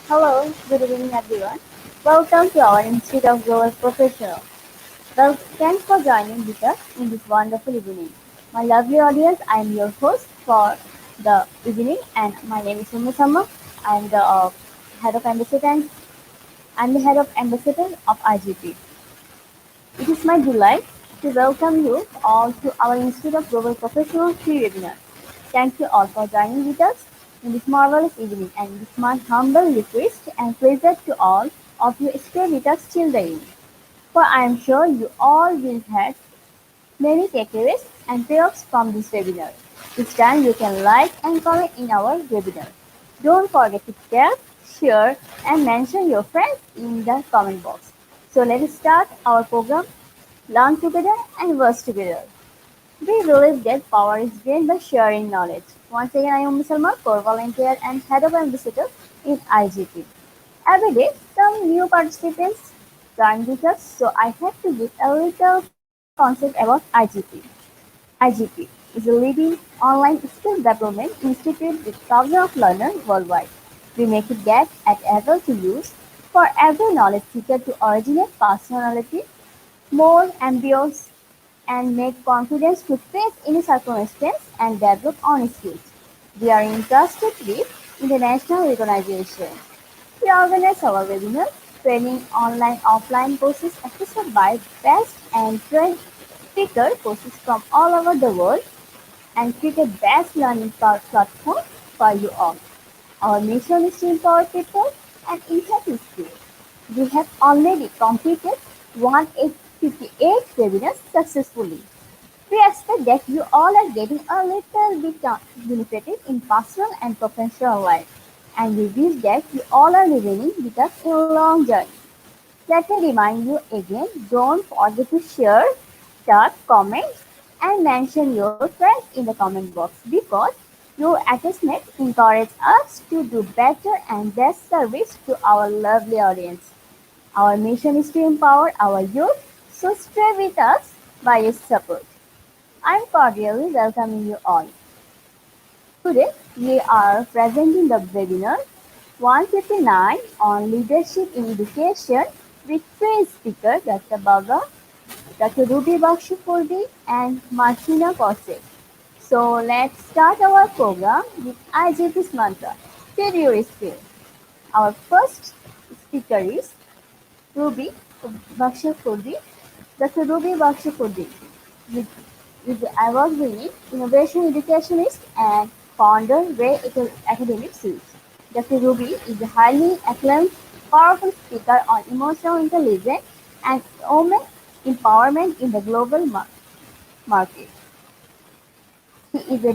Hello, good evening everyone. Welcome to our Institute of Global Professionals. Well, thanks for joining with us in this wonderful evening. My lovely audience, I am your host for the evening and my name is Sama. I am the head of ambassador and I'm the head of ambassador of IGP. It is my delight to welcome you all to our Institute of Global Professional free webinar. Thank you all for joining with us in this marvelous evening, and it is my humble request and pleasure to all of you stay with us till the end. For I am sure you all will have many takeaways and payoffs from this webinar. This time you can like and comment in our webinar. Don't forget to tag, share and mention your friends in the comment box. So let's start our program, learn together and work together. We believe that power is gained by sharing knowledge. Once again, I am Salma, core volunteer and head of ambassador in IGP. Every day, some new participants join with us, so I have to give a little concept about IGP. IGP is a leading online skill development institute with thousands of learners worldwide. We make it that able to use for every knowledge seeker to originate personality, more ambitious and make confidence to face any circumstance and develop on skills. We are interested with international recognition. We organize our webinars, training online offline courses assisted by best and trained speaker courses from all over the world and create a best learning platform for you all. Our mission is to empower people and enhance skills. We have already completed 158 webinars successfully. We expect that you all are getting a little bit benefited in personal and professional life, and we wish that you all are remaining with us in a long journey. Let me remind you again, don't forget to share, tag, comment, and mention your friends in the comment box because your attachment encourages us to do better and best service to our lovely audience. Our mission is to empower our youth, so stay with us by your support. I'm cordially welcoming you all. Today, we are presenting the webinar 159 on leadership in education with three speakers Dr. Baba, Dr. Ruby Bakshipurdi, and Martina Kosek. So let's start our program with IGP's mantra, Feed Your Skill. Our first speaker is Ruby Bakshipurdi, Dr. Ruby Bakshipurdi. With is the award-winning innovation educationist and founder Ray Academic Suite. Dr. Ruby is a highly acclaimed, powerful speaker on emotional intelligence and women empowerment in the global market. He is a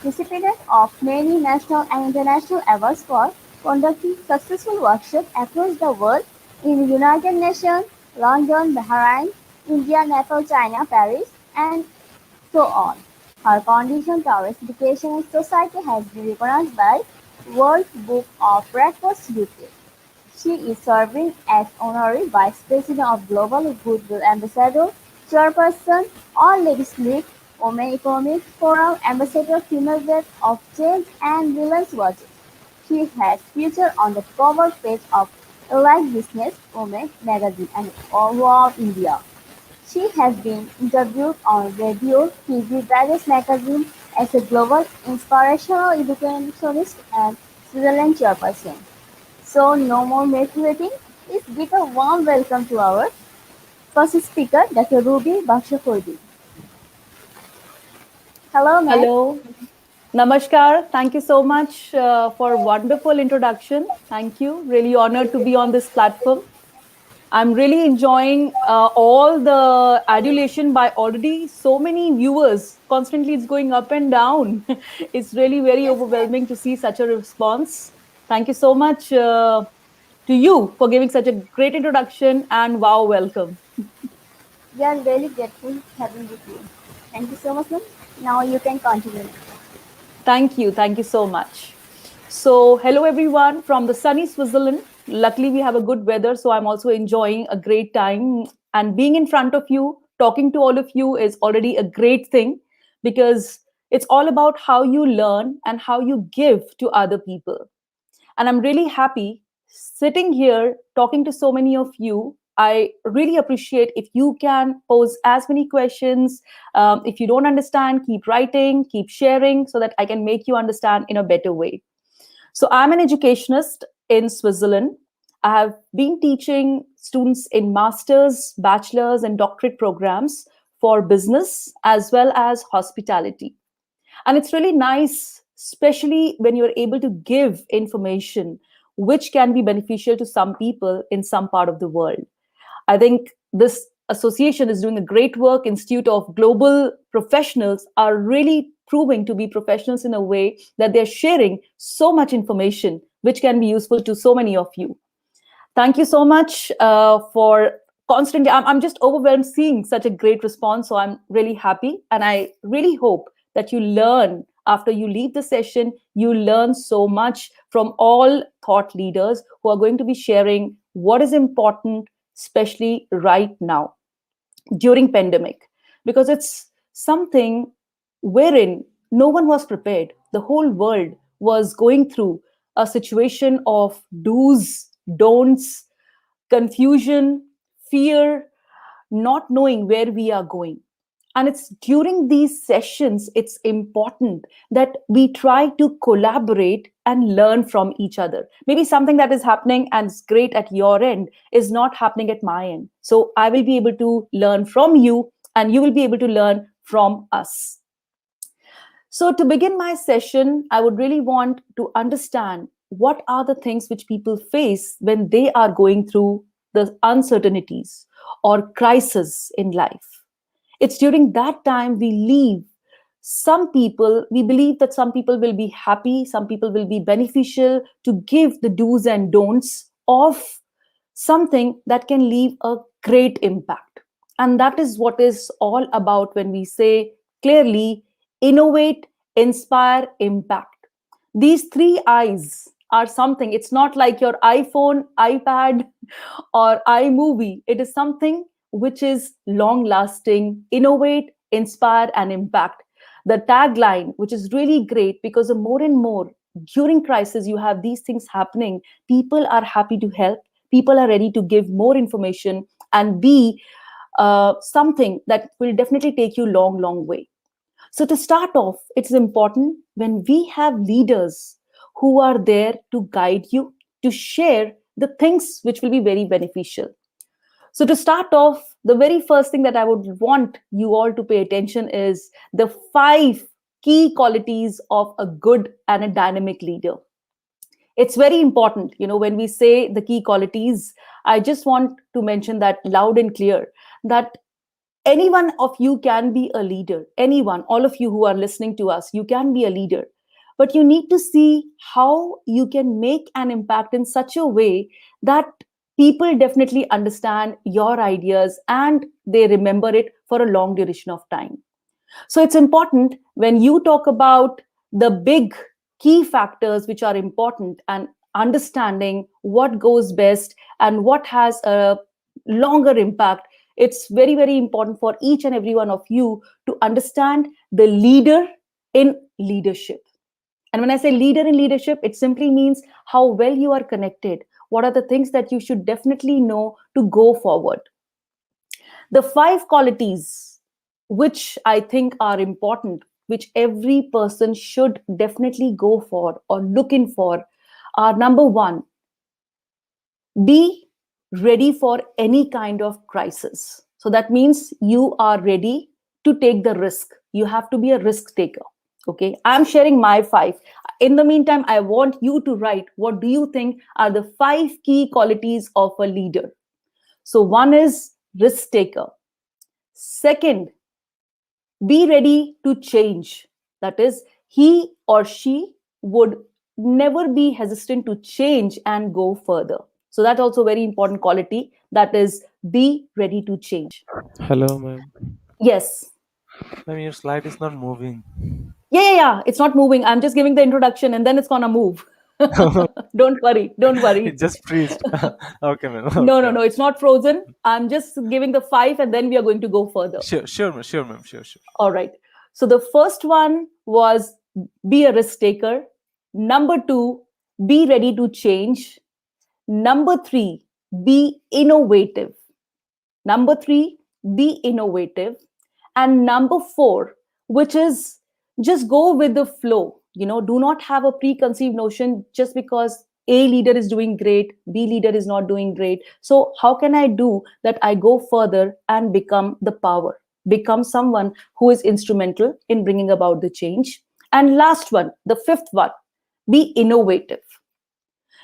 recipient of many national and international awards for conducting successful workshops across the world in the United Nations, London, Bahrain, India, Nepal, China, Paris, and so on. Her condition towards education and society has been recognized by World Book of Records UK. She is serving as Honorary Vice President of Global Goodwill Ambassador, Chairperson, All Ladies League, Women Economic Forum, Ambassador Female Web of Change and Women's Watches. She has featured on the cover page of Elite Business Women magazine and Wow India. She has been interviewed on radio, TV, various magazines as a global inspirational educationist and Switzerland chairperson. So no more waiting. Please give a warm welcome to our first speaker, Dr. Ruby Bakshapurdi. Hello, ma'am. Hello, Namaskar. Thank you so much for wonderful introduction. Thank you. Really honored to be on this platform. I'm really enjoying all the adulation by already so many viewers. Constantly, it's going up and down. It's really very Yes, ma'am. overwhelming to see such a response. Thank you so much to you for giving such a great introduction and wow, welcome. We are really grateful having with you. Thank you so much, ma'am. Now you can continue. Thank you. Thank you so much. So, hello everyone from the sunny Switzerland. Luckily, we have a good weather, so I'm also enjoying a great time. And being in front of you, talking to all of you is already a great thing because it's all about how you learn and how you give to other people. And I'm really happy sitting here talking to so many of you, I really appreciate if you can pose as many questions. If you don't understand, keep writing, keep sharing so that I can make you understand in a better way. So, I'm an educationist in Switzerland. I have been teaching students in master's, bachelor's, and doctorate programs for business as well as hospitality. And it's really nice, especially when you're able to give information which can be beneficial to some people in some part of the world. I think this association is doing a great work. Institute of Global Professionals are really proving to be professionals in a way that they're sharing so much information which can be useful to so many of you. Thank you so much for constantly. I'm just overwhelmed seeing such a great response. So I'm really happy. And I really hope that you learn after you leave the session, you learn so much from all thought leaders who are going to be sharing what is important, especially right now during pandemic, because it's something wherein no one was prepared. The whole world was going through a situation of do's, don'ts, confusion, fear, not knowing where we are going. And it's during these sessions, it's important that we try to collaborate and learn from each other. Maybe something that is happening and is great at your end is not happening at my end. So I will be able to learn from you, and you will be able to learn from us. So, to begin my session, I would really want to understand what are the things which people face when they are going through the uncertainties or crisis in life. It's during that time we leave. Some people, we believe that some people will be happy, some people will be beneficial to give the do's and don'ts of something that can leave a great impact. And that is what is all about when we say clearly innovate, inspire, impact. These three I's are something, it's not like your iPhone, iPad, or iMovie. It is something which is long lasting, innovate, inspire, and impact. The tagline, which is really great because the more and more during crisis you have these things happening, people are happy to help, people are ready to give more information and be something that will definitely take you long way. So, to start off, it's important when we have leaders who are there to guide you, to share the things which will be very beneficial. So, to start off, the very first thing that I would want you all to pay attention is the five key qualities of a good and a dynamic leader. It's very important, when we say the key qualities, I just want to mention that loud and clear that any one of you can be a leader. Anyone, all of you who are listening to us, you can be a leader. But you need to see how you can make an impact in such a way that people definitely understand your ideas and they remember it for a long duration of time. So it's important when you talk about the big key factors which are important and understanding what goes best and what has a longer impact. It's very important for each and every one of you to understand the leader in leadership. And when I say leader in leadership, it simply means how well you are connected. What are the things that you should definitely know to go forward? The five qualities which I think are important, which every person should definitely go for or look in for, are number one, be ready for any kind of crisis. So that means you are ready to take the risk. You have to be a risk taker. Okay, I'm sharing my five. In the meantime, I want you to write what do you think are the five key qualities of a leader. So, one is risk taker. Second, be ready to change. That is, he or she would never be hesitant to change and go further. So that's also very important quality. That is, be ready to change. Hello, ma'am. Yes. Ma'am, your slide is not moving. Yeah. It's not moving. I'm just giving the introduction and then it's gonna move. Don't worry. Don't It worry. just freezed. Okay, ma'am. No, Okay, no, no. okay. It's not frozen. I'm just giving the five and then we are going to go further. Sure, ma'am. Sure, ma'am. Sure. All right. So the first one was be a risk taker. Number two, be ready to change. Number three, be innovative. Number three, be innovative. And number four, which is just go with the flow. Do not have a preconceived notion just because A leader is doing great, B leader is not doing great. So, how can I do that? I go further and become the power, become someone who is instrumental in bringing about the change. And last one, the fifth one, be innovative.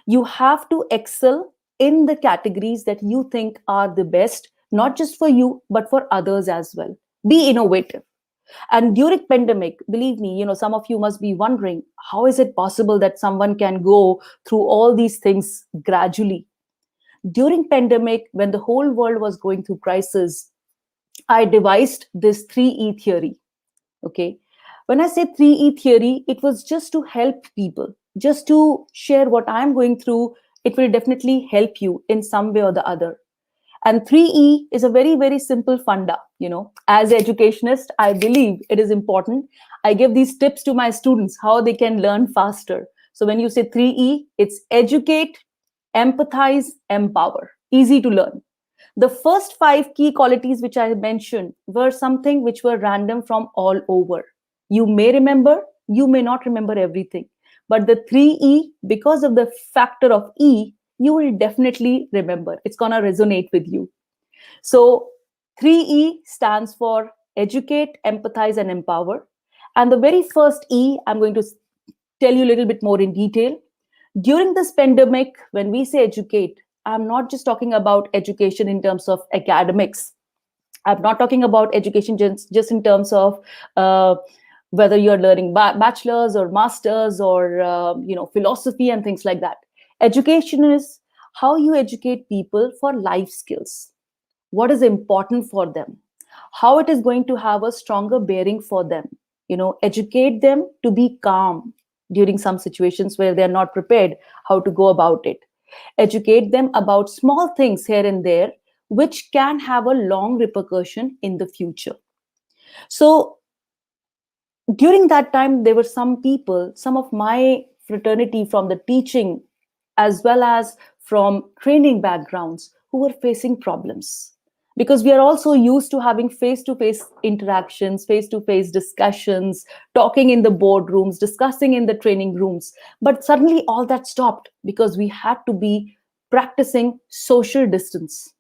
You have to excel in the categories that you think are the best, not just for you but for others as well. Be innovative. And during pandemic, believe me, some of you must be wondering, how is it possible that someone can go through all these things gradually? During pandemic, when the whole world was going through crisis, I devised this 3E theory. Okay. When I say 3E theory, it was just to help people, just to share what I'm going through. It will definitely help you in some way or the other. And 3E is a very, very simple funda. As an educationist, I believe it is important. I give these tips to my students how they can learn faster. So when you say 3E, it's educate, empathize, empower. Easy to learn. The first five key qualities which I mentioned were something which were random from all over. You may remember, you may not remember everything. But the 3E, because of the factor of E, you will definitely remember. It's going to resonate with you. So 3E stands for educate, empathize, and empower. And the very first E, I'm going to tell you a little bit more in detail. During this pandemic, when we say educate, I'm not just talking about education in terms of academics. I'm not talking about education just in terms of whether you're learning bachelor's or master's or philosophy and things like that. Education is how you educate people for life skills. What is important for them? How it is going to have a stronger bearing for them? Educate them to be calm during some situations where they're not prepared, how to go about it. Educate them about small things here and there, which can have a long repercussion in the future. So during that time, there were some people, some of my fraternity from the teaching as well as from training backgrounds who were facing problems, because we are also used to having face to face interactions, face to face discussions, talking in the boardrooms, discussing in the training rooms. But suddenly all that stopped because we had to be practicing social distance.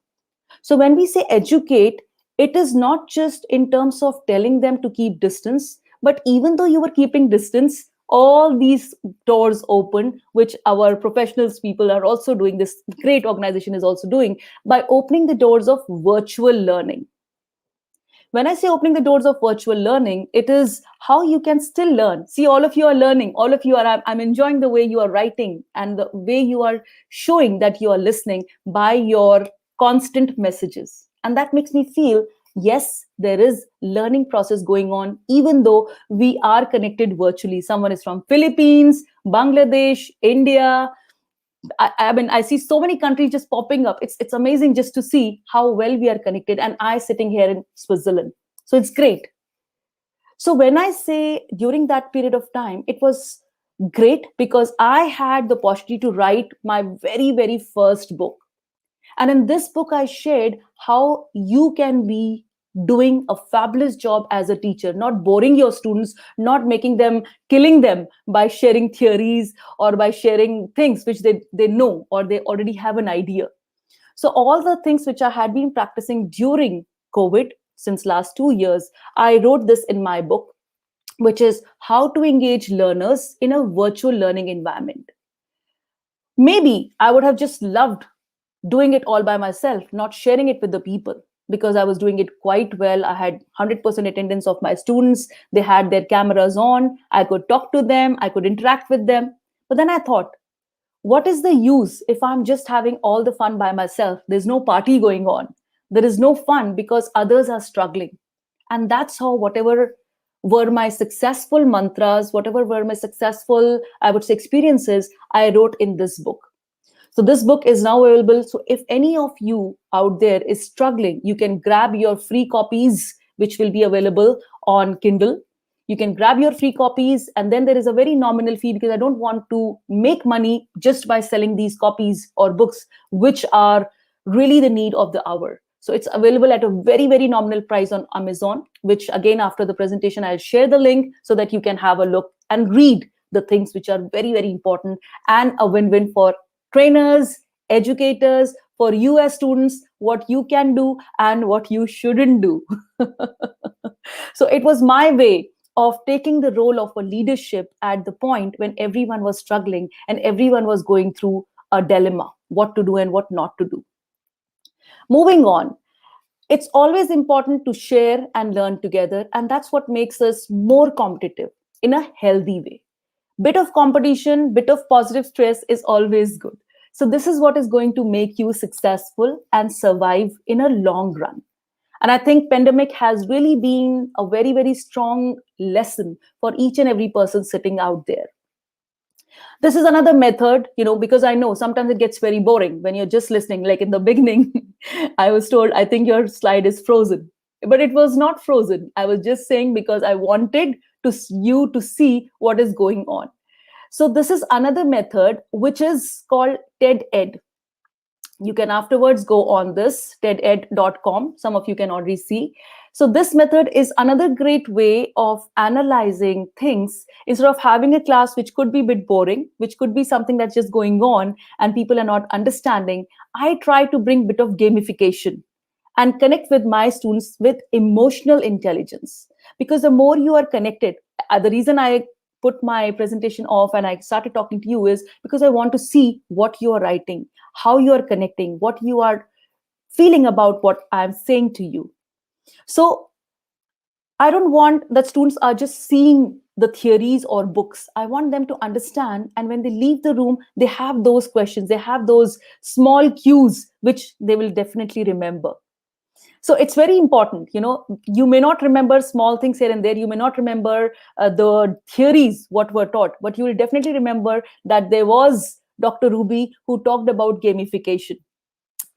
So when we say educate, it is not just in terms of telling them to keep distance, but even though you were keeping distance, all these doors open, which our professionals people are also doing, this great organization is also doing, by opening the doors of virtual learning. When I say opening the doors of virtual learning, it is how you can still learn. See, all of you are learning. All of you are, I'm enjoying the way you are writing and the way you are showing that you are listening by your constant messages. And that makes me feel, yes, there is learning process going on, even though we are connected virtually. Someone is from Philippines, Bangladesh, India, I mean, I see so many countries just popping up. It's amazing just to see how well we are connected. And I sitting here in Switzerland, so it's great. So when I say during that period of time, it was great because I had the opportunity to write my very very first book. And in this book, I shared how you can be doing a fabulous job as a teacher, not boring your students, not making them, killing them by sharing theories or by sharing things which they know or they already have an idea. So all the things which I had been practicing during COVID since last 2 years, I wrote this in my book, which is how to engage learners in a virtual learning environment. Maybe I would have just loved doing it all by myself, not sharing it with the people, because I was doing it quite well. I had 100% attendance of my students. They had their cameras on. I could talk to them. I could interact with them. But then I thought, what is the use if I'm just having all the fun by myself? There's no party going on. There is no fun because others are struggling. And that's how whatever were my successful mantras, whatever were my successful, I would say, experiences, I wrote in this book. So this book is now available. So if any of you out there is struggling, you can grab your free copies, which will be available on Kindle. You can grab your free copies, and then there is a very nominal fee because I don't want to make money just by selling these copies or books, which are really the need of the hour. So it's available at a very, very nominal price on Amazon, which again, after the presentation, I'll share the link so that you can have a look and read the things which are very, very important, and a win-win for trainers, educators, for you as students, what you can do and what you shouldn't do. So it was my way of taking the role of a leadership at the point when everyone was struggling and everyone was going through a dilemma, what to do and what not to do. Moving on, it's always important to share and learn together, and that's what makes us more competitive in a healthy way. Bit of competition, bit of positive stress is always good. So this is what is going to make you successful and survive in a long run. And I think pandemic has really been a very, very strong lesson for each and every person sitting out there. This is another method, because I know sometimes it gets very boring when you're just listening. Like in the beginning, I was told, I think your slide is frozen. But it was not frozen. I was just saying because I wanted you to see what is going on. So this is another method which is called TED Ed. You can afterwards go on this teded.com. Some of you can already see. So this method is another great way of analyzing things instead of having a class which could be a bit boring, which could be something that's just going on and people are not understanding. I try to bring a bit of gamification and connect with my students with emotional intelligence, because the more you are connected, the reason I put my presentation off and I started talking to you is because I want to see what you are writing, how you are connecting, what you are feeling about what I'm saying to you. So I don't want that students are just seeing the theories or books. I want them to understand, and when they leave the room, they have those questions, they have those small cues which they will definitely remember. So it's very important. You may not remember small things here and there, you may not remember the theories what were taught, but you will definitely remember that there was Dr. Ruby who talked about gamification.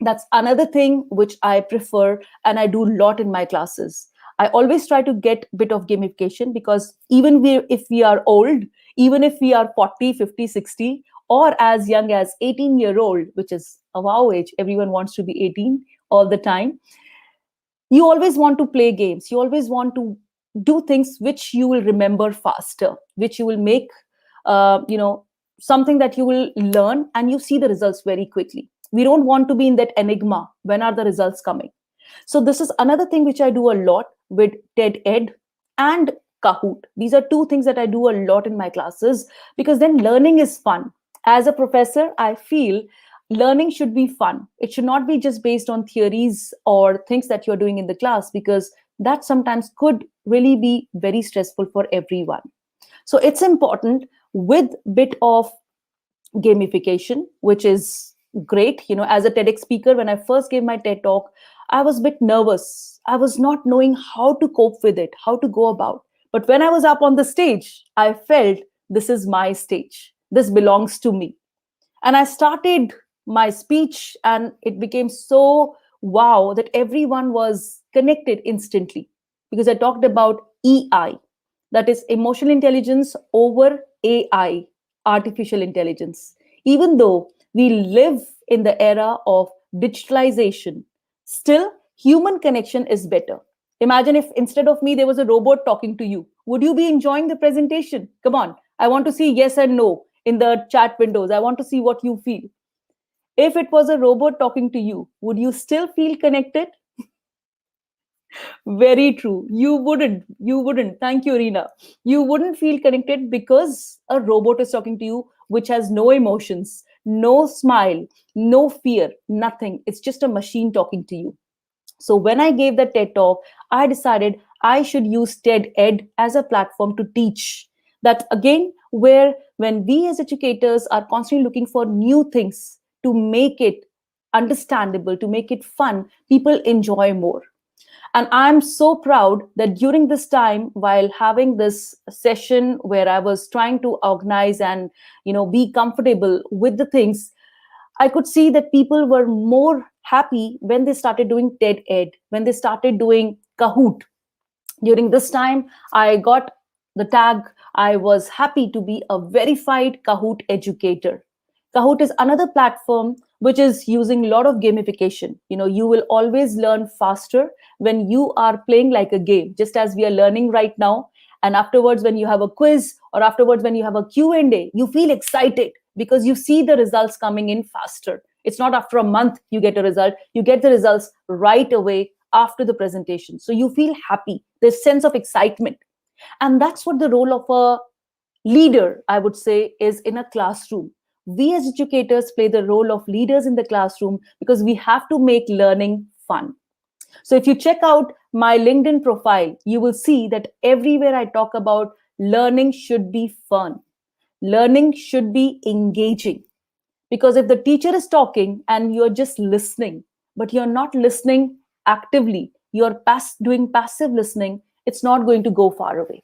That's another thing which I prefer and I do a lot in my classes. I always try to get a bit of gamification, because even if we are old, even if we are 40, 50, 60, or as young as 18-year-old, which is a wow age, everyone wants to be 18 all the time, you always want to play games, you always want to do things which you will remember faster, which you will make something that you will learn and you see the results very quickly. We don't want to be in that enigma, when are the results coming. So this is another thing which I do a lot with TED Ed and Kahoot. These are two things that I do a lot in my classes, because then learning is fun. As a professor, I feel learning should be fun. It should not be just based on theories or things that you're doing in the class, because that sometimes could really be very stressful for everyone. So it's important with bit of gamification, which is great. As a TEDx speaker, when I first gave my TED talk, I was a bit nervous. I was not knowing how to cope with it, how to go about. But when I was up on the stage, I felt this is my stage. This belongs to me. And I started my speech, and it became so wow that everyone was connected instantly, because I talked about EI, that is emotional intelligence over AI, artificial intelligence. Even though we live in the era of digitalization, still human connection is better. Imagine if instead of me there was a robot talking to you. Would you be enjoying the presentation? Come on. I want to see yes and no in the chat windows. I want to see what you feel. If it was a robot talking to you, would you still feel connected? Very true. You wouldn't. You wouldn't. Thank you, Reena. You wouldn't feel connected because a robot is talking to you, which has no emotions, no smile, no fear, nothing. It's just a machine talking to you. So when I gave the TED talk, I decided I should use TED Ed as a platform to teach. That again, where when we as educators are constantly looking for new things to make it understandable, to make it fun, people enjoy more. And I'm so proud that during this time, while having this session where I was trying to organize and be comfortable with the things, I could see that people were more happy when they started doing TED Ed, when they started doing Kahoot. During this time, I got The tag, I was happy to be a verified Kahoot educator. Kahoot is another platform which is using a lot of gamification. You will always learn faster when you are playing like a game, just as we are learning right now. And afterwards, when you have a quiz, or afterwards when you have a Q&A, you feel excited because you see the results coming in faster. It's not after a month you get a result, you get the results right away after the presentation. So you feel happy. There's sense of excitement. And that's what the role of a leader, I would say, is in a classroom. We as educators play the role of leaders in the classroom because we have to make learning fun. So if you check out my LinkedIn profile, you will see that everywhere I talk about learning should be fun. Learning should be engaging. Because if the teacher is talking and you're just listening, but you're not listening actively, you're doing passive listening, it's not going to go far away.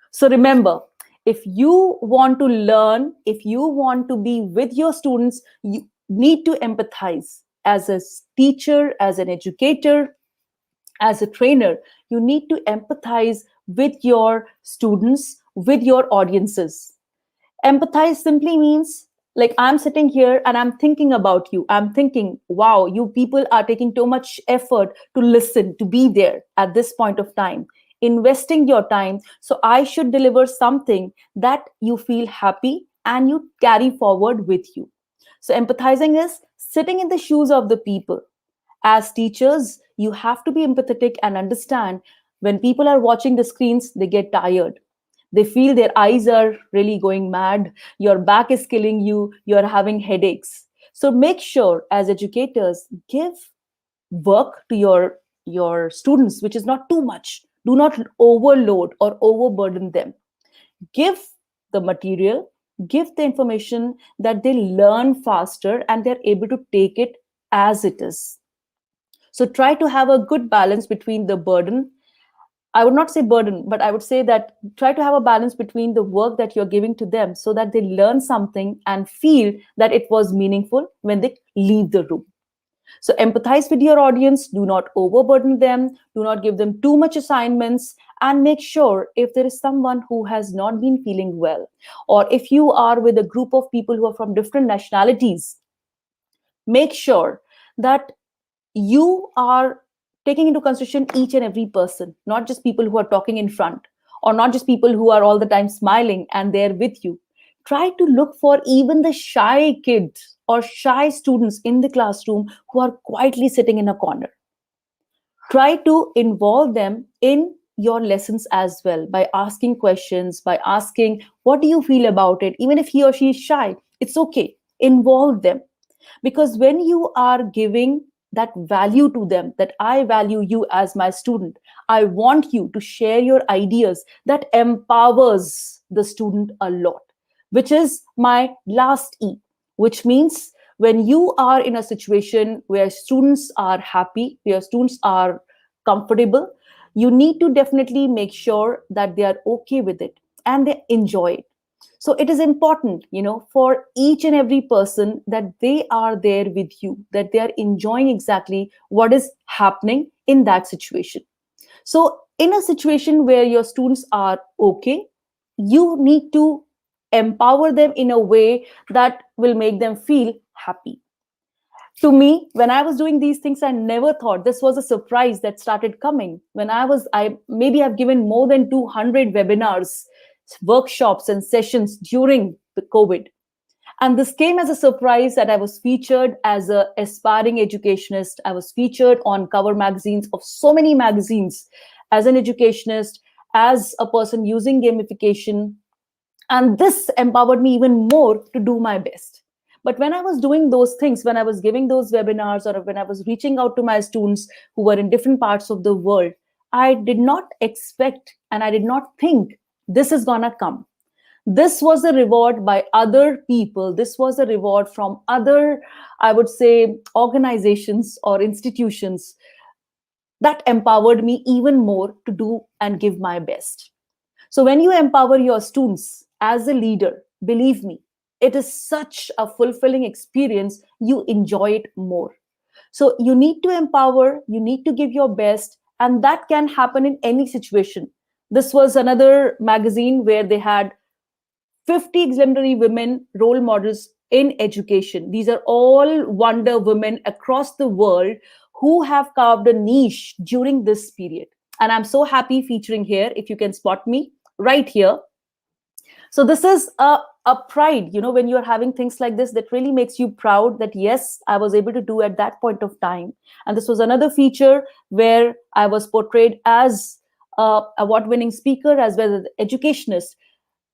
So remember, if you want to learn, if you want to be with your students, you need to empathize. As a teacher, as an educator, as a trainer, you need to empathize with your students, with your audiences. Empathize simply means, like, I'm sitting here and I'm thinking about you. I'm thinking, wow, you people are taking too much effort to listen, to be there at this point of time, investing your time. So I should deliver something that you feel happy and you carry forward with you. So empathizing is sitting in the shoes of the people. As teachers, you have to be empathetic and understand when people are watching the screens, they get tired. They feel their eyes are really going mad, your back is killing you, you're having headaches. So make sure as educators, give work to your students which is not too much. Do not overload or overburden them. Give the material, give the information that they learn faster and they're able to take it as it is. So try to have a good balance between the burden. I would not say burden, but I would say that try to have a balance between the work that you're giving to them so that they learn something and feel that it was meaningful when they leave the room. So empathize with your audience, do not overburden them, do not give them too much assignments, and make sure if there is someone who has not been feeling well, or if you are with a group of people who are from different nationalities, make sure that you are taking into consideration each and every person, not just people who are talking in front, or not just people who are all the time smiling and they're with you. Try to look for even the shy kids or shy students in the classroom who are quietly sitting in a corner. Try to involve them in your lessons as well by asking questions, by asking, what do you feel about it? Even if he or she is shy, it's okay. Involve them, because when you are giving that value to them, that I value you as my student, I want you to share your ideas, that empowers the student a lot, which is my last E, which means when you are in a situation where students are happy, where students are comfortable, you need to definitely make sure that they are okay with it and they enjoy it. So it is important, for each and every person that they are there with you, that they are enjoying exactly what is happening in that situation. So in a situation where your students are okay, you need to empower them in a way that will make them feel happy. To me, when I was doing these things, I never thought this was a surprise that started coming. When I maybe have given more than 200 webinars, workshops and sessions during the COVID. And this came as a surprise that I was featured as an aspiring educationist. I was featured on cover magazines of so many magazines as an educationist, as a person using gamification. And this empowered me even more to do my best. But when I was doing those things, when I was giving those webinars, or when I was reaching out to my students who were in different parts of the world, I did not expect and I did not think this is gonna come. This was a reward by other people. This was a reward from other, I would say, organizations or institutions that empowered me even more to do and give my best. So when you empower your students as a leader, believe me, it is such a fulfilling experience. You enjoy it more. So you need to empower, you need to give your best, and that can happen in any situation. This was another magazine where they had 50 exemplary women role models in education. These are all wonder women across the world who have carved a niche during this period. And I'm so happy featuring here, if you can spot me right here. So this is a pride, when you're having things like this, that really makes you proud that, yes, I was able to do at that point of time. And this was another feature where I was portrayed as a award-winning speaker as well as educationist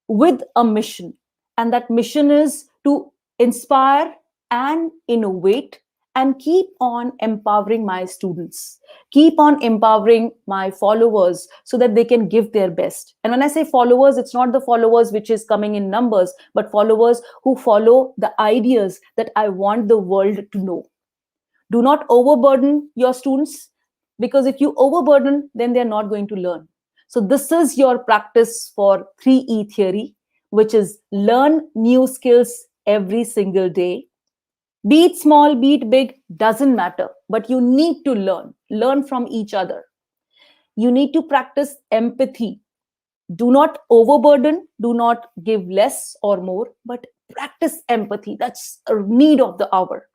with a mission. And that mission is to inspire and innovate and keep on empowering my students, keep on empowering my followers so that they can give their best. And when I say followers, it's not the followers which is coming in numbers, but followers who follow the ideas that I want the world to know. Do not overburden your students, because if you overburden, then they're not going to learn. So this is your practice for 3E theory, which is learn new skills every single day. Be it small, be it big, doesn't matter, but you need to learn from each other. You need to practice empathy. Do not overburden, do not give less or more, but practice empathy. That's a need of the hour.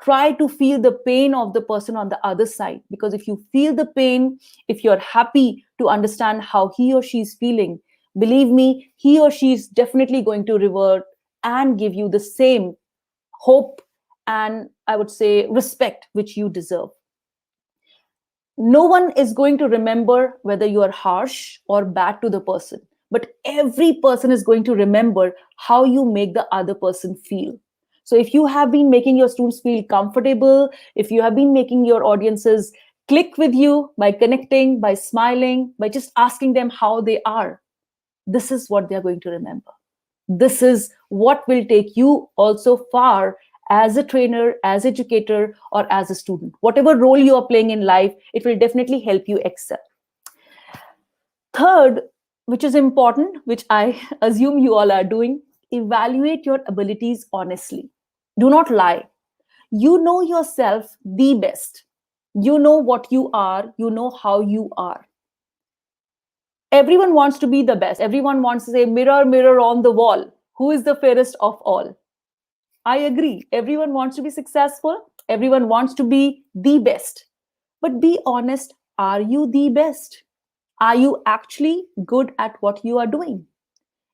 Try to feel the pain of the person on the other side, because if you feel the pain, if you're happy to understand how he or she is feeling, believe me, he or she is definitely going to revert and give you the same hope and, I would say, respect which you deserve. No one is going to remember whether you are harsh or bad to the person, but every person is going to remember how you make the other person feel. So if you have been making your students feel comfortable, if you have been making your audiences click with you by connecting, by smiling, by just asking them how they are, this is what they're going to remember. This is what will take you also far as a trainer, as educator, or as a student. Whatever role you are playing in life, it will definitely help you excel. Third, which is important, which I assume you all are doing, evaluate your abilities honestly. Do not lie. You know yourself the best. You know what you are, you know how you are. Everyone wants to be the best. Everyone wants to say, mirror, mirror on the wall, who is the fairest of all? I agree. Everyone wants to be successful. Everyone wants to be the best. But be honest, are you the best? Are you actually good at what you are doing?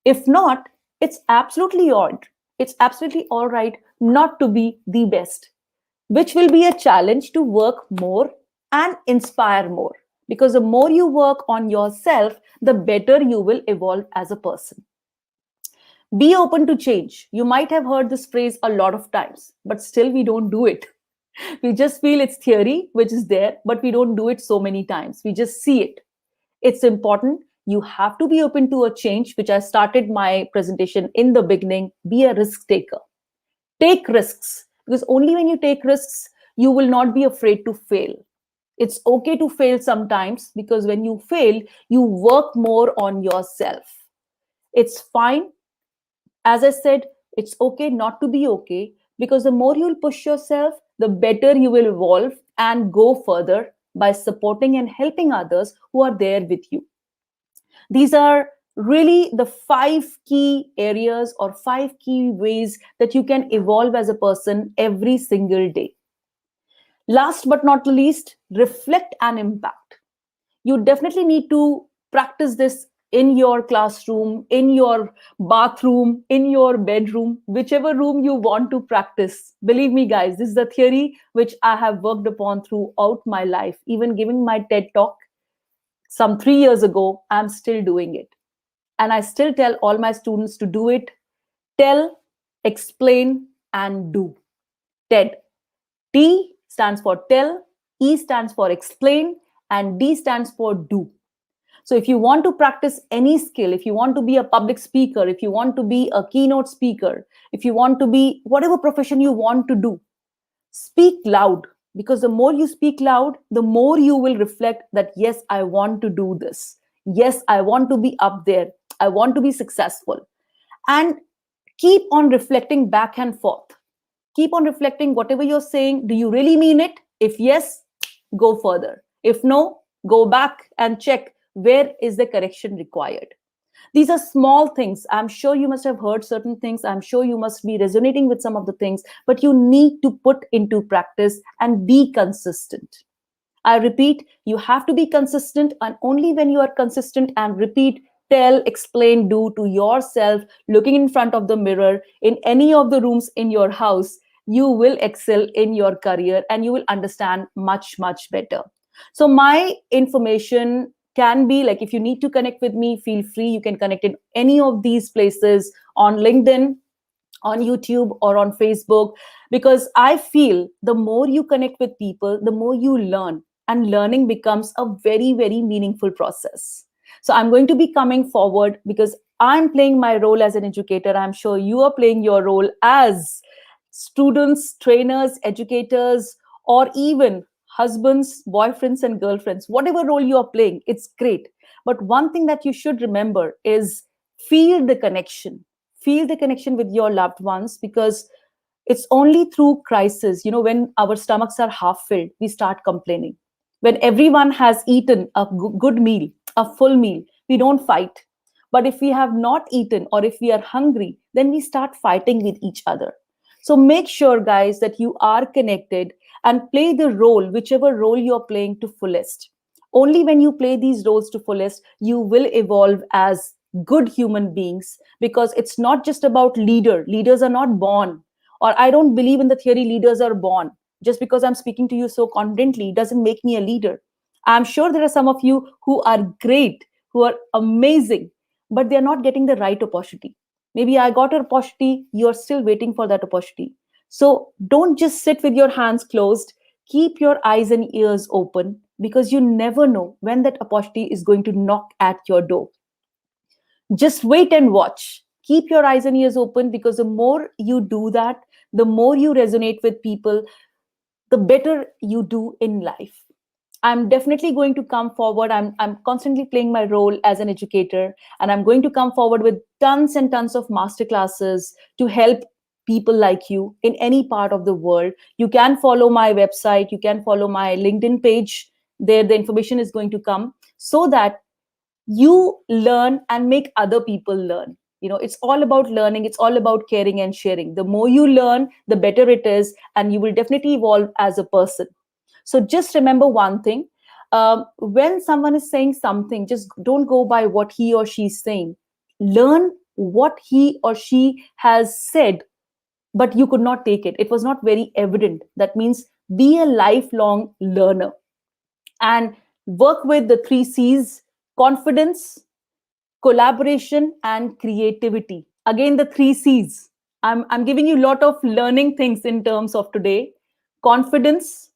If not, it's absolutely odd. It's absolutely all right not to be the best, which will be a challenge to work more and inspire more. Because the more you work on yourself, the better you will evolve as a person. Be open to change. You might have heard this phrase a lot of times, but still we don't do it. We just feel it's theory, which is there, but we don't do it so many times. We just see it. It's important. You have to be open to a change, which I started my presentation in the beginning. Be a risk taker. Take risks, because only when you take risks, you will not be afraid to fail. It's okay to fail sometimes, because when you fail, you work more on yourself. It's fine. As I said, it's okay not to be okay, because the more you'll push yourself, the better you will evolve and go further by supporting and helping others who are there with you. These are really the 5 key areas or 5 key ways that you can evolve as a person every single day. Last but not least, reflect and impact. You definitely need to practice this in your classroom, in your bathroom, in your bedroom, whichever room you want to practice. Believe me, guys, this is the theory which I have worked upon throughout my life. Even giving my TED talk some 3 years ago, I'm still doing it. And I still tell all my students to do it. Tell, explain, and do. TED. T stands for tell, E stands for explain, and D stands for do. So if you want to practice any skill, if you want to be a public speaker, if you want to be a keynote speaker, if you want to be whatever profession you want to do, speak loud, because the more you speak loud, the more you will reflect that, yes, I want to do this. Yes, I want to be up there. I want to be successful. And keep on reflecting back and forth. Keep on reflecting whatever you're saying. Do you really mean it? If yes, go further. If no, go back and check Where is the correction required? These are small things. I'm sure you must have heard certain things. I'm sure you must be resonating with some of the things, but you need to put into practice and be consistent. I repeat, you have to be consistent, and only when you are consistent and repeat, tell, explain, do to yourself, looking in front of the mirror, in any of the rooms in your house, you will excel in your career and you will understand much, much better. So, my information can be like, if you need to connect with me, feel free. You can connect in any of these places, on LinkedIn, on YouTube, or on Facebook, because I feel the more you connect with people, the more you learn, and learning becomes a very, very meaningful process. So I'm going to be coming forward because I'm playing my role as an educator. I'm sure you are playing your role as students, trainers, educators, or even husbands, boyfriends, and girlfriends. Whatever role you are playing, it's great. But one thing that you should remember is feel the connection. Feel the connection with your loved ones, because it's only through crisis, when our stomachs are half filled, we start complaining. When everyone has eaten a good meal, a full meal, we don't fight. But if we have not eaten, or if we are hungry, then we start fighting with each other. So make sure, guys, that you are connected and play the role, whichever role you're playing, to fullest. Only when you play these roles to fullest, you will evolve as good human beings, because it's not just about leaders are not born, or I don't believe in the theory leaders are born. Just because I'm speaking to you so confidently doesn't make me a leader. I'm sure there are some of you who are great, who are amazing, but they're not getting the right opportunity. Maybe I got an opportunity, you're still waiting for that opportunity. So don't just sit with your hands closed. Keep your eyes and ears open, because you never know when that opportunity is going to knock at your door. Just wait and watch. Keep your eyes and ears open, because the more you do that, the more you resonate with people, the better you do in life. I'm definitely going to come forward. I'm constantly playing my role as an educator, and I'm going to come forward with tons and tons of masterclasses to help people like you in any part of the world. You can follow my website, you can follow my LinkedIn page. There, the information is going to come, so that you learn and make other people learn. It's all about learning, it's all about caring and sharing. The more you learn, the better it is, and you will definitely evolve as a person. So just remember one thing. When someone is saying something, just don't go by what he or she is saying. Learn what he or she has said, but you could not take it, it was not very evident. That means be a lifelong learner, and work with the three C's: confidence, collaboration, and creativity. Again, the three C's. I'm giving you a lot of learning things in terms of today. Confidence,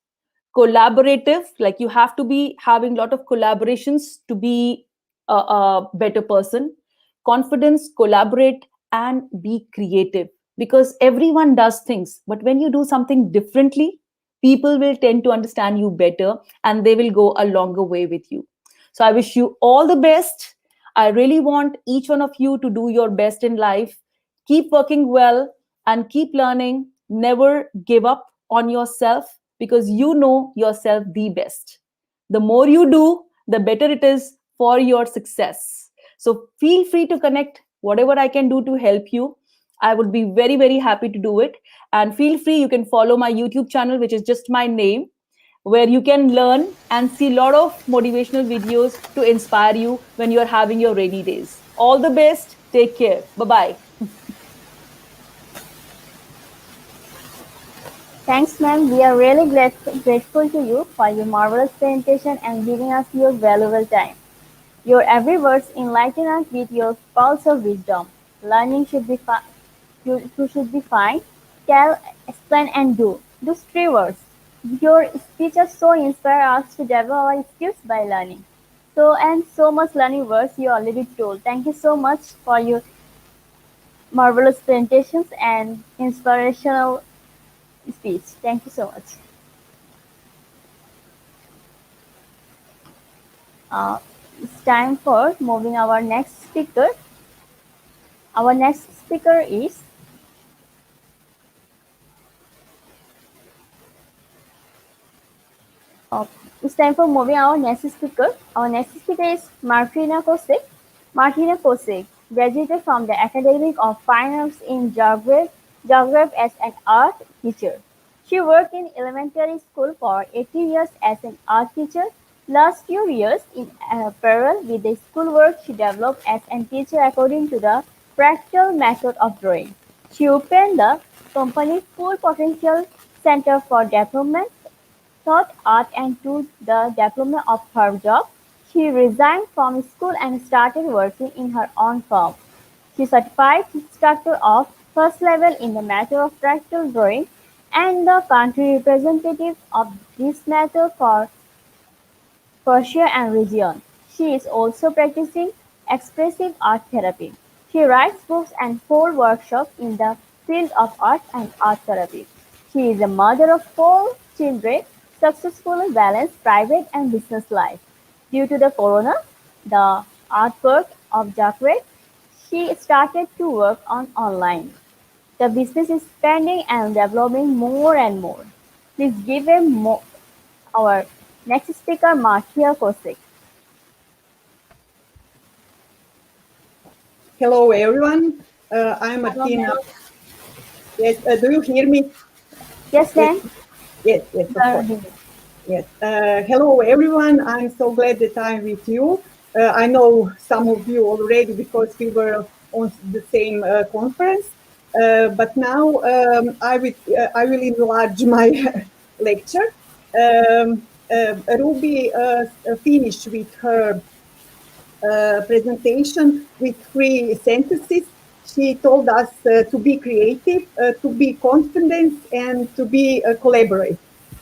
collaborative, like you have to be having a lot of collaborations to be a better person. Confidence, collaborate, and be creative, because everyone does things, but when you do something differently, people will tend to understand you better, and they will go a longer way with you. So I wish you all the best. I really want each one of you to do your best in life. Keep working well and keep learning. Never give up on yourself, because you know yourself the best. The more you do, the better it is for your success. So feel free to connect, whatever I can do to help you. I would be very, very happy to do it. And feel free, you can follow my YouTube channel, which is just my name, where you can learn and see a lot of motivational videos to inspire you when you're having your rainy days. All the best. Take care. Bye bye. Thanks, ma'am. We are really grateful to you for your marvelous presentation and giving us your valuable time. Your every words enlighten us with your pulse of wisdom. Learning should be you should be fine. Tell, explain, and do. Those three words. Your speeches so inspire us to develop our skills by learning. So and so much learning words you already told. Thank you so much for your marvelous presentations and inspirational speech. Thank you so much. Uh, it's time for moving our next speaker. Our next speaker is Uh, it's time for moving our next speaker. Our next speaker is Martina Kosick. Martina Kosick graduated from the Academy of Fine Arts in Zagreb as an art teacher. She worked in elementary school for 80 years as an art teacher. Last few years, in parallel with the schoolwork, she developed as a teacher according to the practical method of drawing. She opened the company's Full Potential Center for Development taught art and to the development of her job. She resigned from school and started working in her own firm. She certified instructor of first level in the matter of practical drawing and the country representative of this matter for Persia and region. She is also practicing expressive art therapy. She writes books and holds workshops in the field of art and art therapy. She is a mother of four children, successfully balanced private and business life. Due to the corona, the artwork of Jacquet, she started to work on online. The business is expanding and developing more and more. Please give a our next speaker, Martia Kosick. Hello, everyone. I'm Hello, Martina. ma'am. Yes, do you hear me? Yes, Yes, ma'am. yes, yes, You of are course. here. Yes. Hello, everyone. I'm so glad that I'm with you. I know some of you already because we were on the same conference. But now I will enlarge my lecture. Ruby finished with her presentation with three sentences. She told us to be creative, to be confident, and to be collaborate.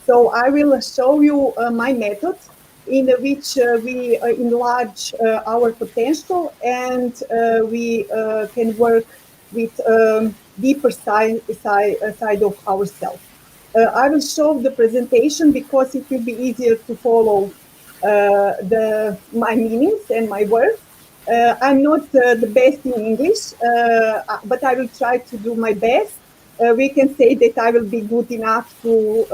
So I will show you my method in which we enlarge our potential and we can work with deeper side of ourselves. I will show the presentation because it will be easier to follow the my meanings and my words. I'm not the best in English, but I will try to do my best. We can say that I will be good enough to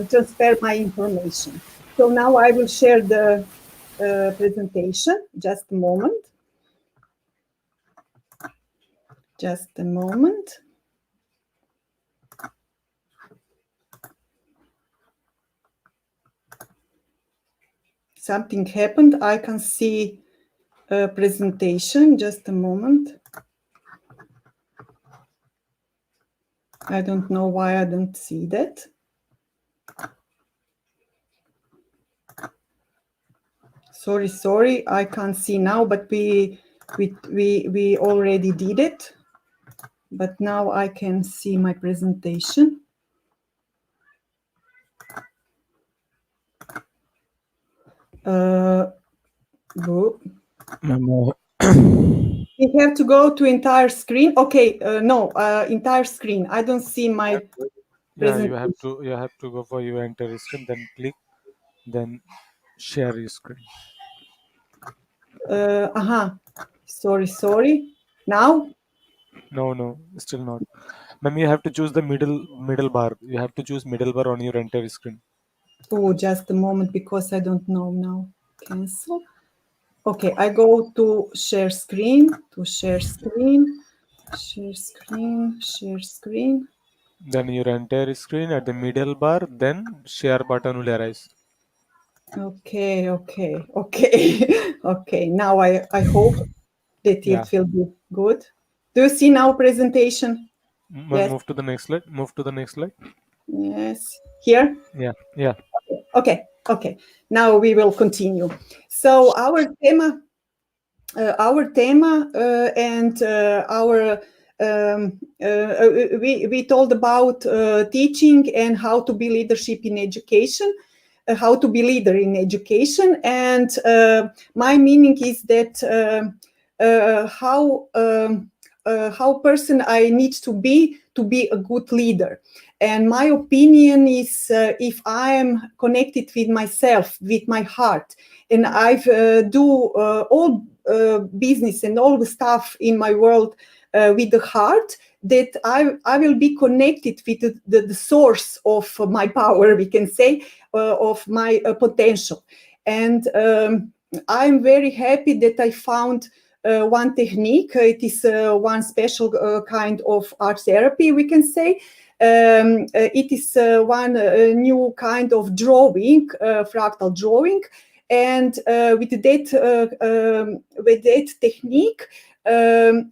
transfer my information. So now I will share the presentation. Just a moment. Just a moment. Something happened. I can see a presentation. Just a moment. I don't know why I don't see that. Sorry, I can't see now, but we already did it. But now I can see my presentation. Ma'am, We have to go to entire screen. Okay, no, entire screen. I don't see my yeah, presentation. you have to go for your entire screen, then click, then share your screen. Sorry. Now? No, still not. Ma'am, you have to choose the middle bar. You have to choose middle bar on your entire screen. Oh, just a moment because I don't know now. Cancel. Okay, I go to share screen, share screen. Then your entire screen at the middle bar, then share button will arise. Okay. Okay, now I hope that Yeah. it will be good. Do you see now presentation? Ma'am, Yes, move to the next slide. Move to the next slide. yes. Here? Yeah. Okay. Now we will continue. So our theme and our we told about teaching and how to be leadership in education, how to be leader in education, and my meaning is that how person I need to be a good leader. And my opinion is if I am connected with myself, with my heart, and I do all business and all the stuff in my world with the heart, that I will be connected with the source of my power, we can say, of my potential. And I'm very happy that I found one technique. It is one special kind of art therapy, we can say. It is one new kind of drawing, fractal drawing. And with that technique,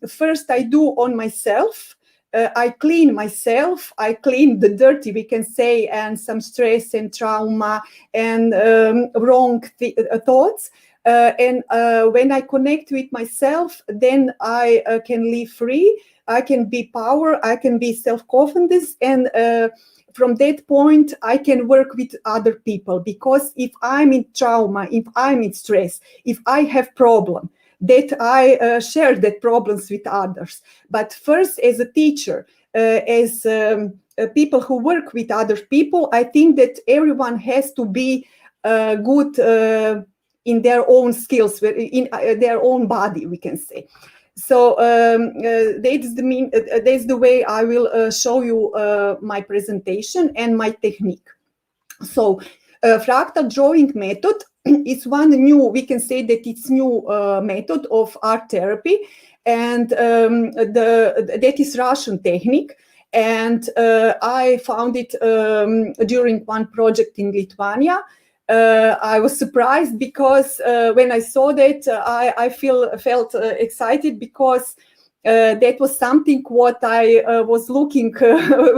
first I do on myself. I clean myself. I clean the dirty, we can say, and some stress and trauma and wrong thoughts. And when I connect with myself, then I can live free. I can be power. I can be self-confidence. And from that point, I can work with other people, because if I'm in trauma, if I'm in stress, if I have problem, that I share that problems with others. But first, as a teacher, as people who work with other people, I think that everyone has to be good in their own skills, in their own body, we can say. So that's the way I will show you my presentation and my technique. So fractal drawing method is one new, we can say that it's new method of art therapy, and that is Russian technique. And I found it during one project in Lithuania. I was surprised because when I saw that, I felt excited, because that was something what I was looking,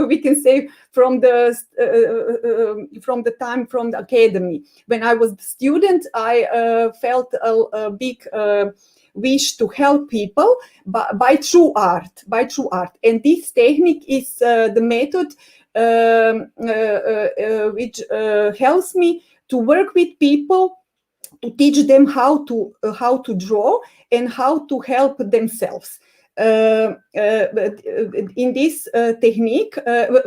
we can say, from the time from the academy. When I was a student, I felt a big wish to help people by true art, and this technique is the method which helps me to work with people, to teach them how to draw and how to help themselves. In this technique,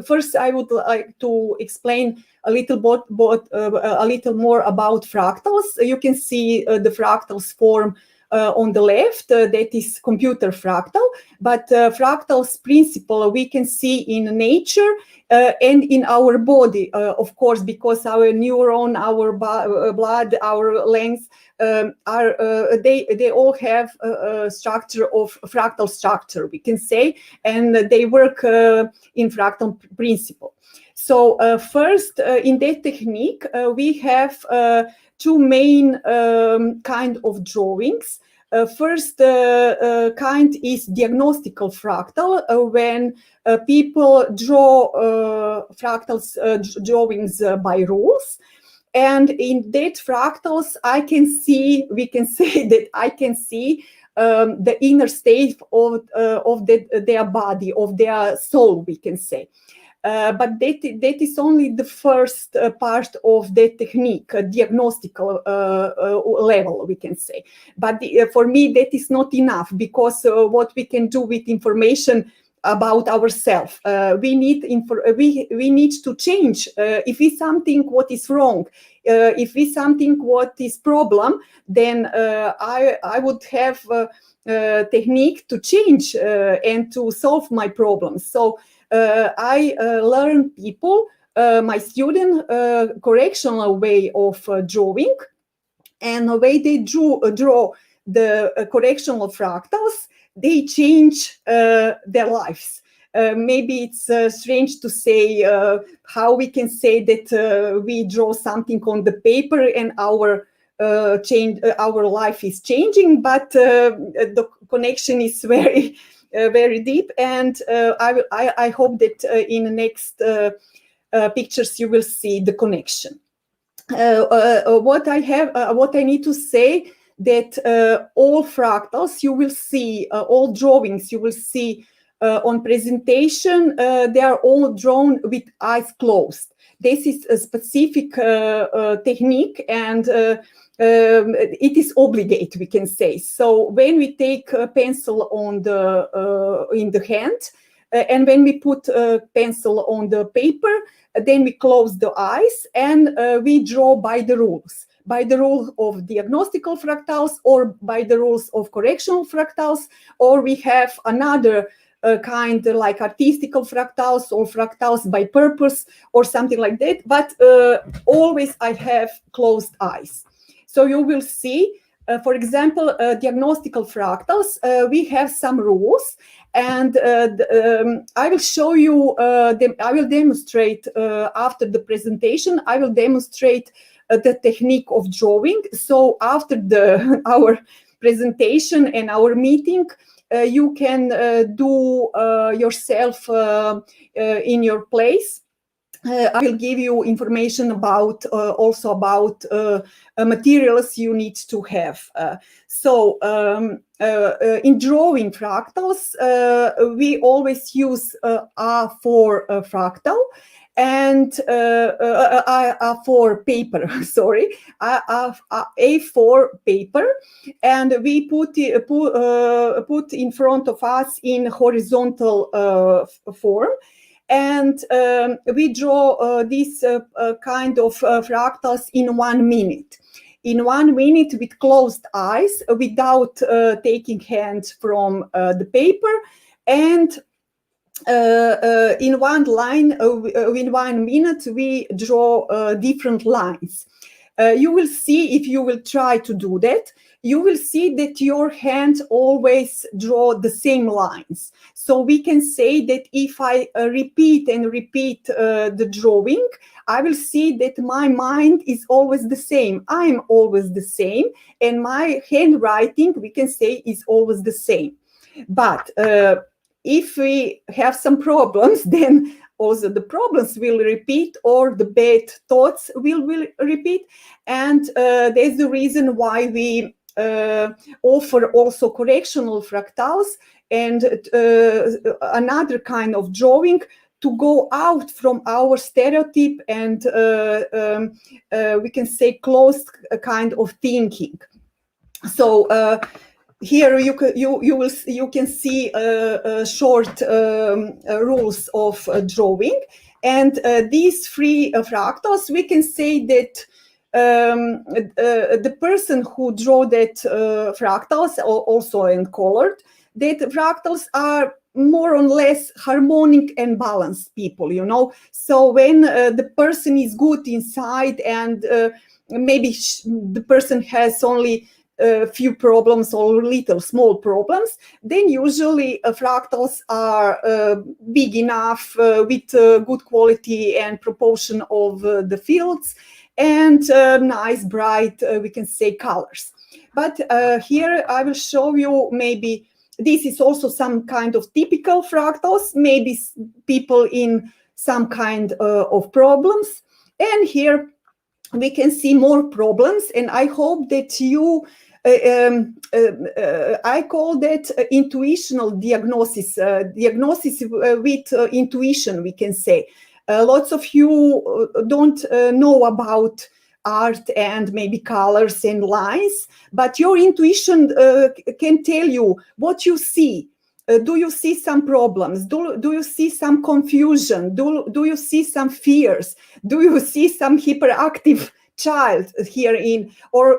first I would like to explain a little more about fractals. You can see the fractals form on the left, that is computer fractal, but fractals principle we can see in nature and in our body, of course, because our neuron, our blood, our lungs they all have a structure of fractal structure, we can say, and they work in fractal principle. So first, in that technique, we have two main kind of drawings. First kind is diagnostical fractal, when people draw fractals drawings by rules. And in that fractals, we can say that I can see the inner state of their body, of their soul, we can say. But that is only the first part of the technique, diagnostical level, we can say. But for me, that is not enough, because what we can do with information about ourselves, we need to change. If it's something what is wrong, if it's something what is problem, then I would have technique to change and to solve my problems. So I learn people, my student, correctional way of drawing, and the way they draw the correctional fractals, they change their lives. Maybe it's strange to say how we can say that we draw something on the paper and our life is changing, but the connection is very very deep, and I hope that in the next pictures you will see the connection. What I need to say, that all fractals you will see, all drawings you will see on presentation, they are all drawn with eyes closed. This is a specific technique, and it is obligate, we can say. So when we take a pencil on in the hand, and when we put a pencil on the paper, then we close the eyes and we draw by the rules. By the rule of diagnostical fractals, or by the rules of correctional fractals, or we have another kind like artistical fractals or fractals by purpose or something like that. But always I have closed eyes. So you will see, for example, diagnostical fractals, we have some rules, and I will show you, I will demonstrate after the presentation, I will demonstrate the technique of drawing. So after our presentation and our meeting, you can do yourself in your place. I will give you information about also about materials you need to have. So in drawing fractals, we always use A4 fractal and A4 paper, sorry, A4 paper, and we put in front of us in horizontal form. And we draw this kind of fractals in 1 minute. In 1 minute with closed eyes, without taking hands from the paper, and in one line, in 1 minute, we draw different lines. You will see, if you will try to do that, you will see that your hand always draw the same lines. So we can say that if I repeat and repeat the drawing, I will see that my mind is always the same. I'm always the same. And my handwriting, we can say, is always the same. But if we have some problems, then also the problems will repeat, or the bad thoughts will repeat. And there's the reason why we offer also correctional fractals and another kind of drawing to go out from our stereotype and we can say closed kind of thinking. So here you can see short rules of drawing, and these 3 fractals, we can say that the person who draw that fractals, also in colored, that fractals are more or less harmonic and balanced people, you know. So when the person is good inside, and maybe the person has only a few problems or little small problems, then usually fractals are big enough with good quality and proportion of the fields and nice bright we can say colors. But here I will show you, maybe this is also some kind of typical fractals, maybe people in some kind of problems, and here we can see more problems. And I hope that you I call that intuitional diagnosis, diagnosis with intuition, we can say. Lots of you don't know about art and maybe colors and lines, but your intuition can tell you what you see. Do you see some problems? Do you see some confusion? Do you see some fears? Do you see some hyperactive child here in, or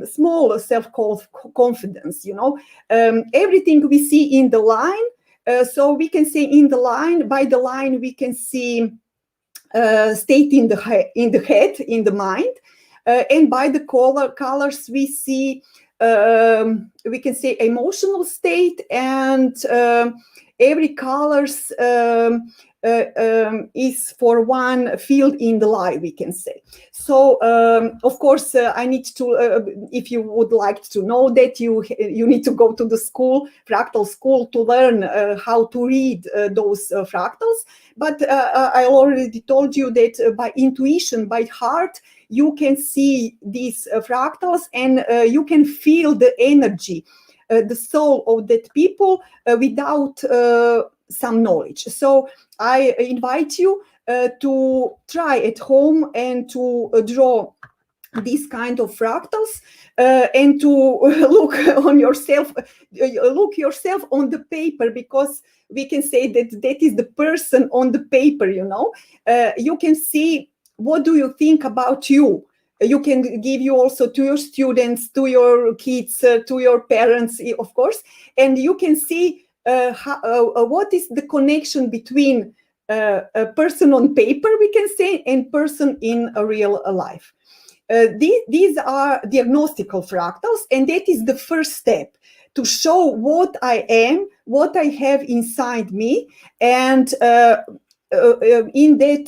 small self-confidence, you know? Everything we see in the line, so we can say in the line, by the line we can see state in the head, in the mind, and by the colors we see we can say emotional state, and every colors is for one field in the lie, we can say. So of course I need to if you would like to know that, you need to go to the school, fractal school, to learn how to read those fractals. But I already told you that by intuition, by heart, you can see these fractals, and you can feel the energy, the soul of that people without some knowledge. So I invite you to try at home and to draw these kind of fractals and to look on yourself, look yourself on the paper, because we can say that that is the person on the paper, you know. You can see, what do you think about you? you can give you also to your students, to your kids, to your parents, of course, and you can see what is the connection between a person on paper, we can say, and person in a real life. These are diagnostical fractals, and that is the first step to show what I am, what I have inside me, and in that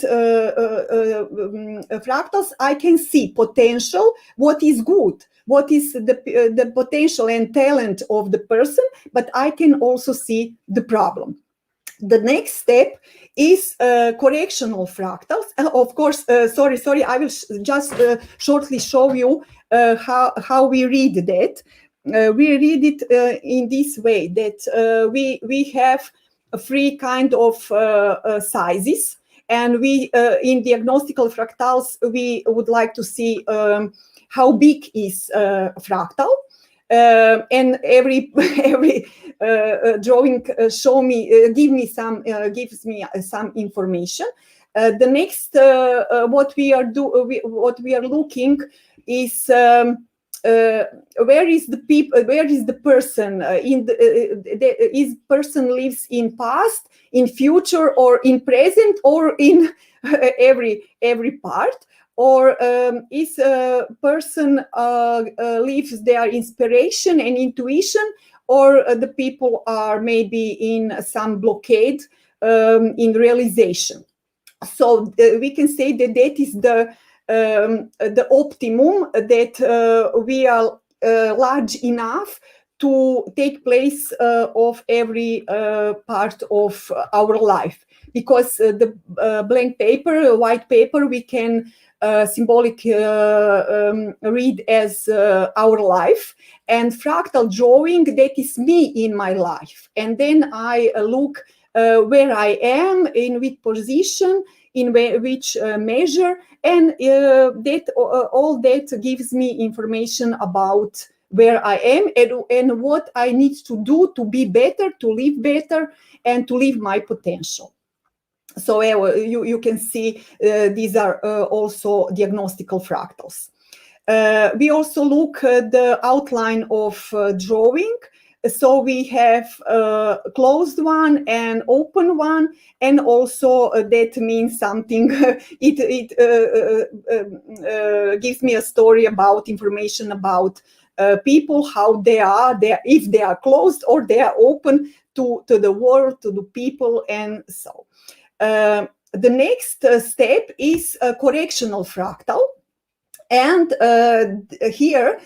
fractals, I can see potential, what is good, what is the potential and talent of the person, but I can also see the problem. The next step is correctional fractals. Of course, sorry, I will just shortly show you how we read that. We read it in this way, that we have three kind of sizes, and we in diagnostical fractals we would like to see how big is fractal. And every drawing gives me some information. The next what we are looking is where is the person is person lives in past, in future, or in present, or in every part, or is a person lives their inspiration and intuition, or the people are maybe in some blockade in realization. So we can say that that is the optimum, that we are large enough to take place of every part of our life, because the blank paper, white paper, we can symbolic read as our life, and fractal drawing, that is me in my life, and then I look where I am, in which position, in which measure, and that all that gives me information about where I am and what I need to do to be better, to live better, and to live my potential. So you can see these are also diagnostical fractals. We also look at the outline of drawing. So we have closed one and open one, and also that means something. It gives me a story about information about people, how they are, if they are closed or they are open to the world, to the people, and so. The next step is a correctional fractal. And here,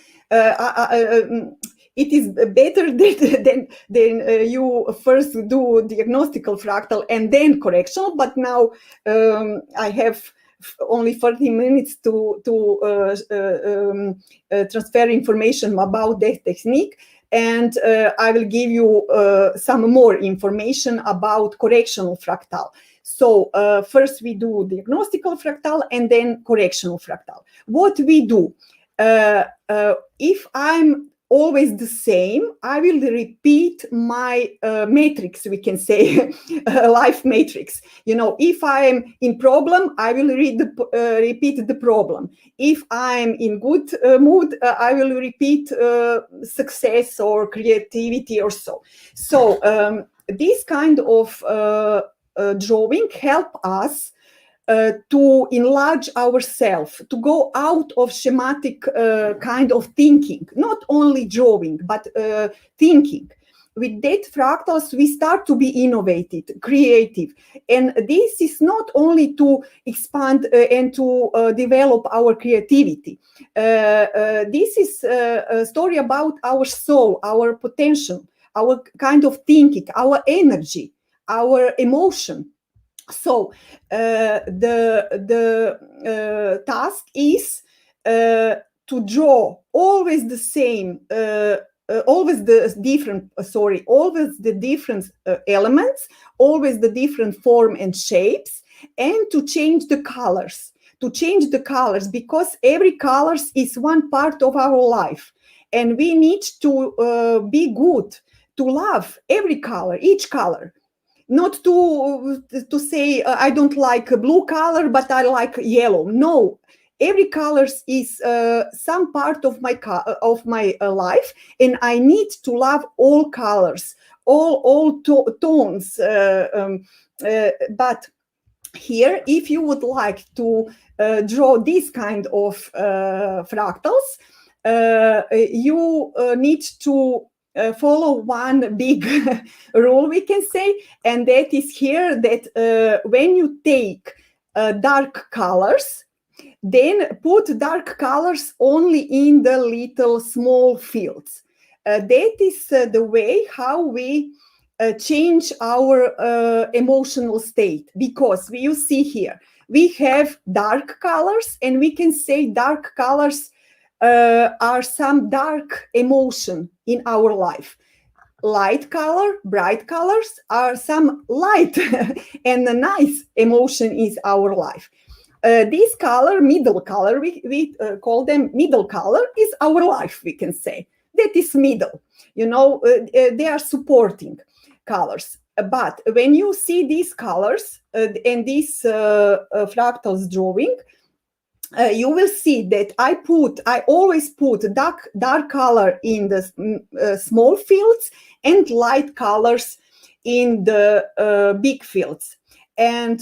it is better than you first do diagnostical fractal and then correctional. But now I have only 30 minutes to transfer information about that technique. And I will give you some more information about correctional fractal. So first we do diagnostical fractal and then correctional fractal. What we do, if I'm always the same, I will repeat my matrix, we can say, life matrix. You know, if I'm in problem, I will repeat the problem. If I'm in good mood, I will repeat success or creativity or so. So this kind of drawing help us to enlarge ourselves, to go out of schematic kind of thinking, not only drawing, but thinking. With that fractals, we start to be innovative, creative. And this is not only to expand and to develop our creativity. This is a story about our soul, our potential, our kind of thinking, our energy, our emotion. So the task is to draw always the same, always the different elements, always the different form and shapes, and to change the colors. Because every colors is one part of our life, and we need to be good, to love every color, each color. Not to say I don't like a blue color, but I like yellow. No, every colors is some part of my life, and I need to love all colors, all tones. But here, if you would like to draw this kind of fractals, you need to follow one big rule, we can say, and that is here that when you take dark colors, then put dark colors only in the little small fields. That is the way how we change our emotional state, because you see here we have dark colors, and we can say dark colors are some dark emotion in our life. Light color, bright colors are some light and a nice emotion is our life. This color, middle color, we call them middle color, is our life, we can say. That is middle. They are supporting colors. But when you see these colors and these fractals drawing, you will see that I always put dark color in the small fields and light colors in the big fields. And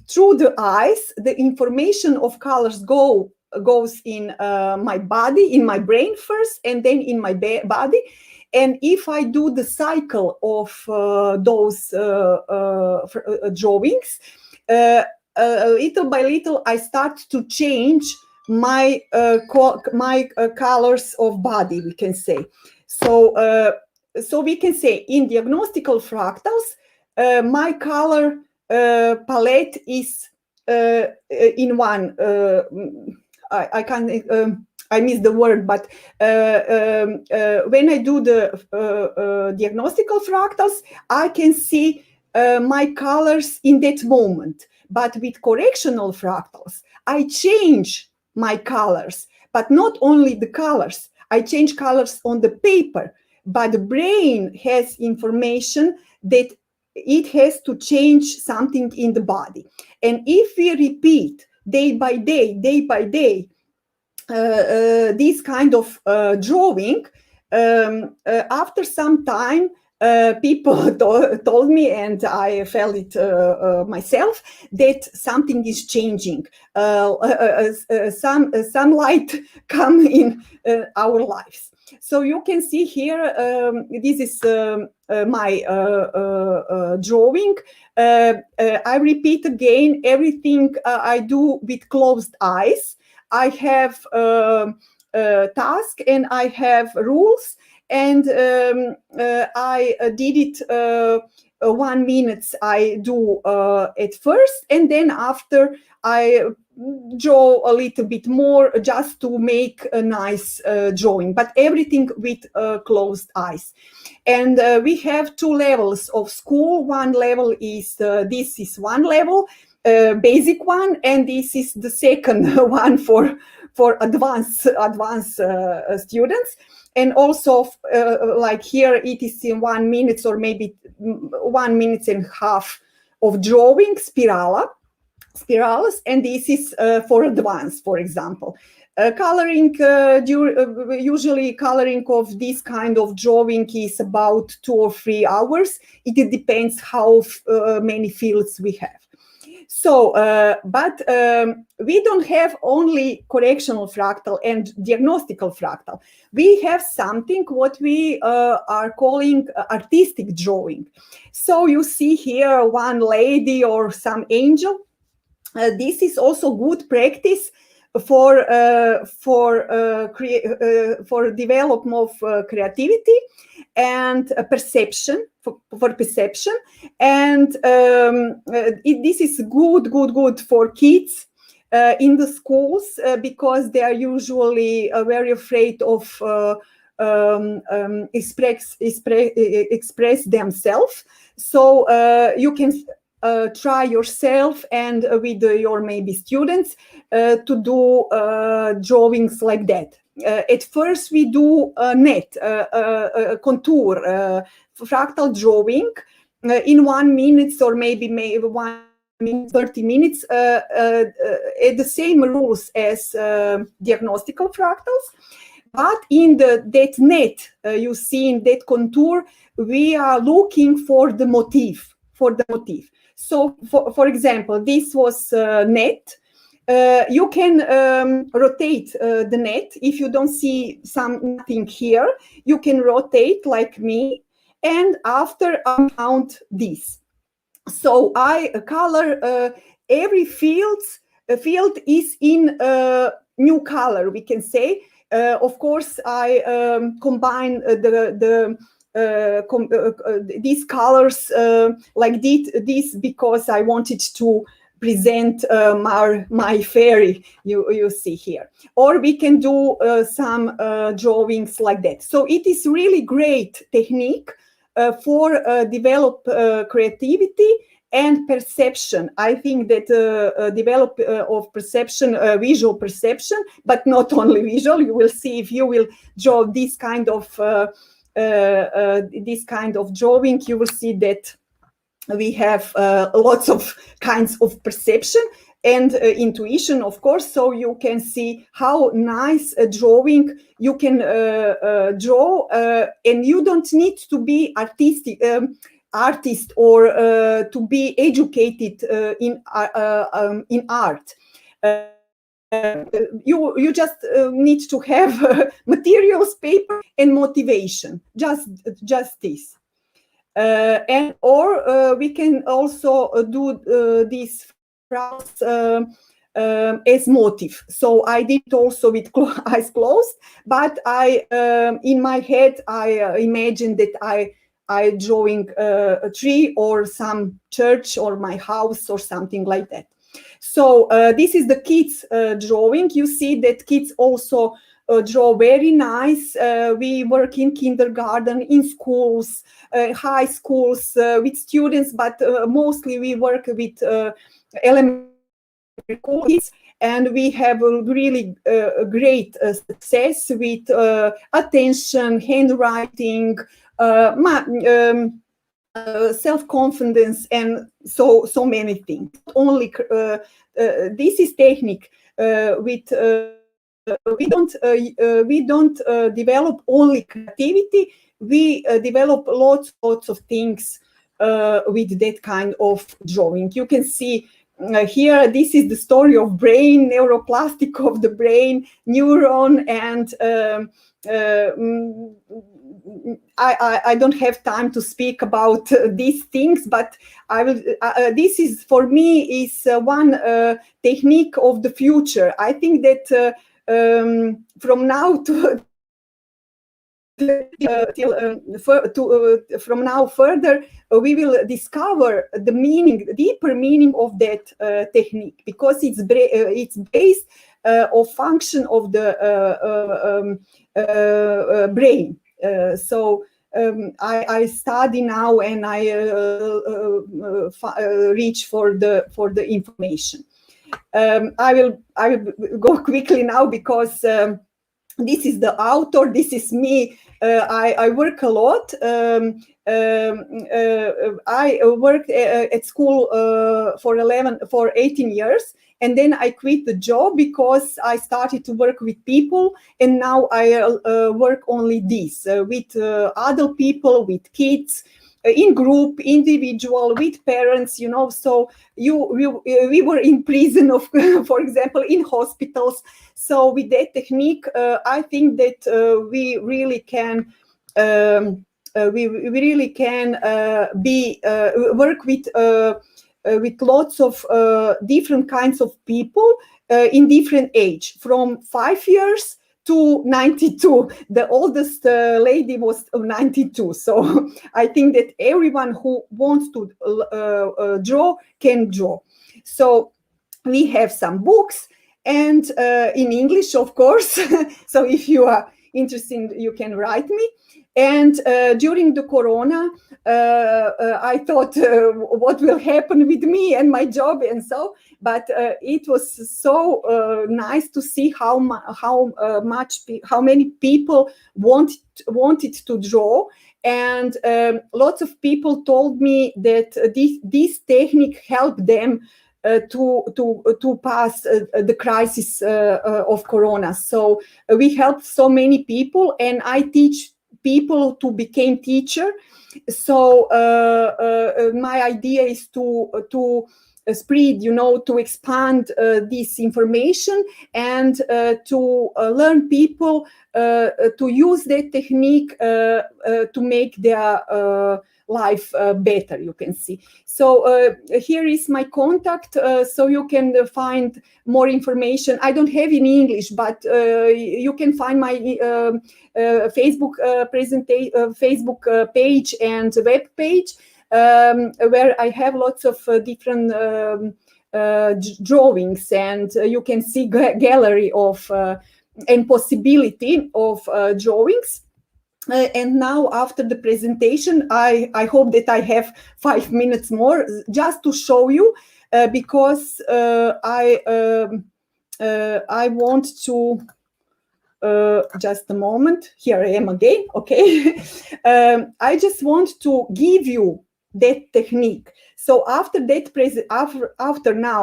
through the eyes, the information of colors goes in my body, in my brain first, and then in my body. And if I do the cycle of those drawings, little by little, I start to change my colors of body, we can say. So we can say in diagnostical fractals, my color palette is in one. I can't. I miss the word, but when I do the diagnostical fractals, I can see my colors in that moment. But with correctional fractals, I change my colors, but not only the colors. I change colors on the paper, but the brain has information that it has to change something in the body. And if we repeat day by day, this kind of drawing, after some time, people told me, and I felt it myself, that something is changing. Some light come in our lives. So you can see here, this is my drawing. I repeat again everything I do with closed eyes. I have task and I have rules, and I did it 1 minute. I do at first, and then after I draw a little bit more just to make a nice drawing, but everything with closed eyes. And we have 2 levels of school. One level is this is one level, basic one, and this is the second one for advanced students. And also like here it is in 1 minute or maybe 1 minute and a half of drawing spirals, and this is for advanced, for example. Coloring, usually coloring of this kind of drawing is about 2 or 3 hours. It depends how many fields we have. So, but we don't have only correctional fractal and diagnostical fractal. We have something what we are calling artistic drawing. So you see here one lady or some angel. This is also good practice for development of creativity and perception, for perception. And this is good for kids in the schools because they are usually very afraid of express themselves. So you can try yourself and with your maybe students to do drawings like that. At first we do a net, contour, fractal drawing in 1 minute or maybe 1 30 minutes at the same rules as diagnostical fractals. But in that net, you see in that contour, we are looking for the motif, So, for example, this was net. You can rotate the net. If you don't see nothing here, you can rotate like me. And after I found this. So I color every field is in a new color, we can say. Of course, I combine these colors like this because I wanted to present my fairy you see here. Or we can do some drawings like that. So it is really great technique for develop creativity and perception. I think that develop of perception, visual perception, but not only visual. You will see if you will draw this kind of drawing, you will see that we have lots of kinds of perception and intuition, of course, so you can see how nice a drawing you can draw, and you don't need to be artist or to be educated in art. You just need to have materials, paper, and motivation. Just this. Or we can also do these fractals as motif. So I did it also with eyes closed, but I in my head I imagined that I drawing a tree or some church or my house or something like that. So this is the kids drawing. You see that kids also draw very nice. We work in kindergarten, in schools, high schools with students, but mostly we work with elementary schools, and we have a really great success with attention, handwriting, self-confidence, and so many things. Only this is technique with. We don't develop only creativity. We develop lots of things with that kind of drawing. You can see here, this is the story of brain, neuroplastic of the brain, neuron, and I don't have time to speak about these things, but I will. This is for me is one technique of the future. I think that from now from now further, we will discover the meaning, deeper meaning of that technique, because it's based on function of the brain. So I study now, and I reach for the information. I will go quickly now because this is the author. This is me. I work a lot. I worked at school for 18 years, and then I quit the job because I started to work with people, and now I work only this with other people, with kids, in group, individual, with parents, so we were in prison, for example, in hospitals. So with that technique, I think that we really can work with lots of different kinds of people in different age, from 5 years to 92. The oldest lady was 92. So I think that everyone who wants to draw can draw. So we have some books, and in English, of course. So if you are interested, you can write me. And during the Corona, I thought, what will happen with me and my job, and so. But it was so nice to see how many people wanted to draw, And lots of people told me that this technique helped them to pass the crisis of Corona. So we helped so many people, and I teach people to become teacher. So my idea is to spread, to expand this information, and to learn people to use that technique to make their life better, you can see. So here is my contact, so you can find more information. I don't have in English, but you can find my Facebook Facebook page and web page, where I have lots of different drawings, and you can see gallery of and possibility of drawings. And now, after the presentation, I hope that I have 5 minutes more just to show you, because I want to just a moment. Here I am again. Okay. I just want to give you that technique. So after that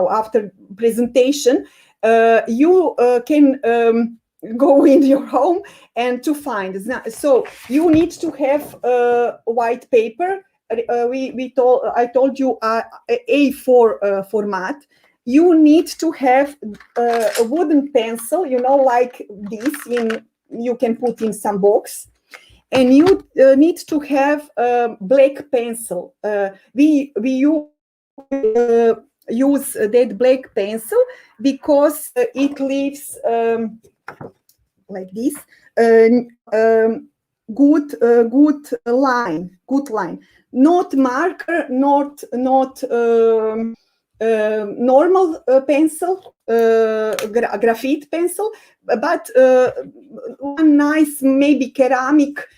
after presentation, you can go in your home and to find. So you need to have white paper. I told you A4 format. You need to have a wooden pencil, like this. You can put in some box, and you need to have a black pencil. We use that black pencil because it leaves like this good line, not marker, not normal pencil, graphite pencil, but one nice maybe ceramic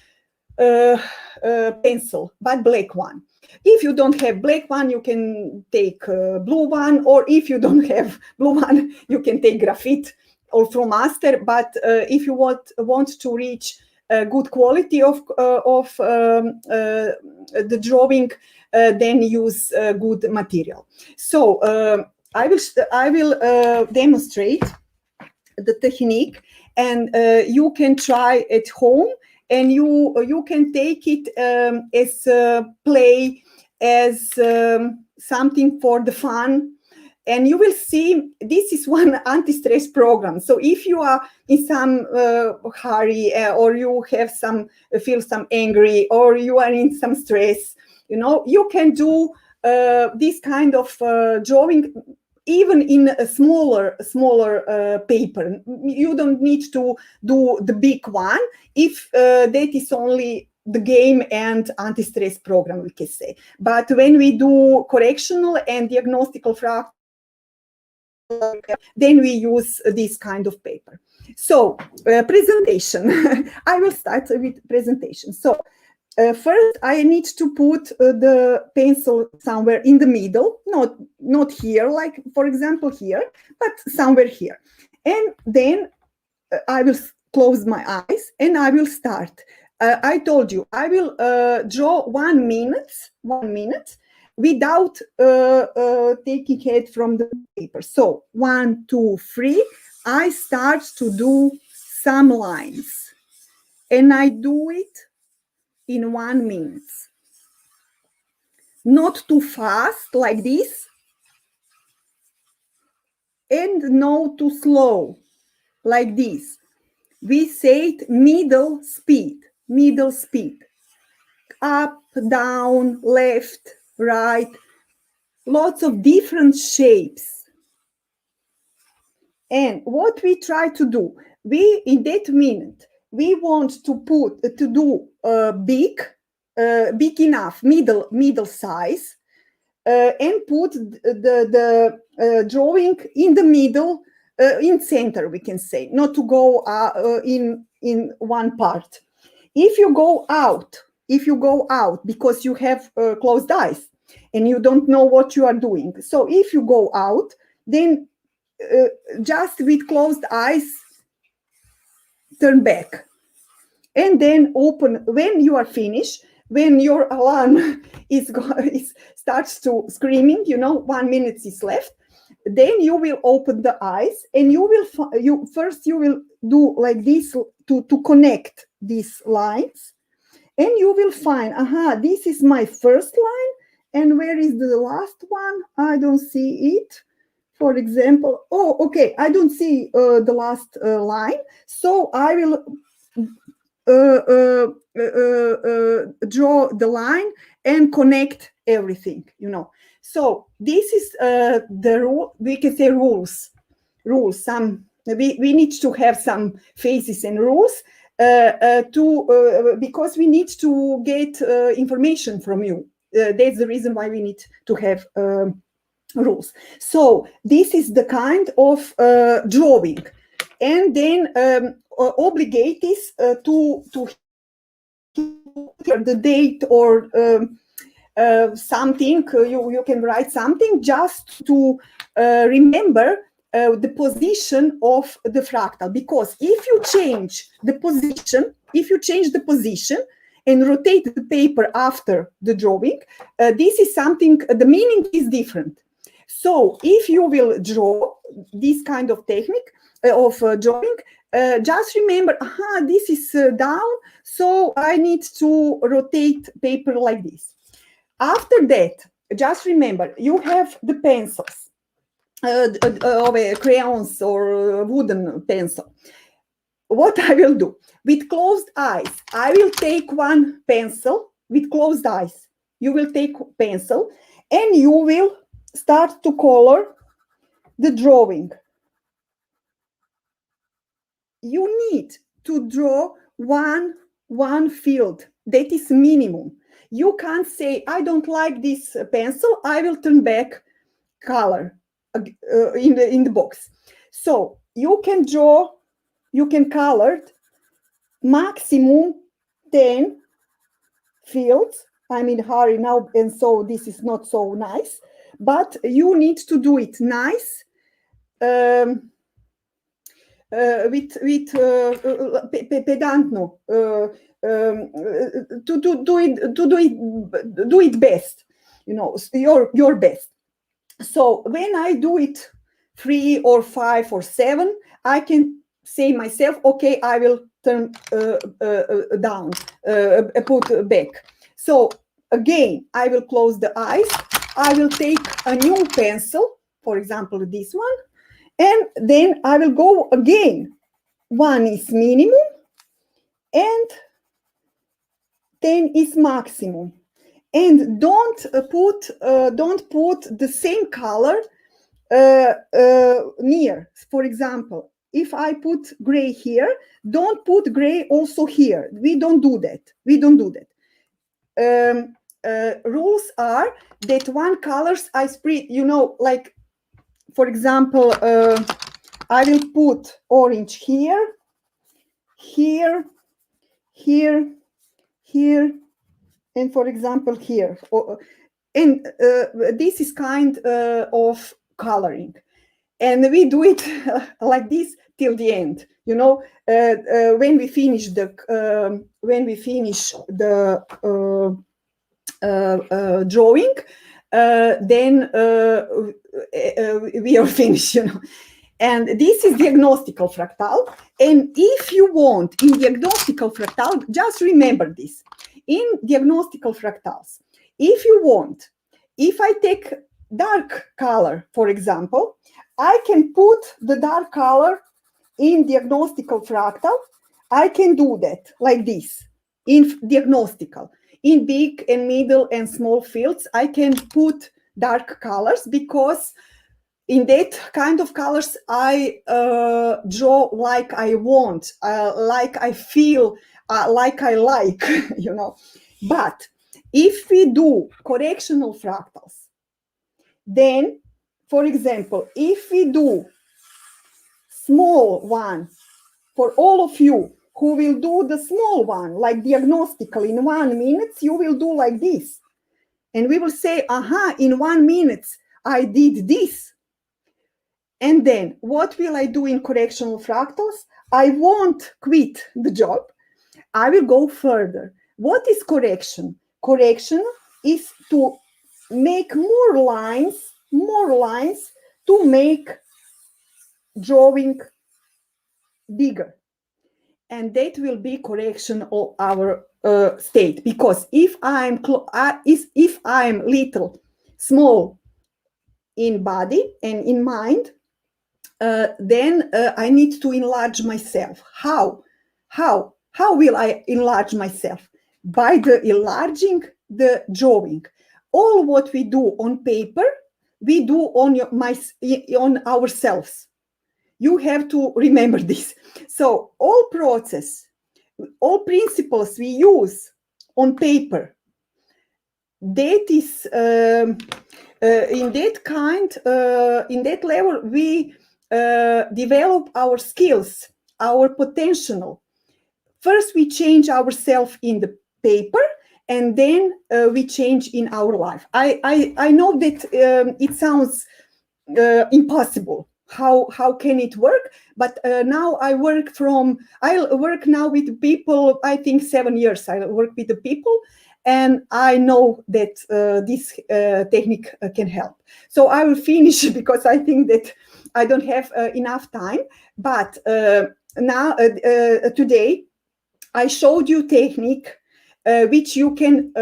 pencil, but black one. If you don't have black one, you can take blue one, or if you don't have blue one, you can take graphite or flowmaster. But if you want to reach good quality of the drawing, then use good material. So I will demonstrate the technique, and you can try at home, and you can take it as play, as something for the fun. And you will see this is one anti-stress program. So if you are in some hurry, or you have feel some angry, or you are in some stress, you can do this kind of drawing even in a smaller paper. You don't need to do the big one if that is only the game and anti-stress program, we can say. But when we do correctional and diagnostical fracture, then we use this kind of paper. So presentation. I will start with presentation. So first, I need to put the pencil somewhere in the middle, not here, like for example here, but somewhere here. And then I will close my eyes and I will start. I told you I will draw 1 minute without taking it from the paper. So 1, 2, 3, I start to do some lines, and I do it in 1 minute. Not too fast like this, and not too slow like this. We say it middle speed. Up, down, left, right, lots of different shapes. And what we try to do, in that minute, we want to do big enough, middle size, and put the drawing in the middle, in center, we can say, not to go in one part. If you go out because you have closed eyes and you don't know what you are doing, so if you go out, then just with closed eyes, turn back, and then open. When you are finished, when your alarm starts to screaming, 1 minute is left, then you will open the eyes and you will do like this to connect these lines, and you will find, this is my first line, and where is the last one? I don't see it. For example, okay, I don't see the last line, so I will draw the line and connect everything, So this is the rule. We can say rules. Some we need to have some phases and rules because we need to get information from you. That's the reason why we need to have rules. So this is the kind of drawing, and then obligate is to hear the date or something. You can write something just to remember the position of the fractal, because if you change the position and rotate the paper after the drawing, this is something, the meaning is different. So if you will draw this kind of technique of drawing, just remember, this is down, so I need to rotate paper like this. After that, just remember, you have the pencils, crayons or wooden pencil. What I will do, with closed eyes, I will take one pencil with closed eyes. You will take pencil and you will start to color the drawing. You need to draw one field. That is minimum. You can't say, I don't like this pencil, I will turn back color in the box. So you can draw, you can color maximum 10 fields. I'm in a hurry now, and so this is not so nice, but you need to do it nice, with pedantno, to do it best, your best. So when I do it 3 or 5 or 7, I can say myself, okay, I will turn down, put back. So again, I will close the eyes. I will take a new pencil, for example, this one, and then I will go again. 1 is minimum and 10 is maximum. And don't put the same color near. For example, if I put gray here, don't put gray also here. We don't do that. Rules are that one colors I spread, like, for example, I will put orange here, here, and for example here. And this is kind of coloring. And we do it like this till the end. When we finish the drawing, then we are finished. And this is diagnostical fractal. And if you want in diagnostical fractal, just remember this. In diagnostical fractals, if you want, if I take dark color, for example, I can put the dark color in diagnostical fractal. I can do that like this in diagnostical. In big and middle and small fields, I can put dark colors, because in that kind of colors, I draw like I want, like I feel, like I like, But if we do correctional fractals, then, for example, if we do small one, for all of you who will do the small one, like diagnostical, in 1 minute, you will do like this. And we will say, in 1 minute, I did this. And then what will I do in correctional fractals? I won't quit the job. I will go further. What is correction? Correction is to make more lines to make drawing bigger. And that will be correction of our state. Because if if I'm little small in body and in mind, then I need to enlarge myself. How? How will I enlarge myself? By the enlarging the drawing. All what we do on paper, we do on ourselves. You have to remember this. So all process, all principles we use on paper, that is in that level we develop our skills, our potential. First we change ourselves in the paper, and then we change in our life. I know that it sounds impossible. How can it work? But now I work now with people. I think 7 years I work with the people, and I know that this technique can help. So I will finish because I think that I don't have enough time. But now today I showed you technique which you can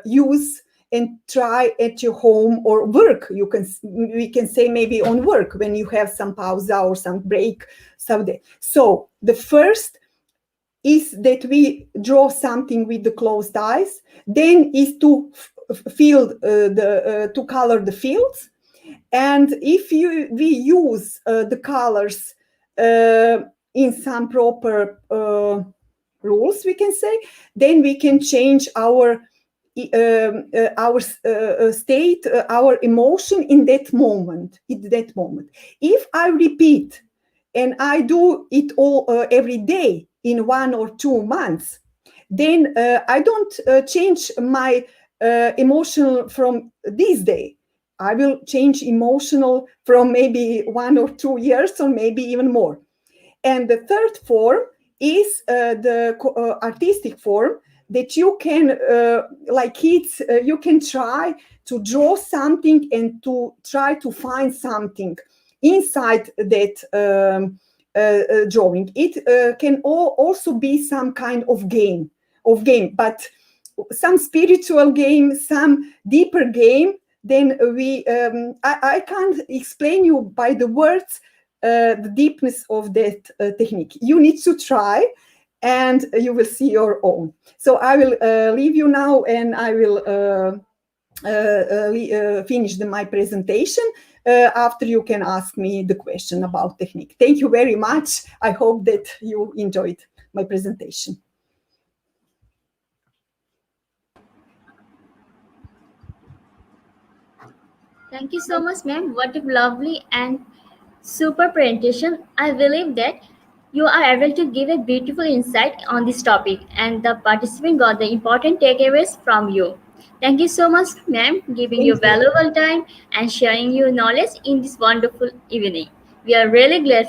use and try at your home or work. We can say maybe on work when you have some pause or some break. So the first is that we draw something with the closed eyes. Then is to to color the fields. And if we use the colors in some proper rules, we can say, then we can change our state, our emotion in that moment. If I repeat and I do it all every day in 1 or 2 months, then I don't change my emotional from this day. I will change emotional from maybe 1 or 2 years, or maybe even more. And the third form is the artistic form, that you can, like kids, you can try to draw something and to try to find something inside that drawing. It can also be some kind of game, but some spiritual game, some deeper game. Then I can't explain you by the words the deepness of that technique. You need to try, and you will see your own. So I will leave you now, and I will finish my presentation. After you can ask me the question about technique. Thank you very much. I hope that you enjoyed my presentation. Thank you so much, ma'am. What a lovely and super presentation. I believe that you are able to give a beautiful insight on this topic, and the participant got the important takeaways from you. Thank you so much, ma'am, giving Thank your you. valuable time and sharing your knowledge in this wonderful evening. We are really great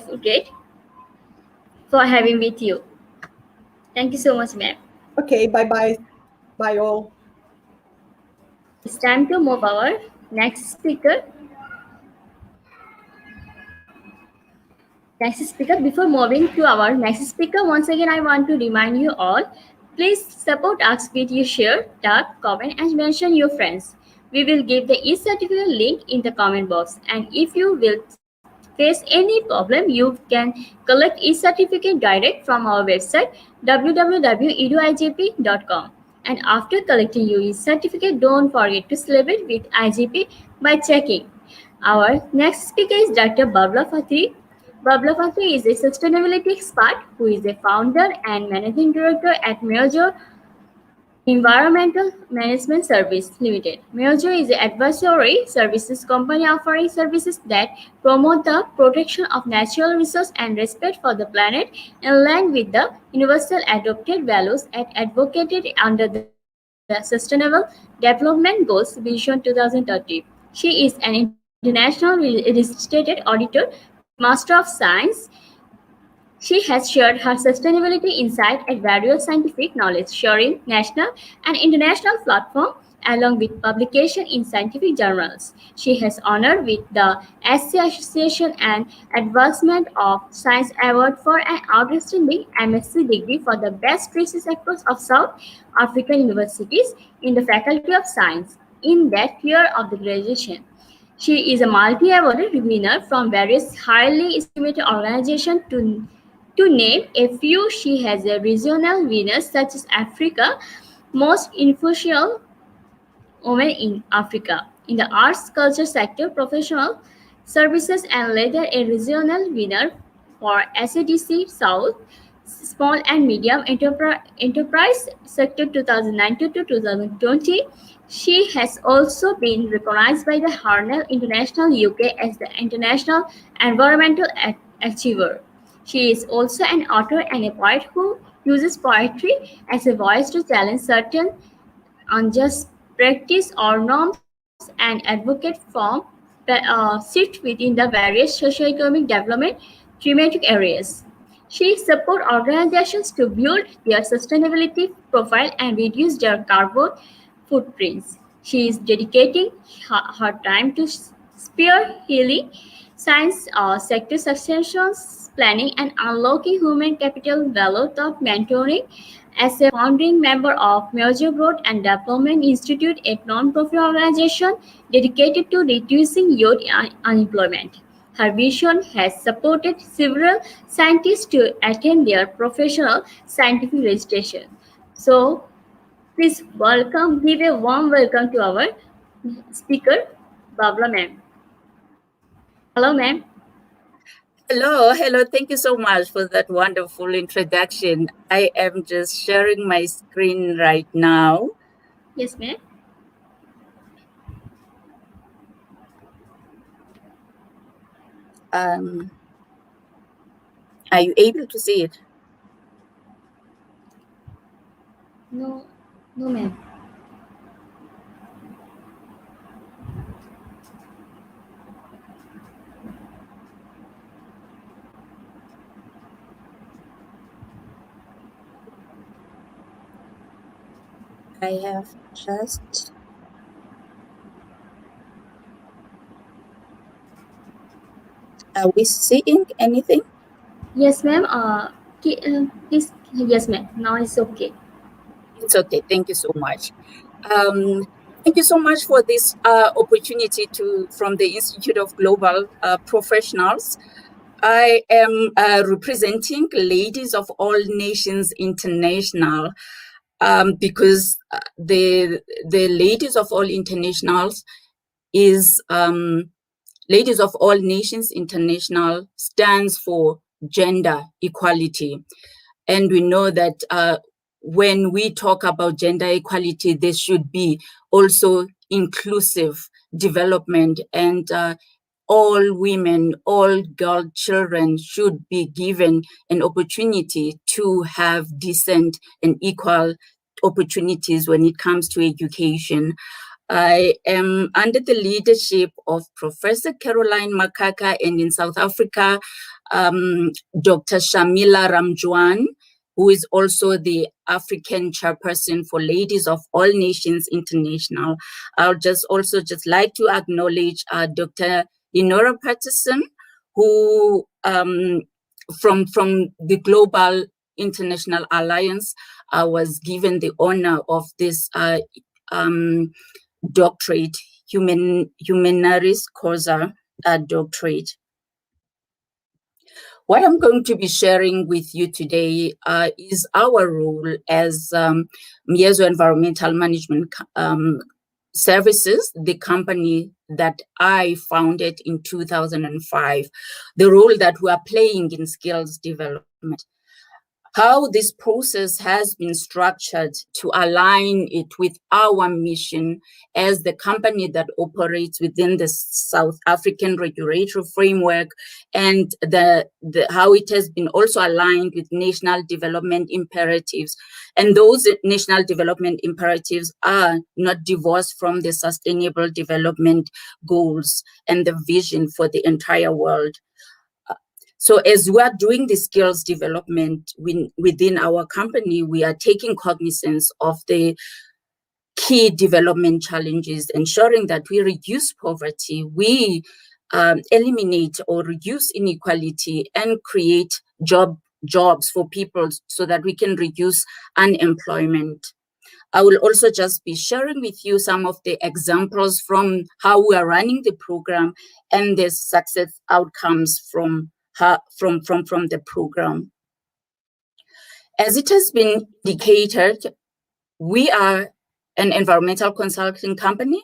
for having with you. Thank you so much, ma'am. Okay, bye-bye. Bye all. It's time to move our next speaker. Next speaker. Before moving to our next speaker, once again, I want to remind you all, please support us with your share, tag, comment, and mention your friends. We will give the e-certificate link in the comment box. And if you will face any problem, you can collect e-certificate direct from our website www.eduigp.com. And after collecting your e-certificate, don't forget to celebrate with IGP by checking. Our next speaker is Dr. Babla Fatri. Babla Fatri is a sustainability expert who is a founder and managing director at Major Environmental Management Service Limited. Myojo is an advisory services company offering services that promote the protection of natural resources and respect for the planet in line with the universal adopted values advocated under the Sustainable Development Goals Vision 2030. She is an international registered auditor with Master of Science She has shared her sustainability insight at various scientific knowledge sharing national and international platforms along with publication in scientific journals. She has honored with the SC Association and Advancement of Science Award for an outstanding MSc degree for the best research across of South African universities in the Faculty of Science in that year of the graduation. She is a multi-awarded winner from various highly estimated organizations to name a few. She has a regional winners such as Africa Most Influential Women in Africa. In the arts culture sector, professional services and later a regional winner for SADC South Small and Medium Enterprise Sector 2019 to 2020. She has also been recognized by the Harnell International UK as the International Environmental Achiever. She is also an author and a poet who uses poetry as a voice to challenge certain unjust practice or norms and advocate for shift within the various socio-economic development thematic areas. She supports organizations to build their sustainability profile and reduce their carbon footprints. She is dedicating her time to spear healing, science sector successions planning, and unlocking human capital value of mentoring as a founding member of Major Growth and Development Institute, a non-profit organization dedicated to reducing youth unemployment. Her vision has supported several scientists to attain their professional scientific registration. So, please give a warm welcome to our speaker, Babla ma'am. Hello, ma'am. Hello. Thank you so much for that wonderful introduction. I am just sharing my screen right now. Yes, ma'am. Are you able to see it? No, no, ma'am. I have just... Are we seeing anything? Yes, ma'am. Please, yes, ma'am. Now it's okay. It's okay. Thank you so much. Thank you so much for this opportunity from the Institute of Global Professionals. I am representing Ladies of All Nations International because the Ladies of All Internationals is Ladies of All Nations International stands for gender equality. And we know that when we talk about gender equality, there should be also inclusive development, and all women, all girl children should be given an opportunity to have decent and equal opportunities when it comes to education. I am under the leadership of Professor Caroline Makaka, and in South Africa, Dr. Shamila Ramjuan, who is also the African chairperson for Ladies of All Nations International. I'll just like to acknowledge Dr. Inora Patterson, who from the Global International Alliance was given the honor of this doctorate, Humaniores Causa doctorate. What I'm going to be sharing with you today is our role as Miezo Environmental Management Services, the company that I founded in 2005, the role that we are playing in skills development. How this process has been structured to align it with our mission as the company that operates within the South African regulatory framework, and how it has been also aligned with national development imperatives. And those national development imperatives are not divorced from the sustainable development goals and the vision for the entire world. So as we are doing the skills development within our company, we are taking cognizance of the key development challenges, ensuring that we reduce poverty, we eliminate or reduce inequality, and create jobs for people so that we can reduce unemployment. I will also just be sharing with you some of the examples from how we are running the program and the success outcomes from the program. As it has been indicated, we are an environmental consulting company.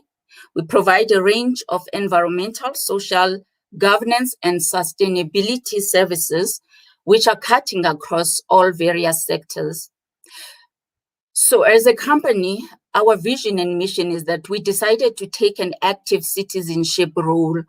We provide a range of environmental, social, governance, and sustainability services, which are cutting across all various sectors. So as a company, our vision and mission is that we decided to take an active citizenship role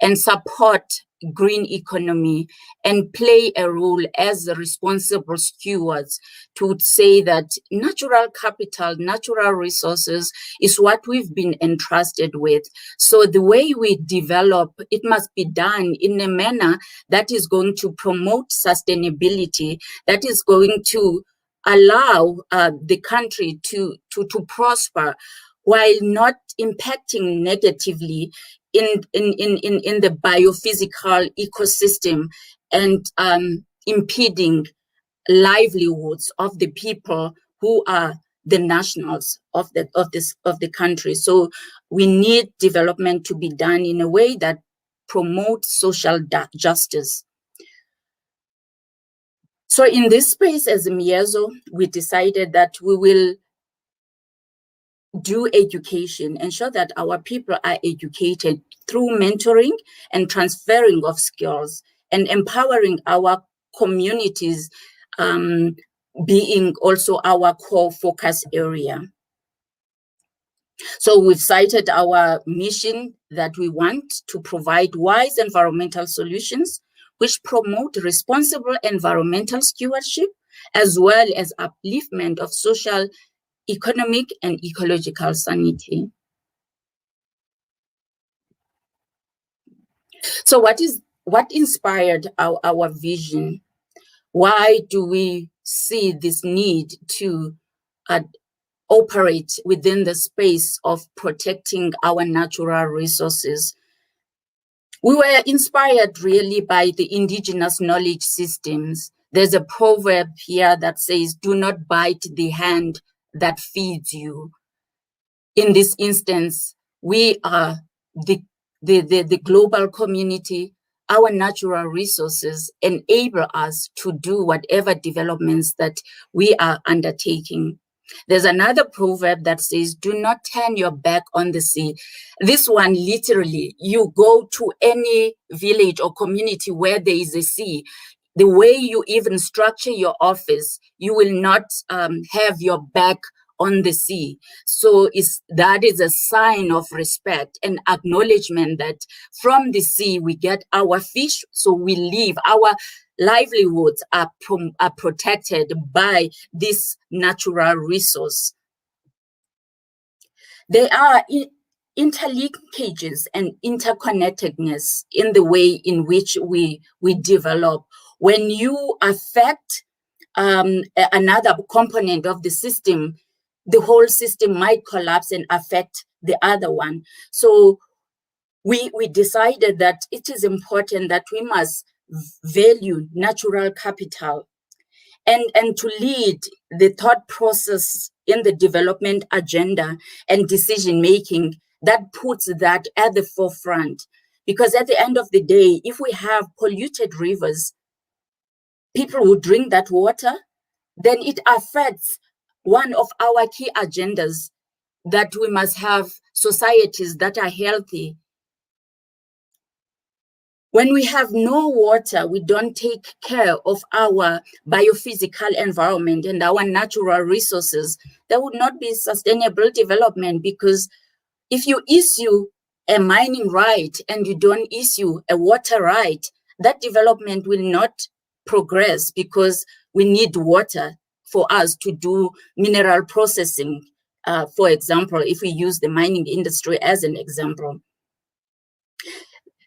and support green economy and play a role as responsible stewards to say that natural capital, natural resources is what we've been entrusted with. So the way we develop, it must be done in a manner that is going to promote sustainability, that is going to allow the country to prosper while not impacting negatively in the biophysical ecosystem and impeding livelihoods of the people who are the nationals of the country. So we need development to be done in a way that promotes social justice. So in this space as Miezo, we decided that we will do education, ensure that our people are educated through mentoring and transferring of skills and empowering our communities, being also our core focus area. So we've cited our mission that we want to provide wise environmental solutions which promote responsible environmental stewardship, as well as upliftment of social, economic, and ecological sanity. So what inspired our vision? Why do we see this need to operate within the space of protecting our natural resources? We were inspired really by the indigenous knowledge systems. There's a proverb here that says, do not bite the hand that feeds you. In this instance, we are the global community. Our natural resources enable us to do whatever developments that we are undertaking. There's another proverb that says, do not turn your back on the sea. This one, literally, you go to any village or community where there is a sea, the way you even structure your office, you will not have your back on the sea. So that is a sign of respect and acknowledgement that from the sea we get our fish, so we live, our livelihoods are protected by this natural resource. There are interlinkages and interconnectedness in the way in which we develop. When you affect another component of the system, the whole system might collapse and affect the other one. So we decided that it is important that we must value natural capital and to lead the thought process in the development agenda and decision making that puts that at the forefront. Because at the end of the day, if we have polluted rivers, people who drink that water, then it affects one of our key agendas, that we must have societies that are healthy. When we have no water, we don't take care of our biophysical environment and our natural resources, there would not be sustainable development. Because if you issue a mining right and you don't issue a water right, that development will not progress, because we need water for us to do mineral processing. For example, if we use the mining industry as an example,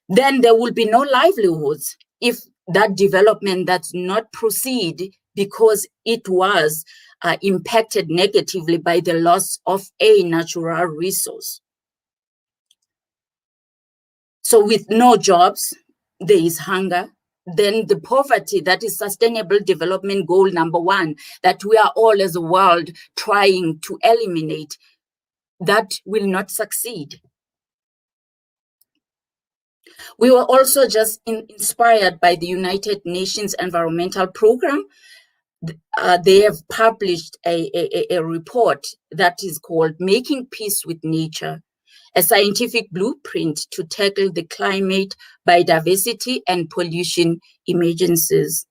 then there will be no livelihoods. If that development does not proceed because it was impacted negatively by the loss of a natural resource. So with no jobs, there is hunger. Then the poverty, that is sustainable development goal number 1, that we are all as a world trying to eliminate, that will not succeed. We were also just inspired by the United Nations Environmental Program. They have published a report that is called Making Peace with Nature, a scientific blueprint to tackle the climate, biodiversity, and pollution emergencies.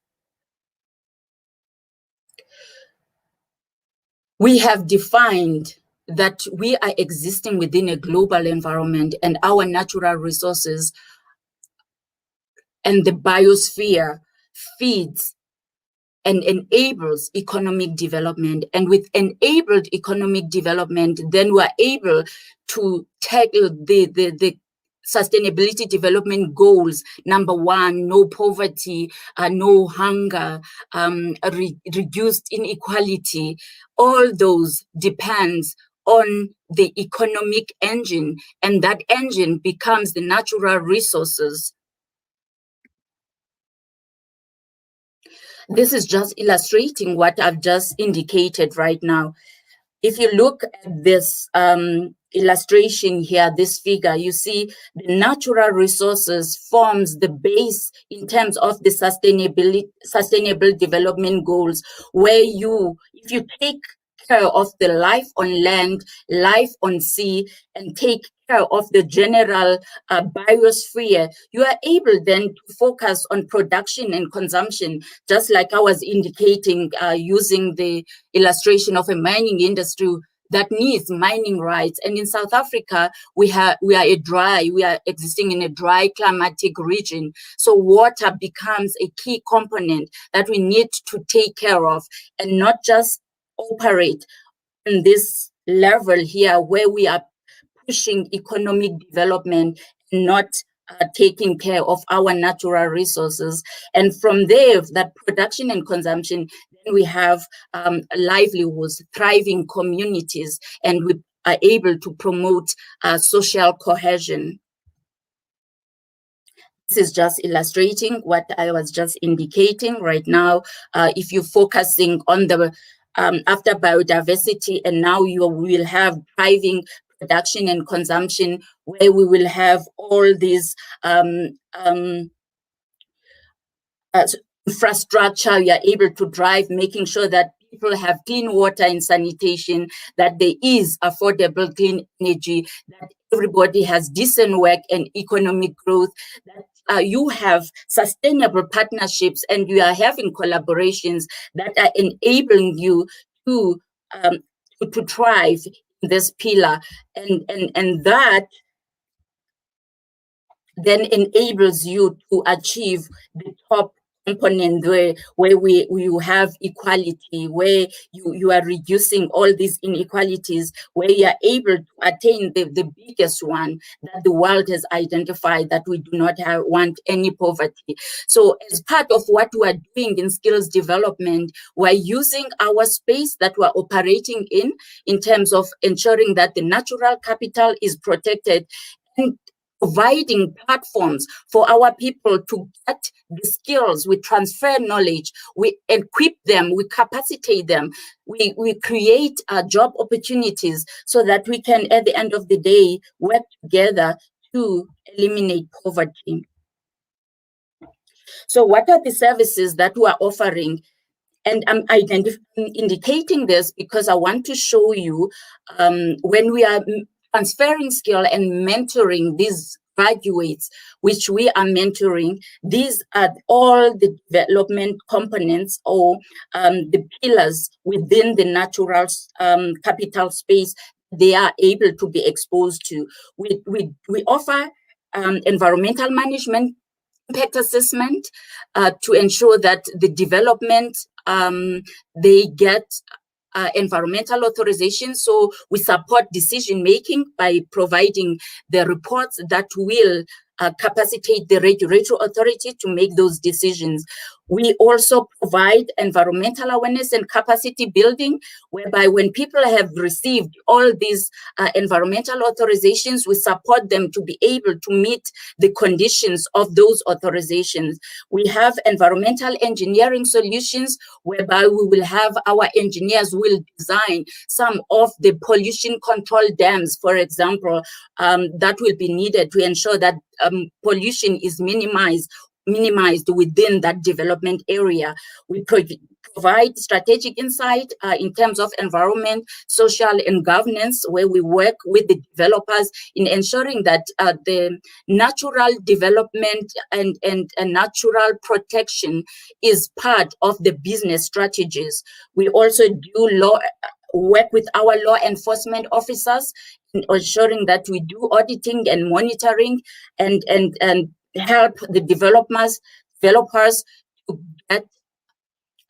We have defined that we are existing within a global environment, and our natural resources and the biosphere feeds and enables economic development. And with enabled economic development, then we're able to tackle the sustainability development goals. Number 1, no poverty, no hunger, reduced inequality. All those depends on the economic engine, and that engine becomes the natural resources. This is just illustrating what I've just indicated right now. If you look at this illustration here, this figure, you see the natural resources forms the base in terms of the sustainable development goals, where if you take care of the life on land, life on sea, and take care of the general biosphere, you are able then to focus on production and consumption, just like I was indicating using the illustration of a mining industry that needs mining rights. And in South Africa, we are existing in a dry climatic region. So water becomes a key component that we need to take care of, and not just operate on this level here where we are pushing economic development, not taking care of our natural resources. And from there, that production and consumption, then we have livelihoods, thriving communities, and we are able to promote social cohesion. This is just illustrating what I was just indicating right now. If you're focusing on the after biodiversity, and now you will have thriving production and consumption, where we will have all these infrastructure you are able to drive, making sure that people have clean water and sanitation, that there is affordable clean energy, that everybody has decent work and economic growth, that you have sustainable partnerships, and you are having collaborations that are enabling you to thrive in this pillar, and that then enables you to achieve the top component where you have equality, where you are reducing all these inequalities, where you are able to attain the biggest one that the world has identified, that we do not want any poverty. So as part of what we are doing in skills development, we're using our space that we're operating in terms of ensuring that the natural capital is protected, and providing platforms for our people to get the skills. We transfer knowledge, we equip them, we capacitate them, we create job opportunities, so that we can, at the end of the day, work together to eliminate poverty. So what are the services that we are offering? And I'm indicating this because I want to show you when we are transferring skill and mentoring these graduates, which we are mentoring, these are all the development components, or the pillars within the natural capital space they are able to be exposed to. We offer environmental management, impact assessment, to ensure that the development, they get environmental authorization. So we support decision making by providing the reports that will capacitate the regulatory authority to make those decisions. We also provide environmental awareness and capacity building, whereby when people have received all these environmental authorizations, we support them to be able to meet the conditions of those authorizations. We have environmental engineering solutions, whereby we will have our engineers will design some of the pollution control dams, for example, that will be needed to ensure that pollution is minimized within that development area. We provide strategic insight in terms of environment, social, and governance, where we work with the developers in ensuring that the natural development and natural protection is part of the business strategies. We also do work with our law enforcement officers in ensuring that we do auditing and monitoring and help the developers to get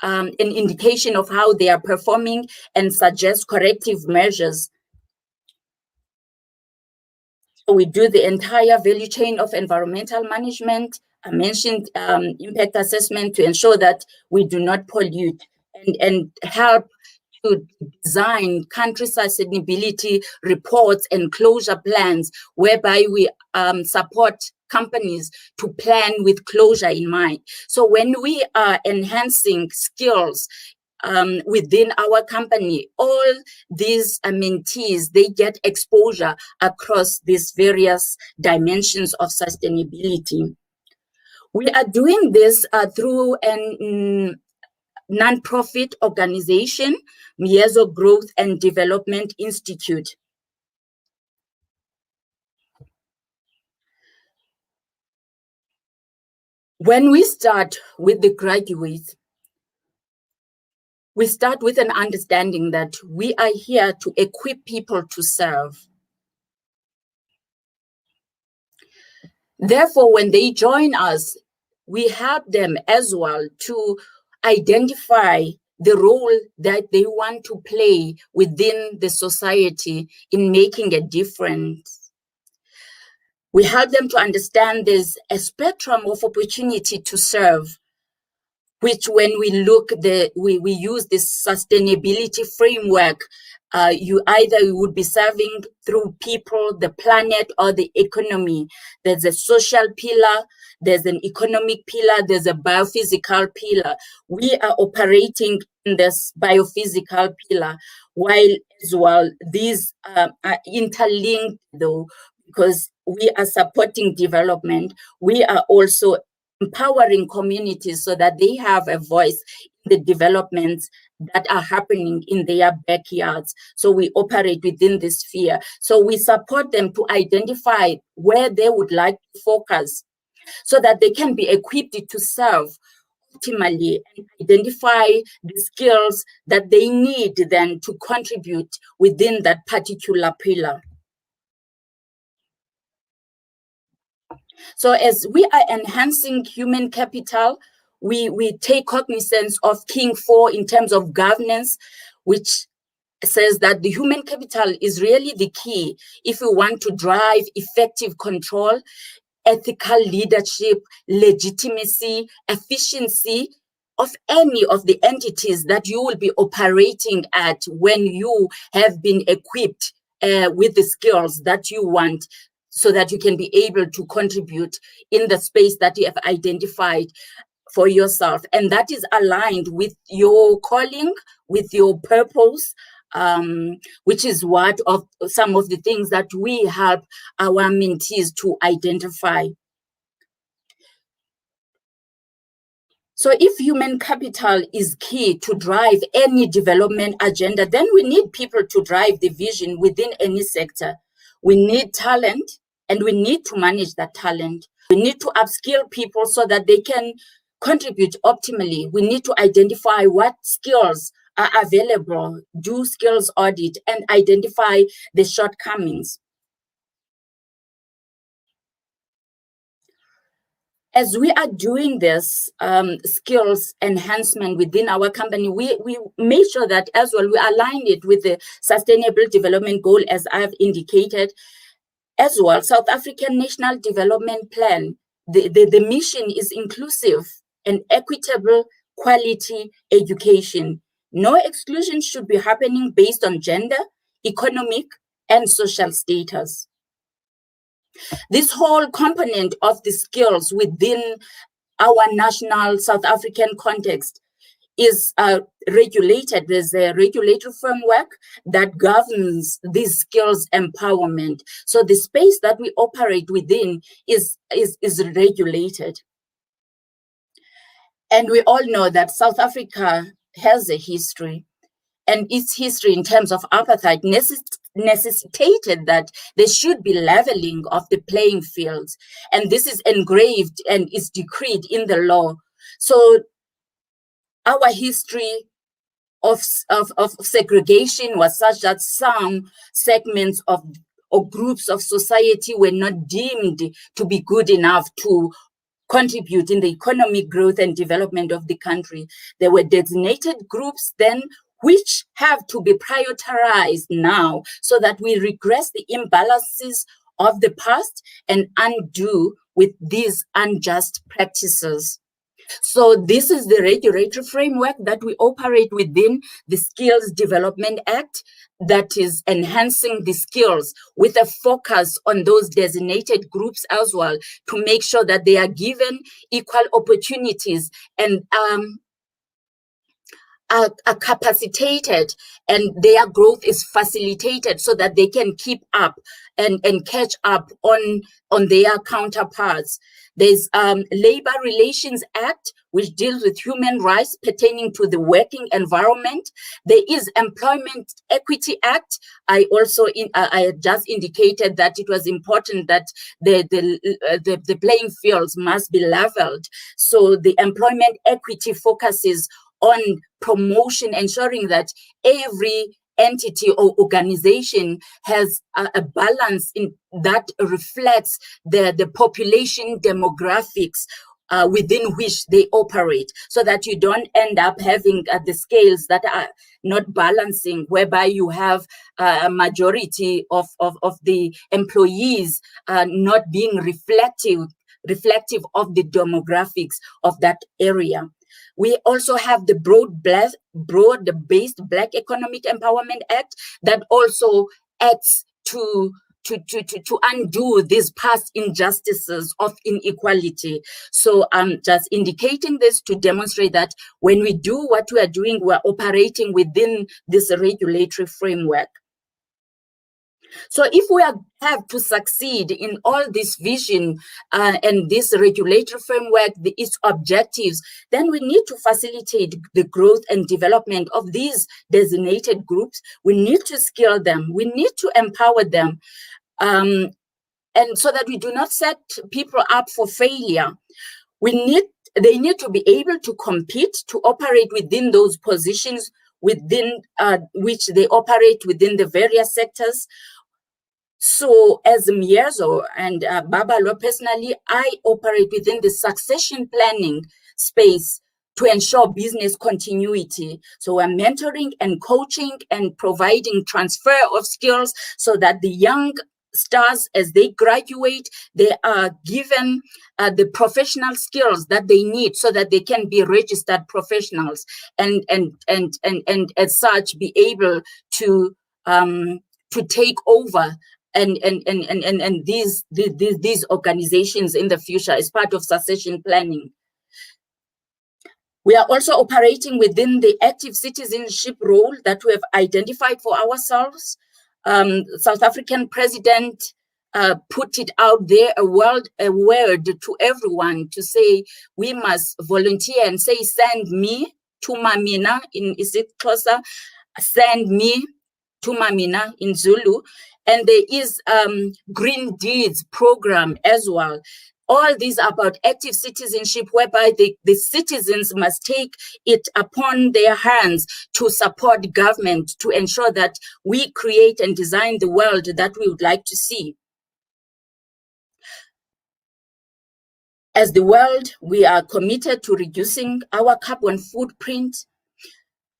an indication of how they are performing and suggest corrective measures. So we do the entire value chain of environmental management. I mentioned impact assessment to ensure that we do not pollute, and help to design country sustainability reports and closure plans, whereby we support companies to plan with closure in mind. So when we are enhancing skills within our company, all these mentees, they get exposure across these various dimensions of sustainability. We are doing this through an non-profit organization, Miezo Growth and Development Institute. When we start with the graduates, we start with an understanding that we are here to equip people to serve. Therefore, when they join us, we help them as well to identify the role that they want to play within the society in making a difference. We help them to understand there's a spectrum of opportunity to serve, which when we look, we use this sustainability framework, you either would be serving through people, the planet, or the economy. There's a social pillar, there's an economic pillar, there's a biophysical pillar. We are operating in this biophysical pillar, while as well these are interlinked though, because we are supporting development. We are also empowering communities so that they have a voice in the developments that are happening in their backyards. So we operate within this sphere. So we support them to identify where they would like to focus so that they can be equipped to serve optimally and identify the skills that they need then to contribute within that particular pillar. So as we are enhancing human capital, we take cognizance of King 4 in terms of governance, which says that the human capital is really the key if we want to drive effective control, ethical leadership, legitimacy, efficiency of any of the entities that you will be operating at when you have been equipped with the skills that you want, so that you can be able to contribute in the space that you have identified for yourself. And that is aligned with your calling, with your purpose, which is what of some of the things that we help our mentees to identify. So if human capital is key to drive any development agenda, then we need people to drive the vision within any sector. We need talent, and we need to manage that talent. We need to upskill people so that they can contribute optimally. We need to identify what skills are available, do skills audit, and identify the shortcomings. As we are doing this skills enhancement within our company, we make sure that as well we align it with the Sustainable Development Goal, as I have indicated. As well, South African National Development Plan, the mission is inclusive and equitable quality education. No exclusion should be happening based on gender, economic, and social status. This whole component of the skills within our national South African context is regulated. There's a regulatory framework that governs this skills empowerment. So the space that we operate within is regulated. And we all know that South Africa has a history, and its history in terms of apartheid necessitated that there should be leveling of the playing fields. And this is engraved and is decreed in the law. So our history of segregation was such that some segments of or groups of society were not deemed to be good enough to contribute in the economic growth and development of the country. There were designated groups then which have to be prioritized now so that we regress the imbalances of the past and undo with these unjust practices. So this is the regulatory framework that we operate within, the Skills Development Act, that is enhancing the skills with a focus on those designated groups as well, to make sure that they are given equal opportunities and are capacitated and their growth is facilitated so that they can keep up and catch up on their counterparts. There's Labor Relations Act, which deals with human rights pertaining to the working environment. There is Employment Equity Act. I also I just indicated that it was important that the playing fields must be leveled. So the employment equity focuses on promotion, ensuring that every entity or organization has a balance in that reflects the population demographics within which they operate, so that you don't end up having the scales that are not balancing, whereby you have a majority of the employees not being reflective of the demographics of that area. We also have the broad-based Black Economic Empowerment Act that also acts to undo these past injustices of inequality. So I'm just indicating this to demonstrate that when we do what we are doing, we're operating within this regulatory framework. So if we have to succeed in all this vision and this regulatory framework, its objectives, then we need to facilitate the growth and development of these designated groups. We need to skill them. We need to empower them. And so that we do not set people up for failure. They need to be able to compete, to operate within those positions within which they operate within the various sectors. So as Miezo and Babalo personally, I operate within the succession planning space to ensure business continuity. So we're mentoring and coaching and providing transfer of skills so that the young stars, as they graduate, they are given the professional skills that they need so that they can be registered professionals and as such be able to take over and these organizations in the future as part of succession planning. We are also operating within the active citizenship role that we have identified for ourselves. South African president put it out there, a word to everyone to say we must volunteer and say, send me to Mamina in Xhosa, send me to Mamina in Zulu. And there is Green Deeds program as well. All these are about active citizenship, whereby the citizens must take it upon their hands to support government to ensure that we create and design the world that we would like to see. As the world, we are committed to reducing our carbon footprint.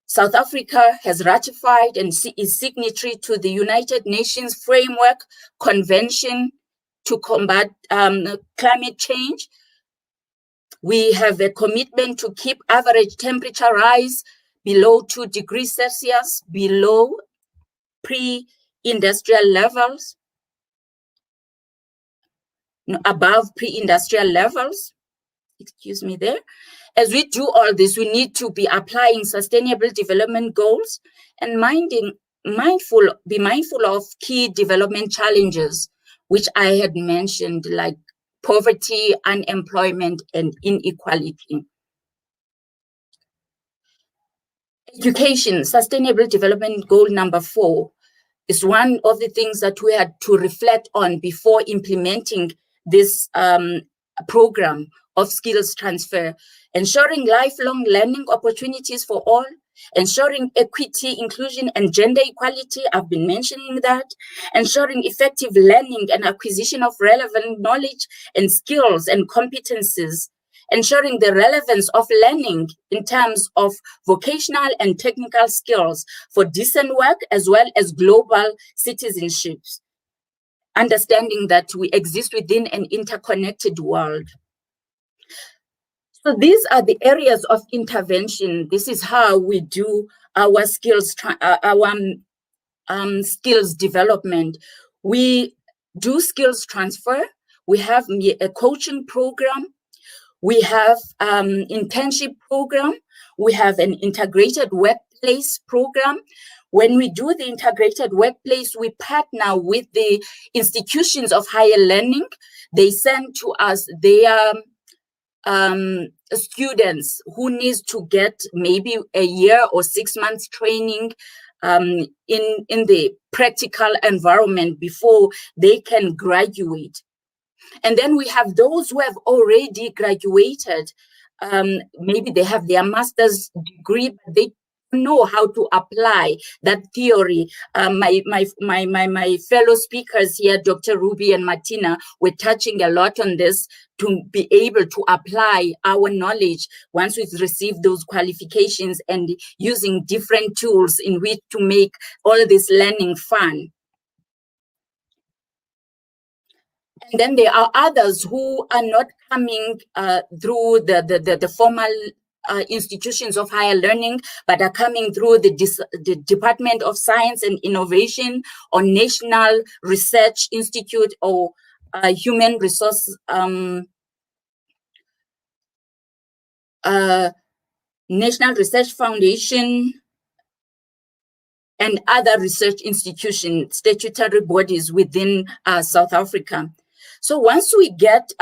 South Africa has ratified and is signatory to the United Nations Framework Convention to combat climate change. We have a commitment to keep average temperature rise below 2 degrees Celsius, below pre-industrial levels, above pre-industrial levels. Excuse me there. As we do all this, we need to be applying sustainable development goals and be mindful of key development challenges, which I had mentioned, like poverty, unemployment, and inequality. Education, Sustainable Development Goal number 4, is one of the things that we had to reflect on before implementing this program of skills transfer, ensuring lifelong learning opportunities for all, ensuring equity, inclusion, and gender equality. I've been mentioning that. Ensuring effective learning and acquisition of relevant knowledge and skills and competencies. Ensuring the relevance of learning in terms of vocational and technical skills for decent work as well as global citizenships. Understanding that we exist within an interconnected world. So these are the areas of intervention. This is how we do our skills, skills development. We do skills transfer. We have a coaching program. We have internship program. We have an integrated workplace program. When we do the integrated workplace, we partner with the institutions of higher learning. They send to us their students who needs to get maybe a year or 6 months training in the practical environment before they can graduate. And then we have those who have already graduated. Maybe they have their master's degree, but they know how to apply that theory. My fellow speakers here, Dr. Ruby and Martina, were touching a lot on this to be able to apply our knowledge once we've received those qualifications and using different tools in which to make all this learning fun. And then there are others who are not coming through the formal institutions of higher learning, but are coming through the Department of Science and Innovation or National Research Institute or Human Resource National Research Foundation and other research institutions, statutory bodies within South Africa. So once we get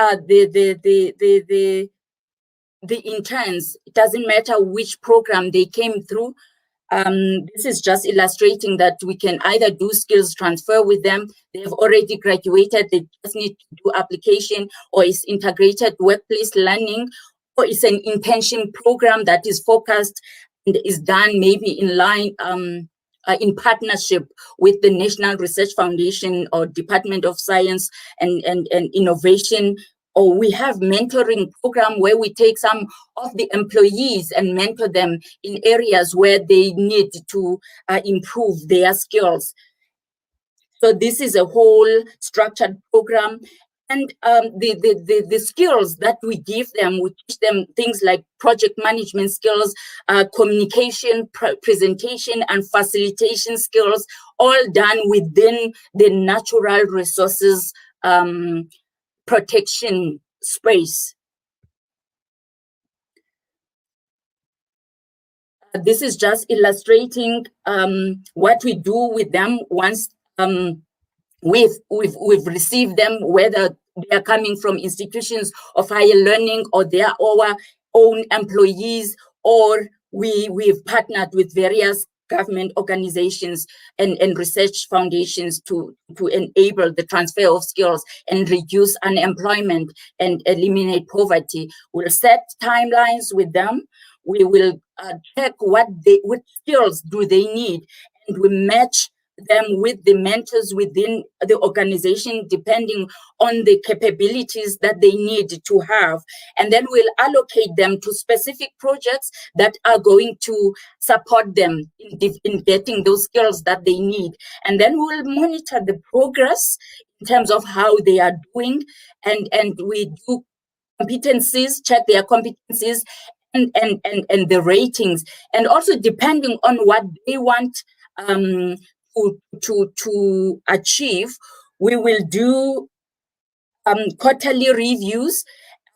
the interns, it doesn't matter which program they came through. This is just illustrating that we can either do skills transfer with them. They have already graduated. They just need to do application, or it's integrated workplace learning, or it's an internship program that is focused and is done maybe in line in partnership with the National Research Foundation or Department of Science and Innovation. Or we have mentoring program where we take some of the employees and mentor them in areas where they need to improve their skills. So this is a whole structured program. And the skills that we give them, we teach them things like project management skills, communication, presentation, and facilitation skills, all done within the natural resources protection space. This is just illustrating what we do with them once we've received them, whether they are coming from institutions of higher learning or they are our own employees, or we've partnered with various government organizations and research foundations to enable the transfer of skills and reduce unemployment and eliminate poverty. We'll set timelines with them. We will check what skills do they need, and we match them with the mentors within the organization, depending on the capabilities that they need to have. And then we'll allocate them to specific projects that are going to support them in getting those skills that they need. And then we'll monitor the progress in terms of how they are doing. And we do competencies, check their competencies and the ratings. And also depending on what they want to achieve, we will do quarterly reviews,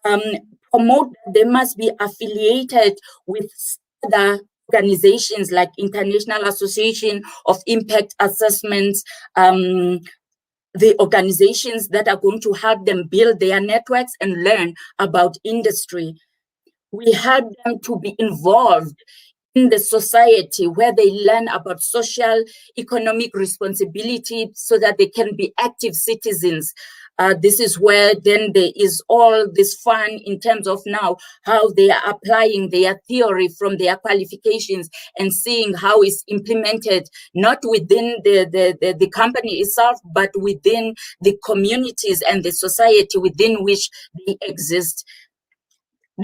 promote that they must be affiliated with other organizations like International Association of Impact Assessments, the organizations that are going to help them build their networks and learn about industry. We help them to be involved in the society where they learn about social economic responsibility so that they can be active citizens. This is where then there is all this fun in terms of now how they are applying their theory from their qualifications and seeing how it's implemented, not within the company itself, but within the communities and the society within which they exist.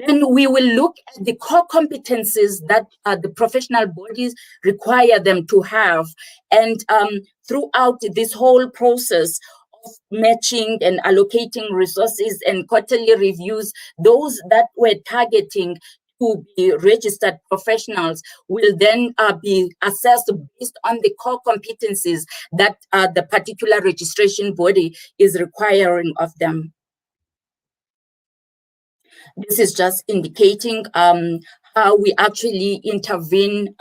Then we will look at the core competencies that the professional bodies require them to have. And throughout this whole process of matching and allocating resources and quarterly reviews, those that we're targeting to be registered professionals will then be assessed based on the core competencies that the particular registration body is requiring of them. This is just indicating how we actually intervene,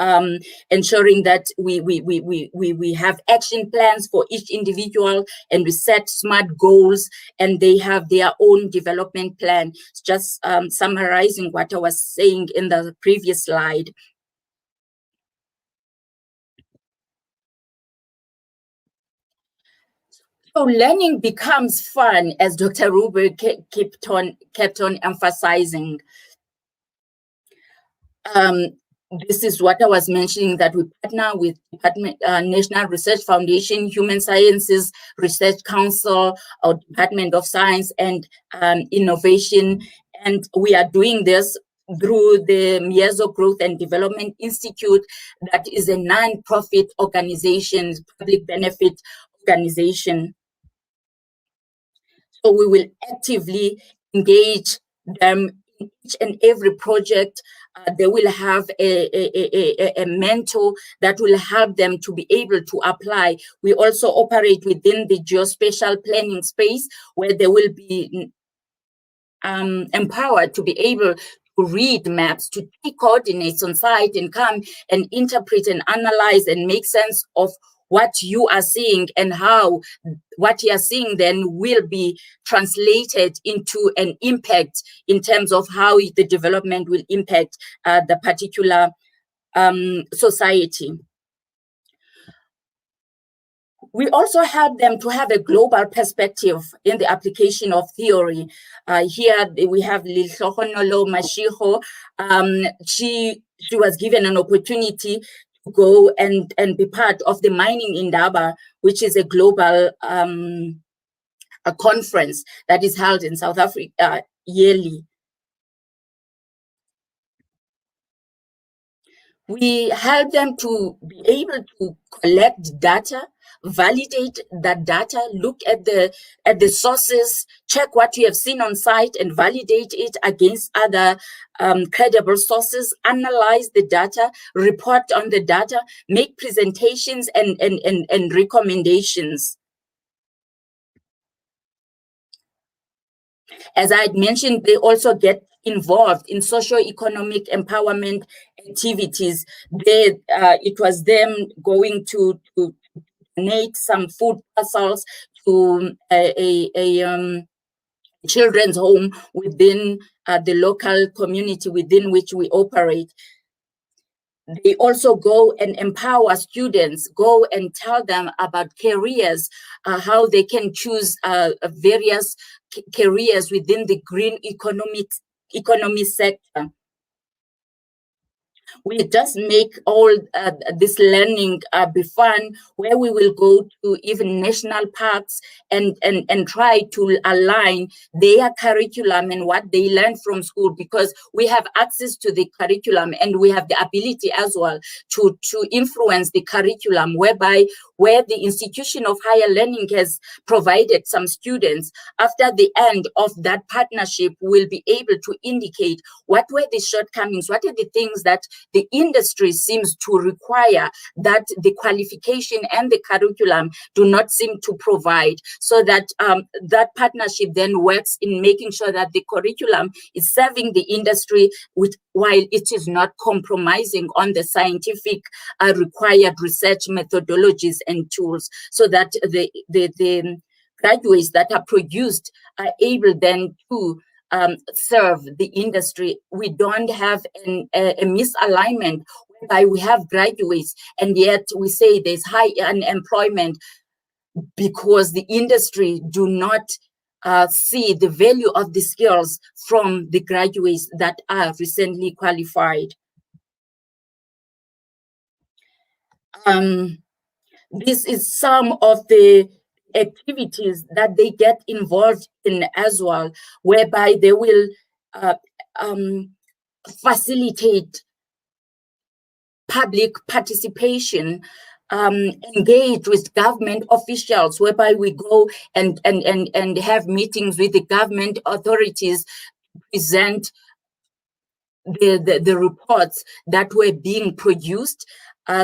ensuring that we have action plans for each individual, and we set SMART goals, and they have their own development plan. It's just summarizing what I was saying in the previous slide. So learning becomes fun, as Dr. Ruber kept on emphasizing. This is what I was mentioning, that we partner with National Research Foundation, Human Sciences Research Council, or Department of Science and Innovation. And we are doing this through the Miezo Growth and Development Institute, that is a non-profit organization, public benefit organization. So we will actively engage them in each and every project. They will have a mentor that will help them to be able to apply. We also operate within the geospatial planning space, where they will be empowered to be able to read maps, to take coordinates on site and come and interpret and analyze and make sense of what you are seeing, and how what you are seeing then will be translated into an impact in terms of how the development will impact the particular society. We also help them to have a global perspective in the application of theory. Here we have Lihlohonolo Mashiho. She was given an opportunity to go and be part of the Mining Indaba, which is a global a conference that is held in South Africa yearly. We help them to be able to collect data, validate that data, look at the sources, check what you have seen on site and validate it against other credible sources, analyze the data, report on the data, make presentations and recommendations. As I had mentioned, they also get involved in socio-economic empowerment activities. It was them going to donate some food parcels to a children's home within the local community within which we operate. They also go and empower students, go and tell them about careers, how they can choose various careers within the green economy sector. we just make all this learning be fun, where we will go to even national parks and try to align their curriculum and what they learn from school, because we have access to the curriculum and we have the ability as well to influence the curriculum, whereby where the institution of higher learning has provided some students, after the end of that partnership, will be able to indicate what were the shortcomings, what are the things that the industry seems to require that the qualification and the curriculum do not seem to provide, so that that partnership then works in making sure that the curriculum is serving the industry while it is not compromising on the scientific required research methodologies and tools, so that the graduates that are produced are able then to serve the industry. We don't have a misalignment whereby we have graduates and yet we say there's high unemployment because the industry do not see the value of the skills from the graduates that are recently qualified. This is some of the activities that they get involved in as well, whereby they will facilitate public participation, engage with government officials, whereby we go and have meetings with the government authorities, present the reports that were being produced,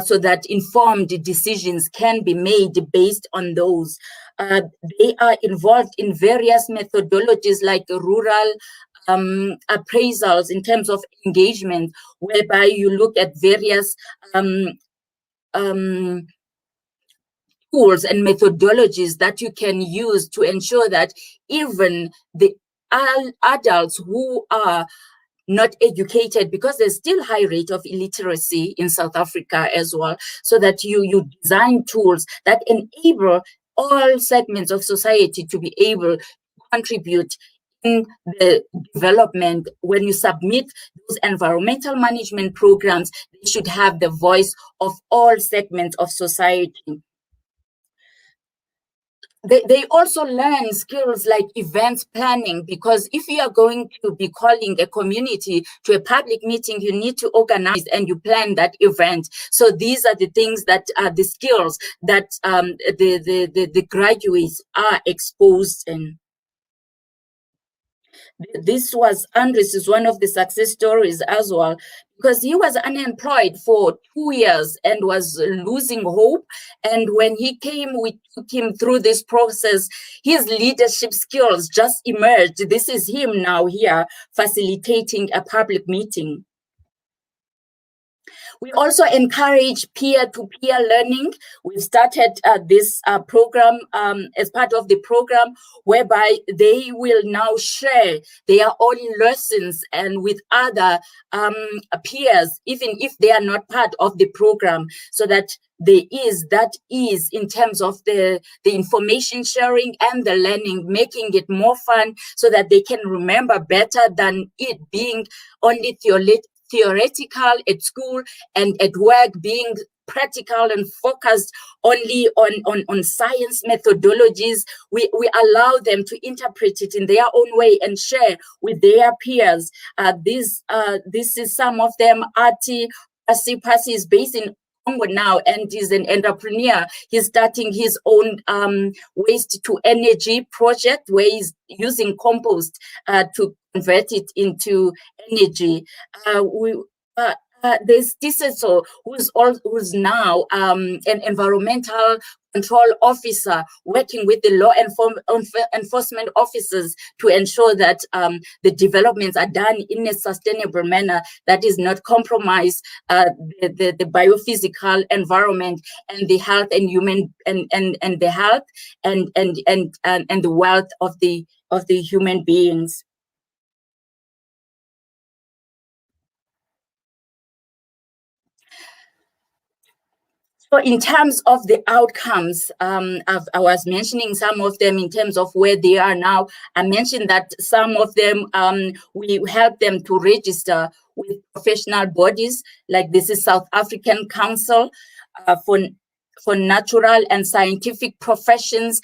so that informed decisions can be made based on those. They are involved in various methodologies like rural appraisals in terms of engagement, whereby you look at various tools and methodologies that you can use to ensure that even the adults who are not educated, because there's still high rate of illiteracy in South Africa as well, so that you design tools that enable all segments of society to be able to contribute in the development. When you submit those environmental management programs, they should have the voice of all segments of society. They also learn skills like event planning, because if you are going to be calling a community to a public meeting, you need to organize and you plan that event. So these are the things that are the skills that the graduates are exposed in. This was Andres is one of the success stories as well, because he was unemployed for 2 years and was losing hope. And when he came, we took him through this process. His leadership skills just emerged. This is him now here facilitating a public meeting. We also encourage peer-to-peer learning. We've started this program as part of the program, whereby they will now share their own lessons and with other peers, even if they are not part of the program, so that there is that ease in terms of the information sharing and the learning, making it more fun so that they can remember better than it being only theoretical at school, and at work being practical and focused only on science methodologies. We allow them to interpret it in their own way and share with their peers. This is some of them. Artie Pasi is based in Congo now and is an entrepreneur. He's starting his own waste to energy project, where he's using compost to convert it into energy. There's Tiseso, who's now an environmental control officer, working with the law enforcement officers to ensure that the developments are done in a sustainable manner that is not compromise the biophysical environment and the health and human and the health and the wealth of the human beings. So in terms of the outcomes, I was mentioning some of them in terms of where they are now. I mentioned that some of them, we help them to register with professional bodies, like this is South African Council for Natural and Scientific Professions.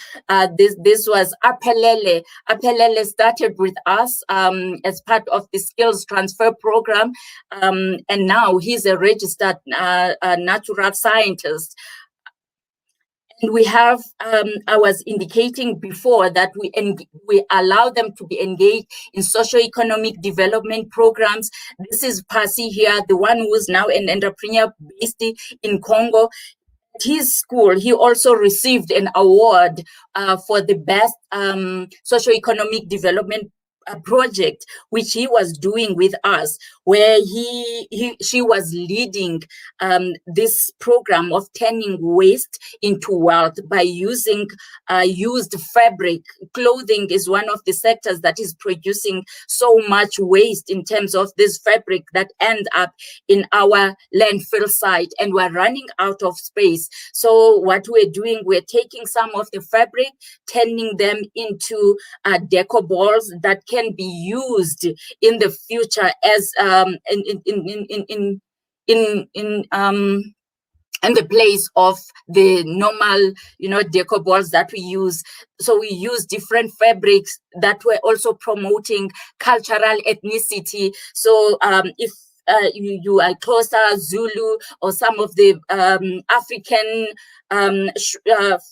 This was Aphelele. Aphelele started with us as part of the skills transfer program, and now he's a registered natural scientist. And we have, I was indicating before that we allow them to be engaged in socio-economic development programs. This is Pasi here, the one who is now an entrepreneur based in Congo. At his school, he also received an award for the best socio-economic development project, which he was doing with us, where she was leading this program of turning waste into wealth by using used fabric. Clothing is one of the sectors that is producing so much waste in terms of this fabric that end up in our landfill site, and we're running out of space. So what we're doing, we're taking some of the fabric, turning them into deco balls that can be used in the future as in the place of the normal, deco balls that we use. So we use different fabrics that were also promoting cultural ethnicity. So if you are Xhosa, Zulu, or some of the African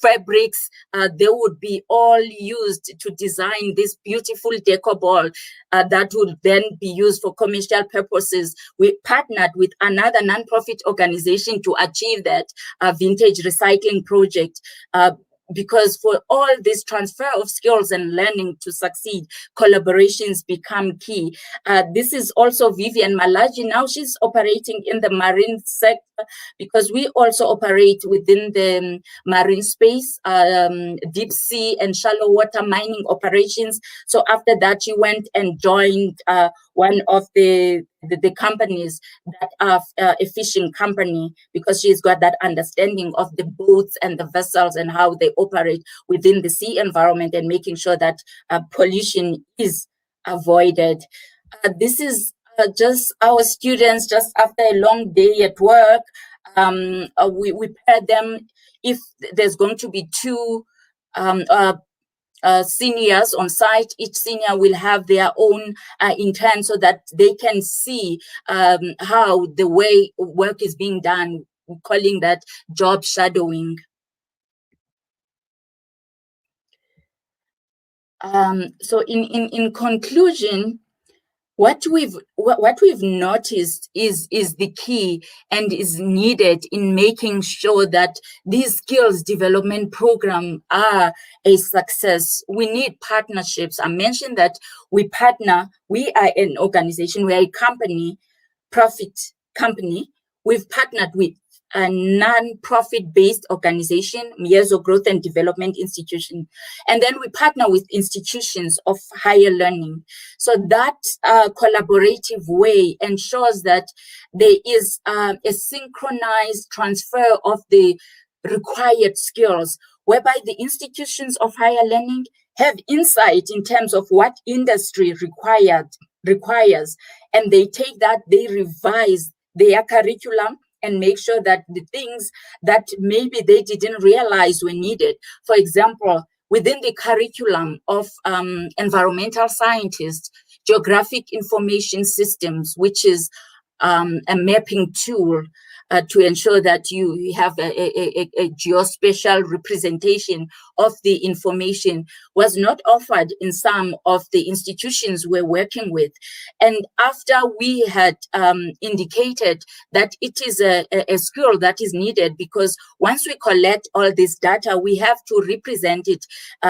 fabrics, they would be all used to design this beautiful deco ball that would then be used for commercial purposes. We partnered with another nonprofit organization to achieve that vintage recycling project. Because for all this transfer of skills and learning to succeed, collaborations become key. This is also Vivian Malaji. Now she's operating in the marine sector, because we also operate within the marine space, deep sea and shallow water mining operations. So after that, she went and joined one of the companies that are a fishing company, because she's got that understanding of the boats and the vessels and how they operate within the sea environment, and making sure that pollution is avoided. This is just our students just after a long day at work. We pair them if there's going to be two seniors on site. Each senior will have their own intern, so that they can see how the way work is being done. We're calling that job shadowing. So in conclusion, what we've noticed is the key and is needed in making sure that these skills development programs are a success. We need partnerships. I mentioned that we partner. We are an organization. We are a company, profit company. We've partnered with a non-profit-based organization, Miezo Growth and Development Institution. And then we partner with institutions of higher learning. So that collaborative way ensures that there is a synchronized transfer of the required skills, whereby the institutions of higher learning have insight in terms of what industry requires, and they take that, they revise their curriculum, and make sure that the things that maybe they didn't realize were needed. For example, within the curriculum of environmental scientists, geographic information systems, which is a mapping tool to ensure that you have a geospatial representation of the information, was not offered in some of the institutions we're working with. And after we had indicated that it is a skill that is needed, because once we collect all this data, we have to represent it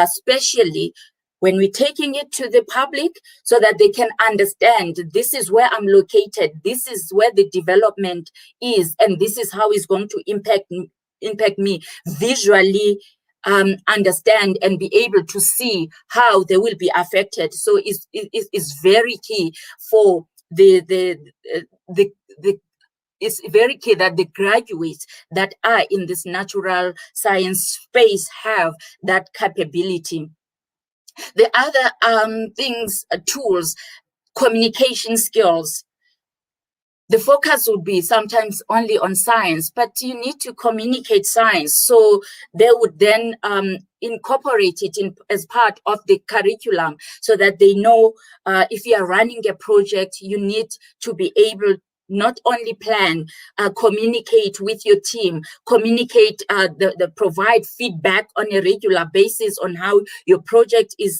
spatially when we're taking it to the public, so that they can understand, this is where I'm located, this is where the development is, and this is how it's going to impact me visually, understand and be able to see how they will be affected. So it's very key for it's very key that the graduates that are in this natural science space have that capability. The other things, tools, communication skills. the focus would be sometimes only on science, but you need to communicate science. So they would then incorporate it as part of the curriculum so that they know if you are running a project, you need to be able not only plan, communicate with your team, communicate, provide feedback on a regular basis on how your project is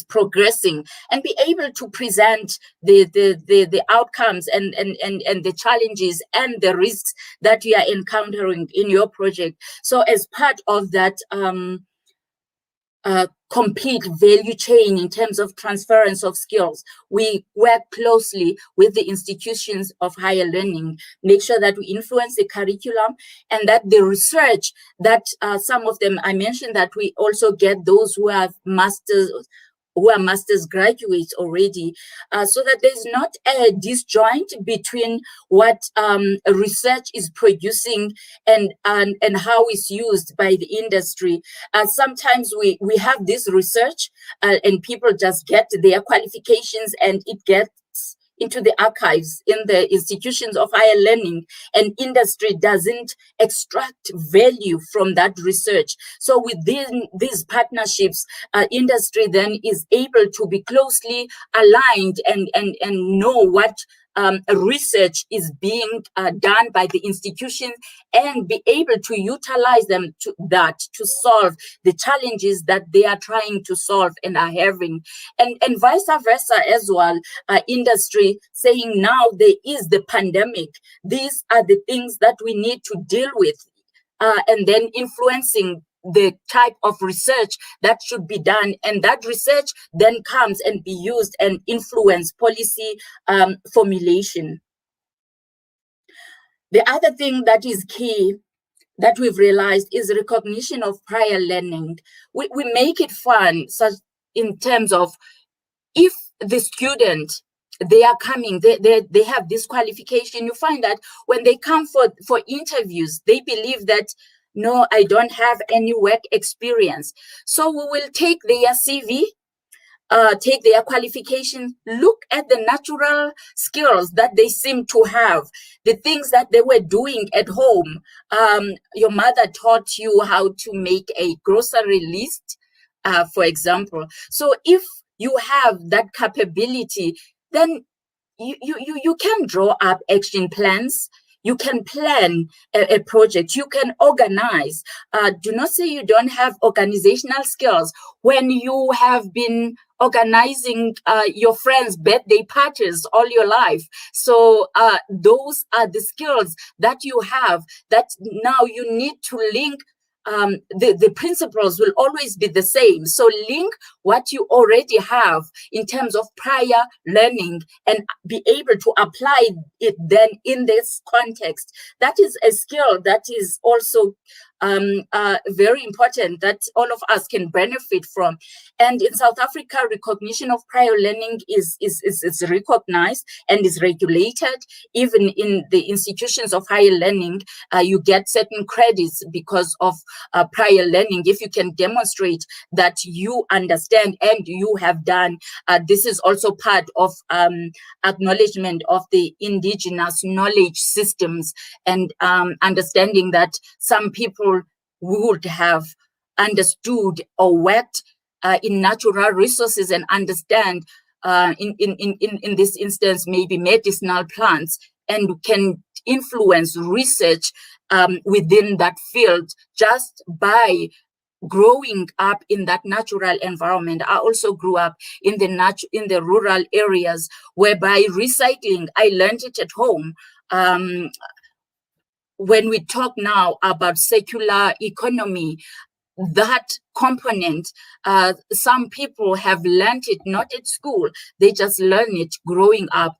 progressing, and be able to present the outcomes and the challenges and the risks that you are encountering in your project. So as part of that complete value chain in terms of transference of skills, we work closely with the institutions of higher learning, make sure that we influence the curriculum, and that the research that some of them, I mentioned that we also get those who are master's graduates already, so that there's not a disjoint between what research is producing and how it's used by the industry. Sometimes we have this research and people just get their qualifications and it gets into the archives in the institutions of higher learning, and industry doesn't extract value from that research. So within these partnerships, industry then is able to be closely aligned and know what research is being done by the institution, and be able to utilize them to solve the challenges that they are trying to solve and are having, and vice versa as well. Industry saying, now there is the pandemic, these are the things that we need to deal with, and then influencing the type of research that should be done, and that research then comes and be used and influence policy formulation. The other thing that is key that we've realized is recognition of prior learning. We make it fun, such in terms of, if the student, they are coming, they have this qualification, you find that when they come for interviews, they believe that, no, I don't have any work experience. So we will take their CV, take their qualification, look at the natural skills that they seem to have, the things that they were doing at home. Your mother taught you how to make a grocery list, for example. So if you have that capability, then you can draw up action plans. You can plan a project. You can organize. Do not say you don't have organizational skills when you have been organizing your friends' birthday parties all your life. So those are the skills that you have that now you need to link. The principles will always be the same. So link what you already have in terms of prior learning and be able to apply it then in this context. That is a skill that is also very important, that all of us can benefit from. And in South Africa, recognition of prior learning is recognized and is regulated. Even in the institutions of higher learning, you get certain credits because of prior learning. If you can demonstrate that you understand and you have done, this is also part of acknowledgement of the indigenous knowledge systems, and understanding that some people would have understood or worked in natural resources and understand, in this instance, maybe medicinal plants, and can influence research within that field just by growing up in that natural environment. I also grew up in the rural areas, whereby recycling, I learned it at home. When we talk now about circular economy, that component, some people have learned it not at school, they just learn it growing up,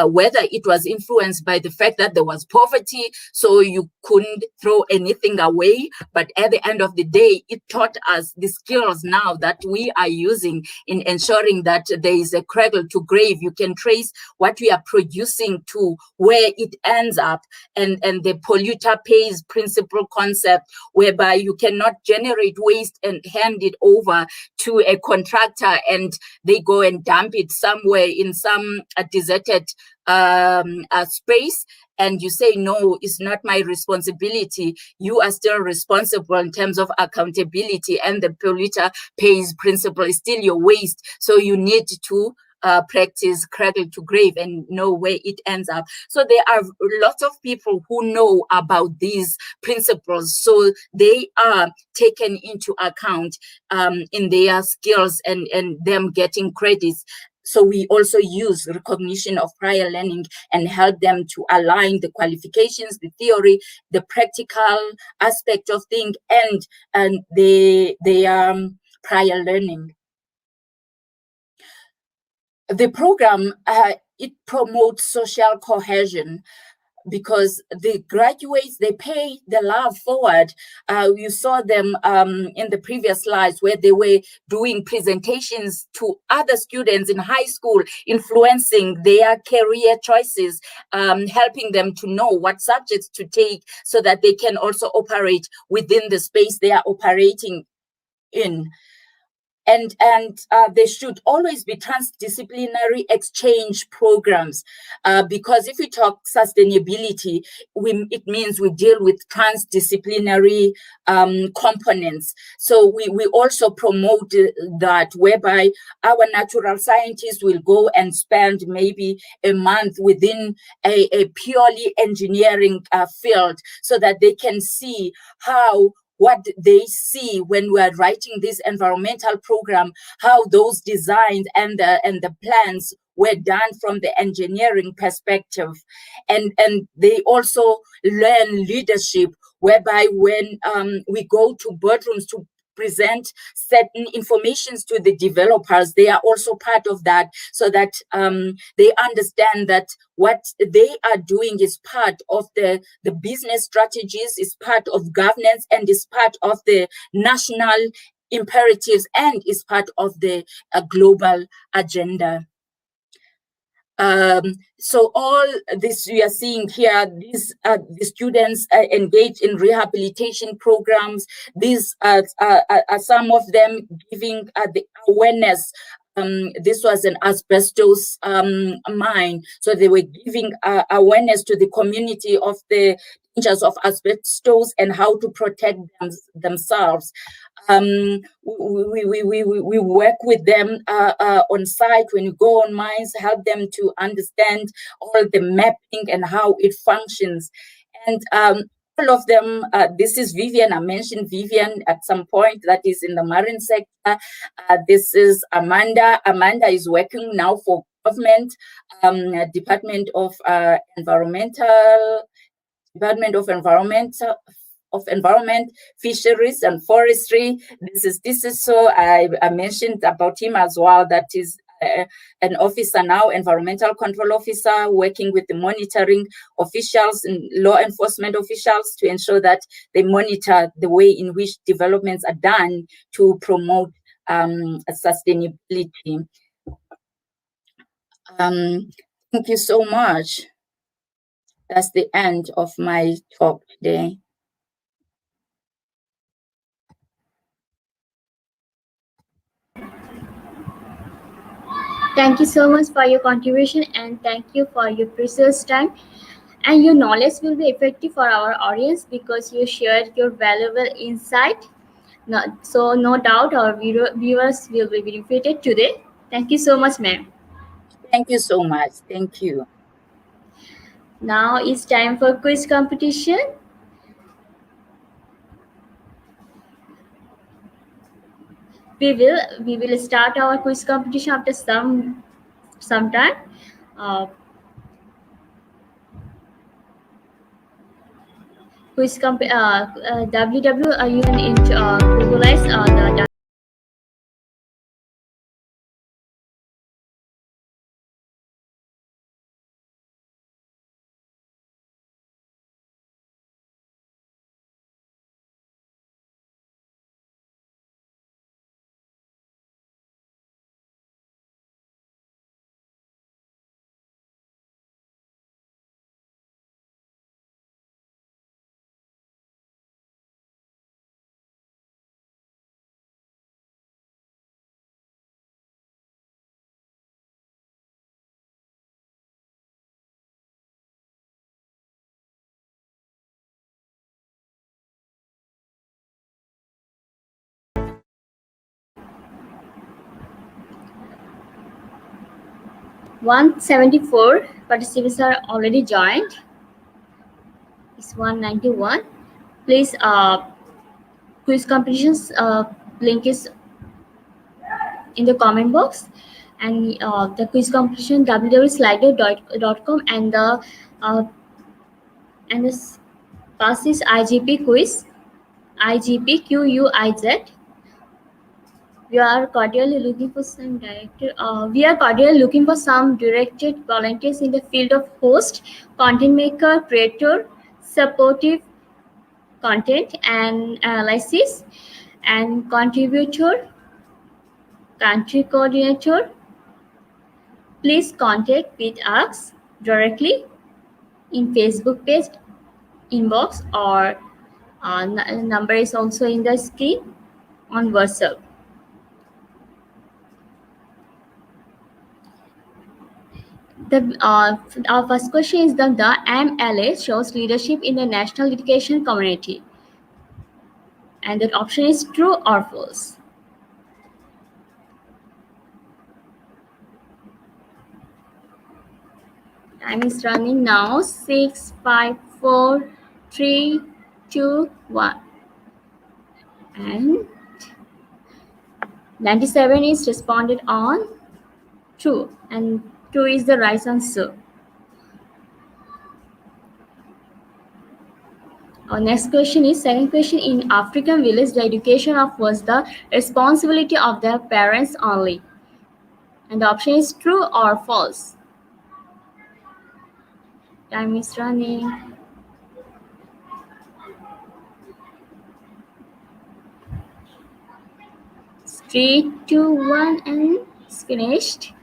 whether it was influenced by the fact that there was poverty, so you couldn't throw anything away, but at the end of the day, it taught us the skills now that we are using in ensuring that there is a cradle to grave. You can trace what we are producing to where it ends up, and the polluter pays principle concept, whereby you cannot generate waste and hand it over to a contractor and they go and dump it somewhere in some deserted space, and you say, no, it's not my responsibility, you are still responsible in terms of accountability, and the polluter pays principle is still your waste. So you need to practice cradle to grave and know where it ends up. So there are lots of people who know about these principles, so they are taken into account in their skills and them getting credits. So we also use recognition of prior learning and help them to align the qualifications, the theory, the practical aspect of things, and the prior learning. The program, it promotes social cohesion because the graduates, they pay the love forward. You saw them in the previous slides where they were doing presentations to other students in high school, influencing their career choices, helping them to know what subjects to take so that they can also operate within the space they are operating in. And there should always be transdisciplinary exchange programs because if we talk sustainability, it means we deal with transdisciplinary components. So we also promote that, whereby our natural scientists will go and spend maybe a month within a purely engineering field so that they can see how what they see when we are writing this environmental program, how those designs and the plans were done from the engineering perspective. And they also learn leadership, whereby when we go to boardrooms to present certain informations to the developers, they are also part of that, so that they understand that what they are doing is part of the business strategies, is part of governance, and is part of the national imperatives, and is part of the global agenda. So all this we are seeing here, these the students engaged in rehabilitation programs. These are some of them giving the awareness. This was an asbestos mine, so they were giving awareness to the community of the dangers of asbestos and how to protect themselves. We work with them on site when you go on mines, help them to understand all the mapping and how it functions. And all of them, this is Vivian. I mentioned Vivian at some point, that is in the marine sector. This is Amanda. Amanda is working now for government, Department of Environment, Fisheries and Forestry. This is so I mentioned about him as well. That is an officer now, environmental control officer, working with the monitoring officials and law enforcement officials to ensure that they monitor the way in which developments are done to promote sustainability. Thank you so much. That's the end of my talk today. Thank you so much for your contribution, and thank you for your precious time. And your knowledge will be effective for our audience because you shared your valuable insight. So no doubt our viewers will be benefited today. Thank you so much, ma'am. Thank you so much. Thank you. Now it's time for quiz competition. We will start our quiz competition after some time. WW you can Googleize the 174 participants are already joined. It's 191. Please, quiz competitions link is in the comment box, and the quiz competition www.slido.com, uh, and this pass is IGP quiz, IGP QUIZ. We are cordially looking for some director. We are cordially looking for some directed volunteers in the field of host, content maker, creator, supportive content and analysis, and contributor, country coordinator. Please contact with us directly in Facebook page inbox, or number is also in the screen on WhatsApp. Our first question is the MLA shows leadership in the national education community, and that option is true or false. Time is running now. 6, 5, 4, 3, 2, 1. And 97 is responded on true, and true is the right answer. Our next question is second question. In African village, the education of was the responsibility of their parents only, and the option is true or false. Time is running. 3, 2, 1, and it's finished.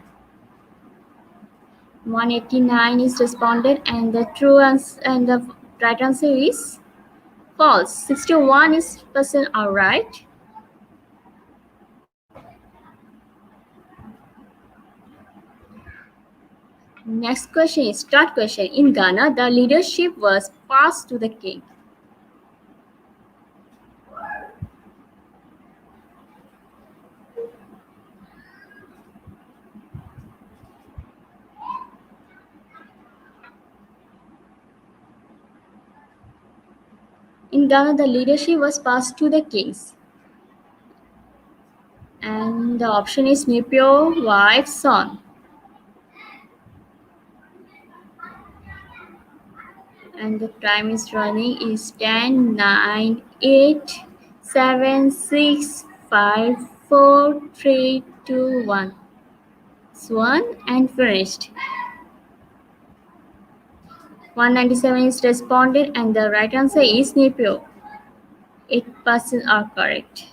189 is responded, and the true answer and the right answer is false. 61 is percent are right. Next question is third question. In Ghana, the leadership was passed to the king. In Ghana, the leadership was passed to the kings. And the option is Nipio, wife, son. And the time is running is 10, 9, 8, 7, 6, 5, 4, 3, 2, 1. It's 1 and finished. 197 is responded, and the right answer is Nipio. 8% are correct.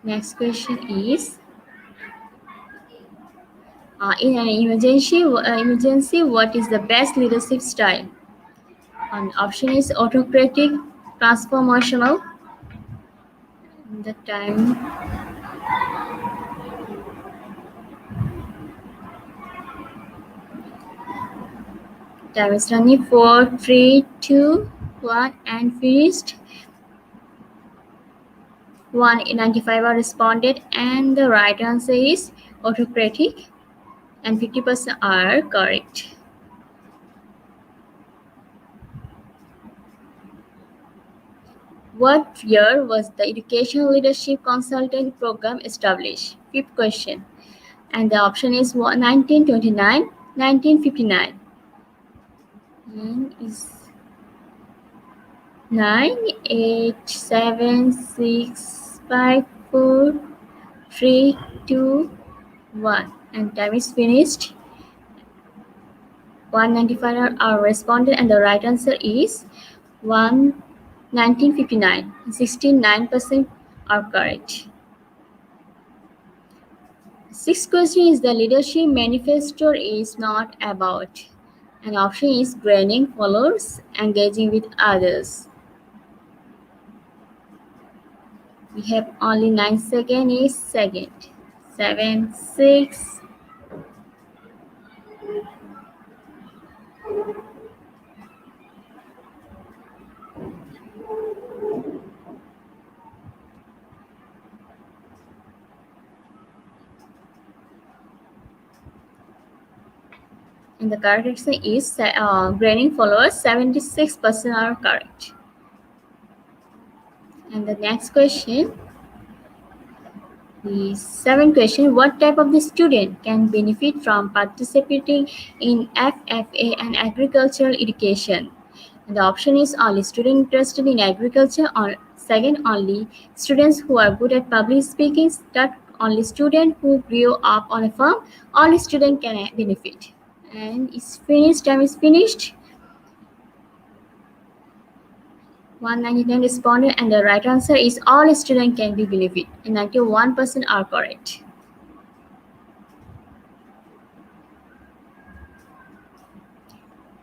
Next question is, in an emergency, what is the best leadership style? And option is autocratic, transformational. The time is running. 4, 3, 2, 1, and finished. 195 are responded, and the right answer is autocratic, and 50% are correct. What year was the Education Leadership Consultant Program established? Fifth question. And the option is 1929, 1959. And is 9, 8, 7, 6, 5, 4, 3, 2, 1. And time is finished. 195 are responded, and the right answer is 1959. 69% are correct. Sixth question is the leadership manifesto is not about. An option is gaining followers, engaging with others. We have only 9 seconds. Is second. 7, 6. And the correct answer is gaining followers. 76% are correct. And the next question is seventh question. What type of the student can benefit from participating in FFA and agricultural education? And the option is only student interested in agriculture, or second only students who are good at public speaking, third only student who grew up on a farm. All student can benefit. And it's finished. Time is finished. 199 responded, and the right answer is all students can be benefit, and 91% are correct.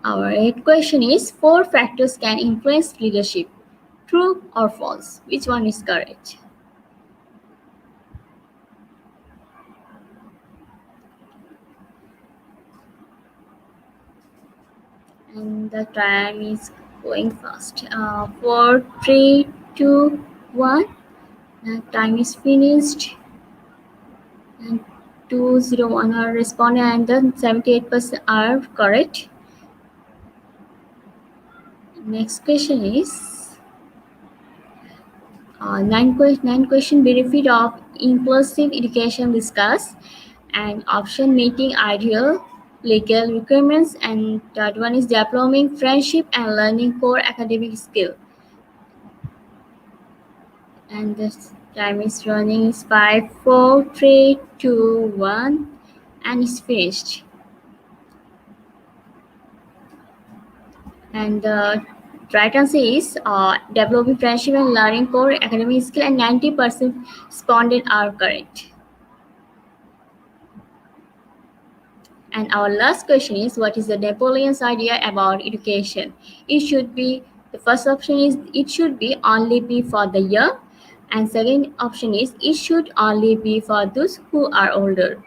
Our eighth question is four factors can influence leadership. True or false? Which one is correct? And the time is going fast. 4, 3, 2, 1. The time is finished. And 201 are responding, and the 78% are correct. Next question is nine question benefit of inclusive education discussed, and option meeting ideal legal requirements, and third one is developing friendship and learning core academic skill. And the time is running is 5, 4, 3, 2, 1, and it's finished. And the right answer is developing friendship and learning core academic skill, and 90% responded are correct. And our last question is, what is the Napoleon's idea about education? It should be, the first option is it should be only be for the young, and second option is it should only be for those who are older.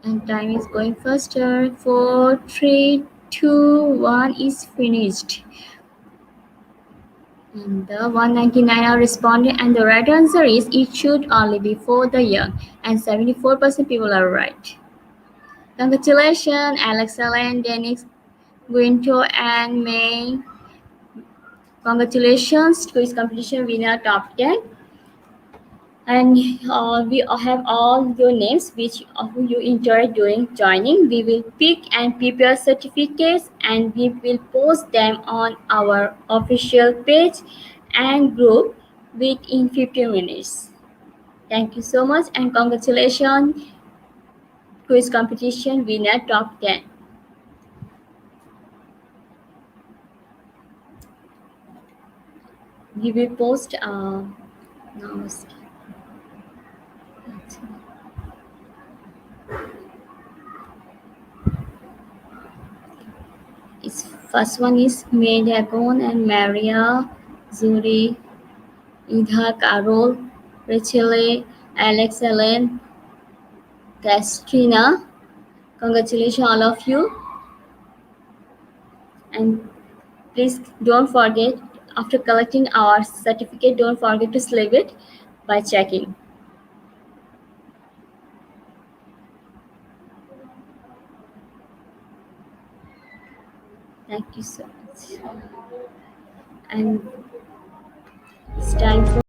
And time is going faster. 4, 3, 2, 1 is finished. And the 199 are responding, and the right answer is it should only be for the young, and 74% people are right. Congratulations, Alex, Ellen, Dennis, Guinto, and May. Congratulations, quiz competition winner top 10. And we have all your names which who you enjoyed during joining. We will pick and prepare certificates, and we will post them on our official page and group within 15 minutes. Thank you so much, and congratulations, quiz competition winner top 10. We will post now. Its first one is Medagon and Maria, Zuri, Ida, Carol, Rachel, Alex, Ellen, Kastrina. Congratulations, all of you. And please don't forget, after collecting our certificate, don't forget to sleeve it by checking. Thank you so much. And it's time for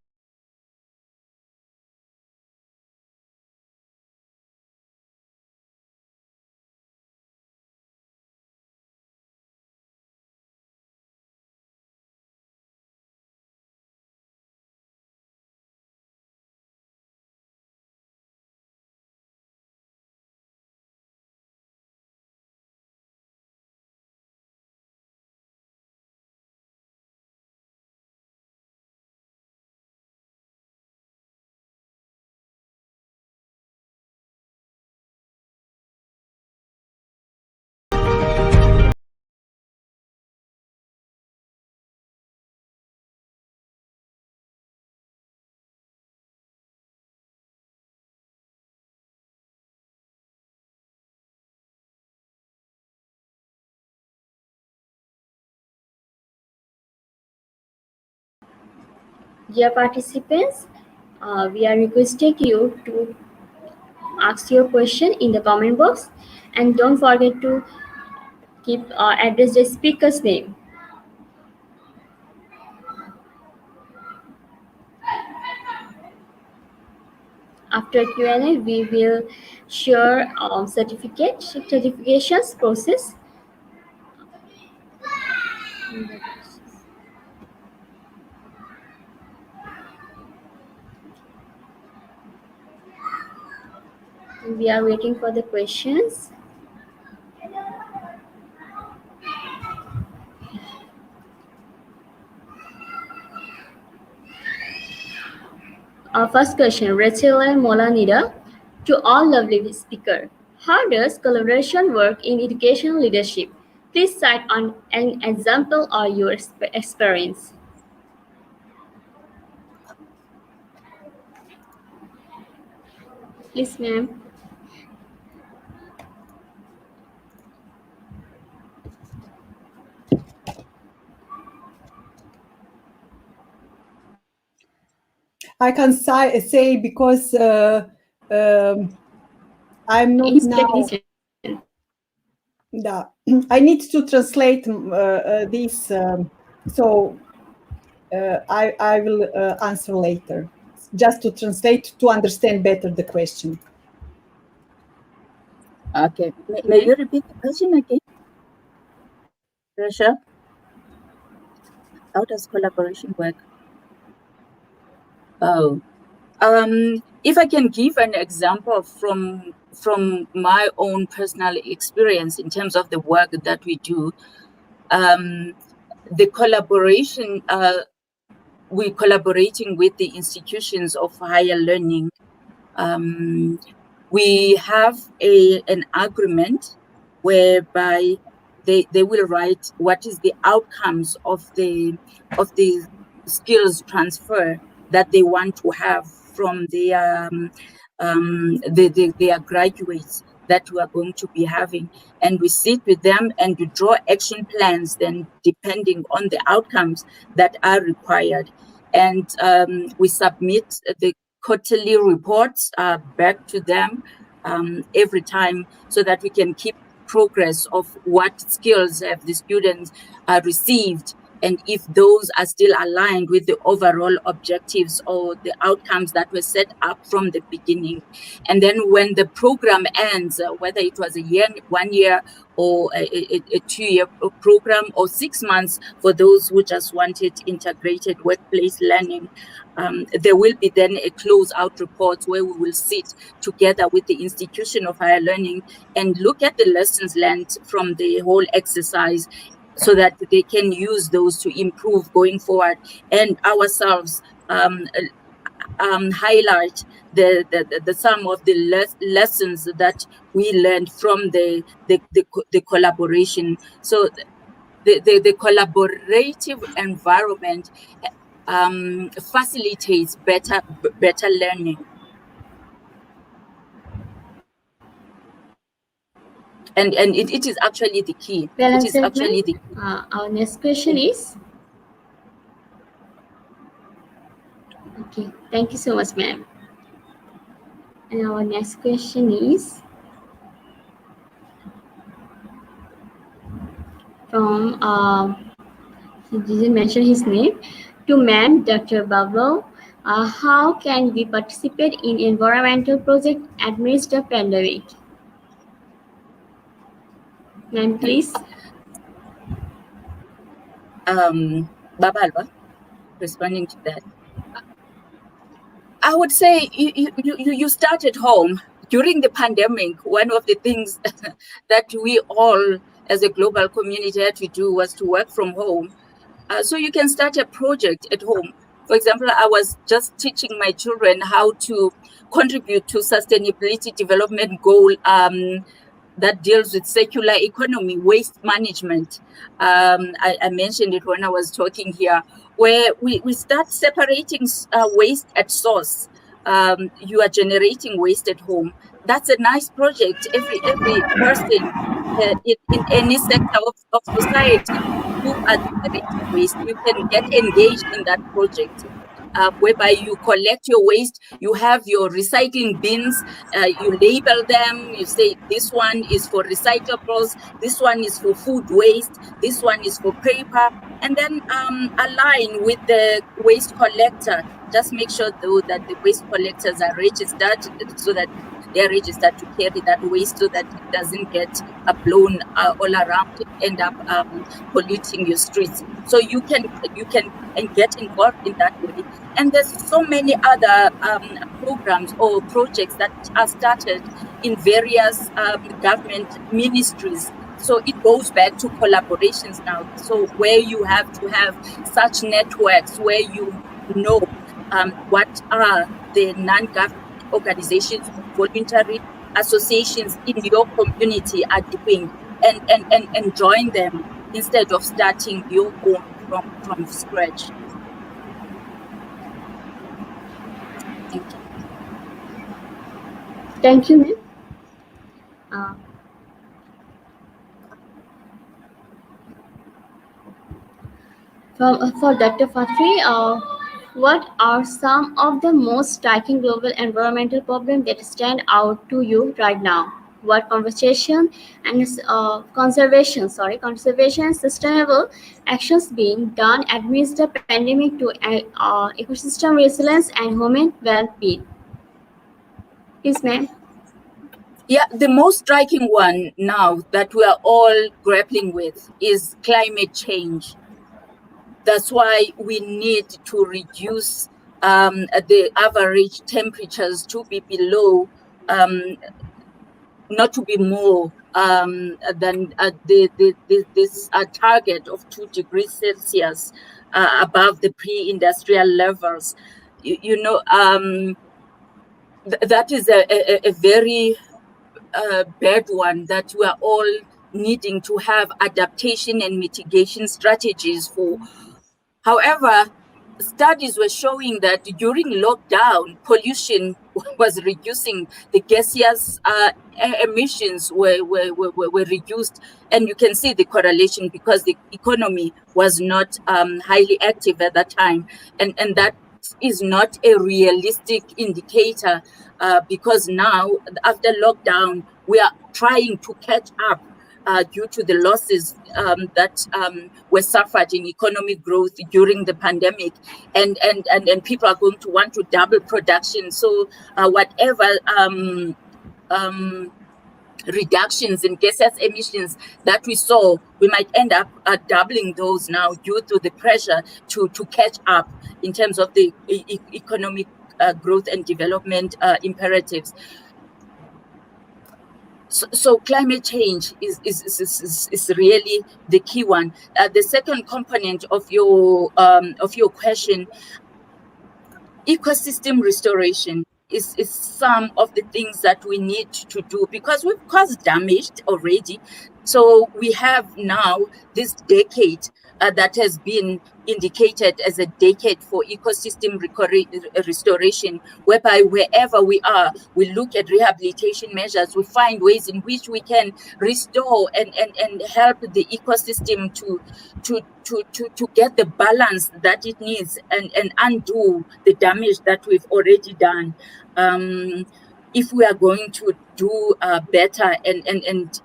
dear participants, we are requesting you to ask your question in the comment box, and don't forget to keep address the speaker's name. After Q&A, we will share certifications process. We are waiting for the questions. Our first question, Rachel and Molanida, to all lovely speaker. How does collaboration work in education leadership? Please cite on an example or your experience. Please, ma'am. I can say because I'm not now. Yeah, I need to translate this, so I will answer later, just to translate to understand better the question. Okay. May you repeat the question again? Rasha? How does collaboration work? Oh, if I can give an example from my own personal experience in terms of the work that we do, the collaboration, we're collaborating with the institutions of higher learning. We have an agreement whereby they will write what is the outcomes of the skills transfer that they want to have from their graduates that we are going to be having, and we sit with them and we draw action plans then depending on the outcomes that are required, and we submit the quarterly reports back to them every time, so that we can keep progress of what skills have the students received, and if those are still aligned with the overall objectives or the outcomes that were set up from the beginning. And then when the program ends, whether it was 1 year or a 2-year program, or 6 months for those who just wanted integrated workplace learning, there will be then a close-out report where we will sit together with the institution of higher learning and look at the lessons learned from the whole exercise, so that they can use those to improve going forward, and ourselves highlight the some of the lessons that we learned from the collaboration. So the collaborative environment facilitates better learning. And it is actually the key. Well it is answered, actually the key. Our next question is. Okay, thank you so much, ma'am. And our next question is from, he didn't mention his name, to ma'am, Dr. Bubble. How can we participate in environmental project amidst the pandemic? Ma'am, please. Babalwa, responding to that. I would say you start at home. During the pandemic, one of the things that we all as a global community had to do was to work from home. So you can start a project at home. For example, I was just teaching my children how to contribute to sustainability development goal that deals with circular economy, waste management. I mentioned it when I was talking here, where we start separating waste at source. You are generating waste at home. That's a nice project. Every person in any sector of society who are generating waste, you can get engaged in that project. whereby you collect your waste, you have your recycling bins, you label them, you say this one is for recyclables, this one is for food waste, this one is for paper, and then align with the waste collector. Just make sure though that the waste collectors are registered, so that they are registered to carry that waste, so that it doesn't get blown all around and end up polluting your streets. So you can and get involved in that way. And there's so many other programs or projects that are started in various government ministries. So it goes back to collaborations now. So where you have to have such networks where you know what are the non-government organizations, voluntary associations in your community are doing, and join them instead of starting your own from scratch. Thank you. Thank you, ma'am. Uh, for Dr. Fatri, what are some of the most striking global environmental problems that stand out to you right now? What conservation and sustainable actions being done amidst the pandemic to ecosystem resilience and human well-being? Please, ma'am. Yeah, the most striking one now that we are all grappling with is climate change. That's why we need to reduce the average temperatures to be below, not to be more than this target of 2 degrees Celsius above the pre-industrial levels. That is a very bad one that we are all needing to have adaptation and mitigation strategies for. However, studies were showing that during lockdown, pollution was reducing, the gaseous emissions were reduced, and you can see the correlation because the economy was not highly active at that time, and that is not a realistic indicator because now, after lockdown, we are trying to catch up due to the losses that were suffered in economic growth during the pandemic, and people are going to want to double production. So whatever reductions in gaseous emissions that we saw, we might end up doubling those now due to the pressure to catch up in terms of the economic growth and development imperatives. So climate change is really the key one. The second component of your question, ecosystem restoration, is some of the things that we need to do because we've caused damage already. So we have now this decade that has been indicated as a decade for ecosystem restoration, whereby wherever we are, we look at rehabilitation measures, we find ways in which we can restore and help the ecosystem to get the balance that it needs and undo the damage that we've already done. If we are going to do better and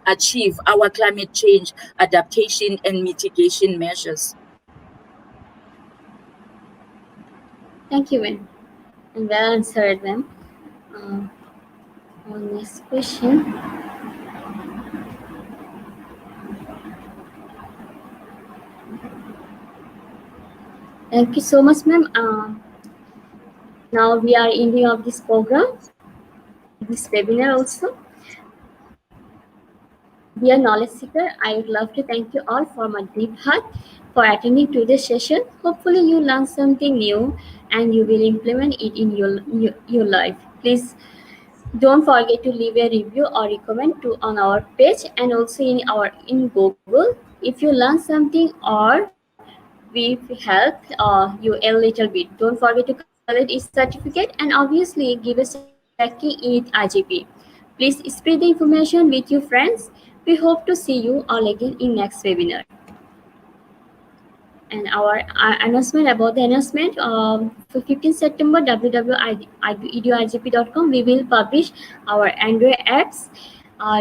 achieve our climate change adaptation and mitigation measures. Thank you, ma'am. And well answered, ma'am. Next question. Thank you so much, ma'am. Now we are ending of this program, this webinar also. Dear knowledge seeker, I would love to thank you all from my deep heart for attending to this session. Hopefully you learned something new and you will implement it in your life. Please don't forget to leave a review or recommend to on our page and also in Google. If you learn something or we help you a little bit, don't forget to collect each certificate and obviously give a tracking in IGP. Please spread the information with your friends. We hope to see you all again in next webinar. And our announcement about the announcement, for 15th September, www.eduigp.com, we will publish our Android apps.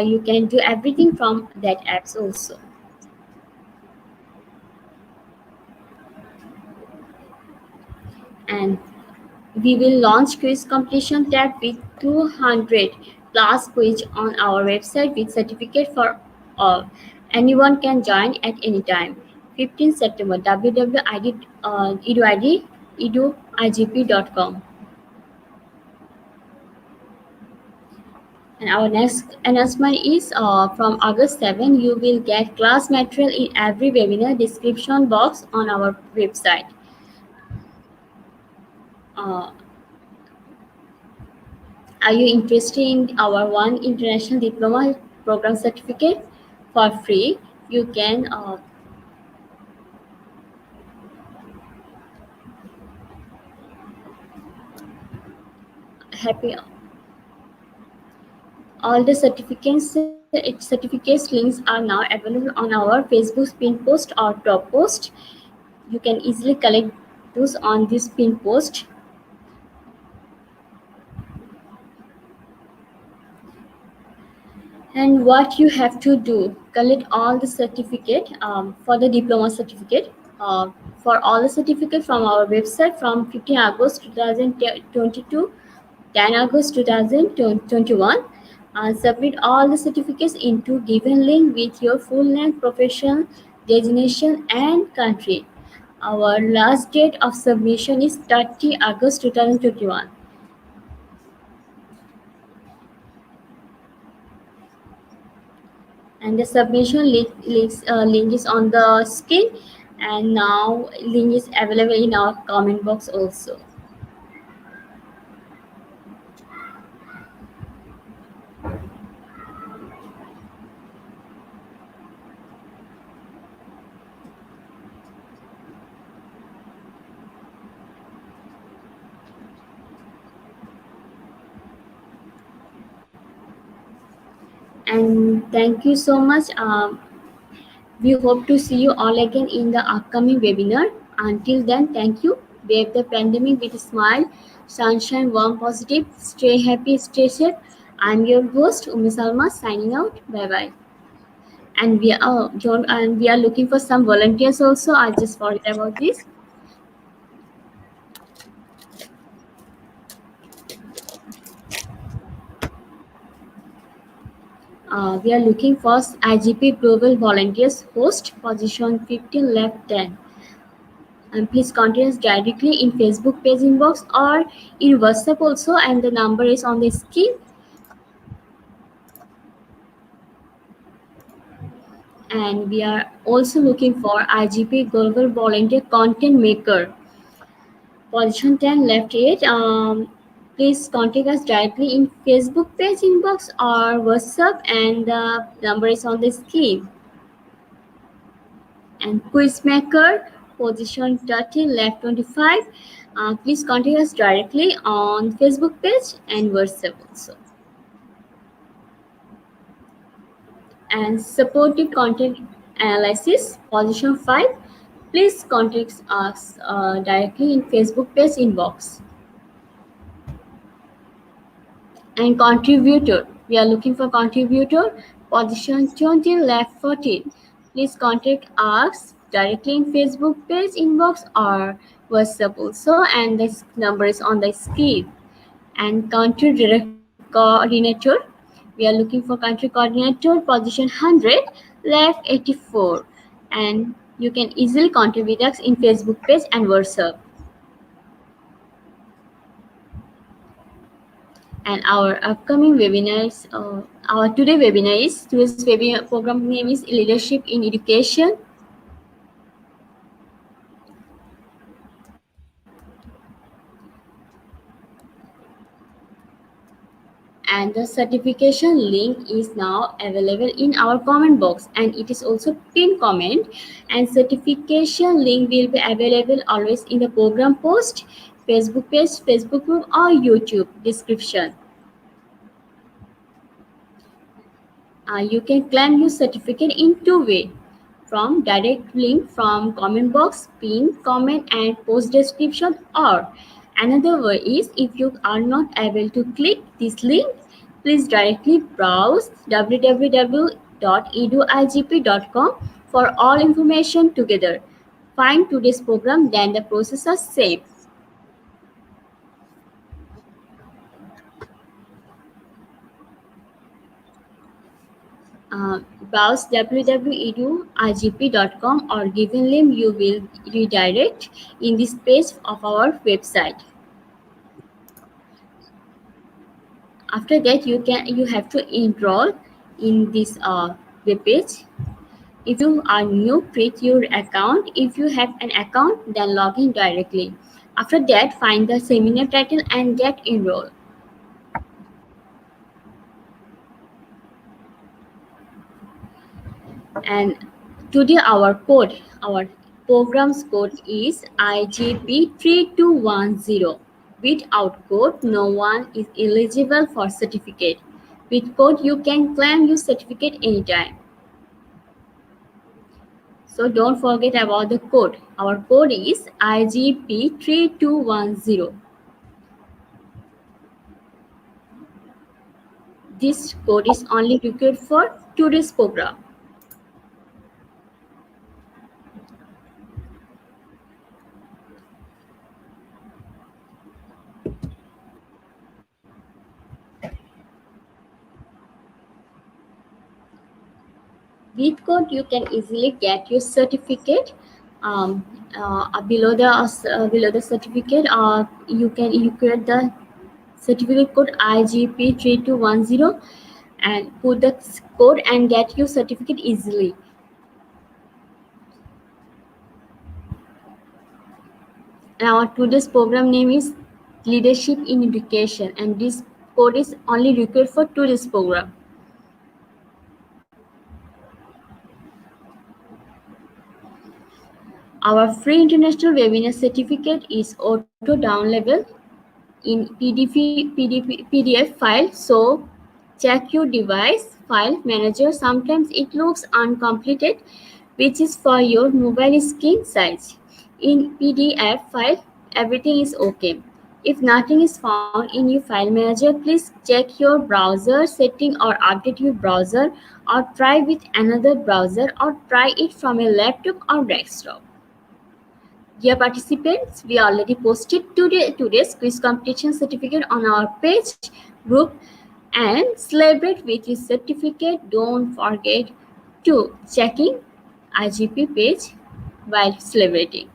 You can do everything from that apps also. And we will launch quiz completion tab with 200 plus quiz on our website with certificate for all. Anyone can join at any time. 15th September, www.eduigp.com. And our next announcement is, from August 7, you will get class material in every webinar description box on our website. Uh, are you interested in our one international diploma program certificate for free? You can happy all the certificates links are now available on our Facebook pin post or top post. You can easily collect those on this pin post. And what you have to do, collect all the certificate, for the diploma certificate, uh, for all the certificate from our website from 15 August 2022, 10 August 2021. Submit all the certificates into given link with your full name, profession, designation and country. Our last date of submission is 30 August 2021. And the submission link is on the screen, and now link is available in our comment box also. And thank you so much. We hope to see you all again in the upcoming webinar. Until then, thank you. Brave the pandemic with a smile, sunshine, warm, positive. Stay happy, stay safe. I'm your host, Umi Salma, signing out. Bye bye. And we are looking for some volunteers also. I just forgot about this. We are looking for IGP Global Volunteers host, position 15 left 10. And please contact us directly in Facebook page inbox or in WhatsApp also, and the number is on the screen. And we are also looking for IGP Global Volunteer Content Maker, position 10 left 8. Please contact us directly in Facebook page inbox or WhatsApp, and the number is on the screen. And Quizmaker, position 30 left 25. Please contact us directly on Facebook page and WhatsApp also. And supportive content analysis, position 5. Please contact us directly in Facebook page inbox. And contributor, we are looking for contributor, position 20 left 14. Please contact us directly in Facebook page inbox or WhatsApp also, and the number is on the screen. And country coordinator, we are looking for country coordinator, position 100 left 84. And you can easily contribute us in Facebook page and WhatsApp. And our upcoming webinars, our today's webinar program name is Leadership in Education. And the certification link is now available in our comment box, and it is also pinned comment. And certification link will be available always in the program post, Facebook page, Facebook group or YouTube description. You can claim your certificate in two ways. from direct link from comment box, pin comment and post description. Or another way is, if you are not able to click this link, please directly browse www.eduigp.com for all information together. Find today's program, then the process is safe. Browse www.igp.com or given link you will redirect in this page of our website. After that, you have to enroll in this web page. If you are new, create your account. If you have an account, then log in directly. After that, find the seminar title and get enrolled. And today our program's code is IGP3210. Without code, no one is eligible for certificate. With code, you can claim your certificate anytime. So don't forget about the code. Our code is IGP3210. This code is only required for today's program. With code, you can easily get your certificate. Below the certificate, you create the certificate code IGP3210 and put the code and get your certificate easily. And our today's program name is Leadership in Education, and this code is only required for today's program. Our free international webinar certificate is auto downloadable in PDF file. So check your device file manager. Sometimes it looks uncompleted, which is for your mobile screen size. In PDF file, everything is okay. If nothing is found in your file manager, please check your browser setting or update your browser, or try with another browser, or try it from a laptop or desktop. Dear participants, we already posted today's quiz competition certificate on our page group, and celebrate with your certificate. Don't forget to checking IGP page while celebrating.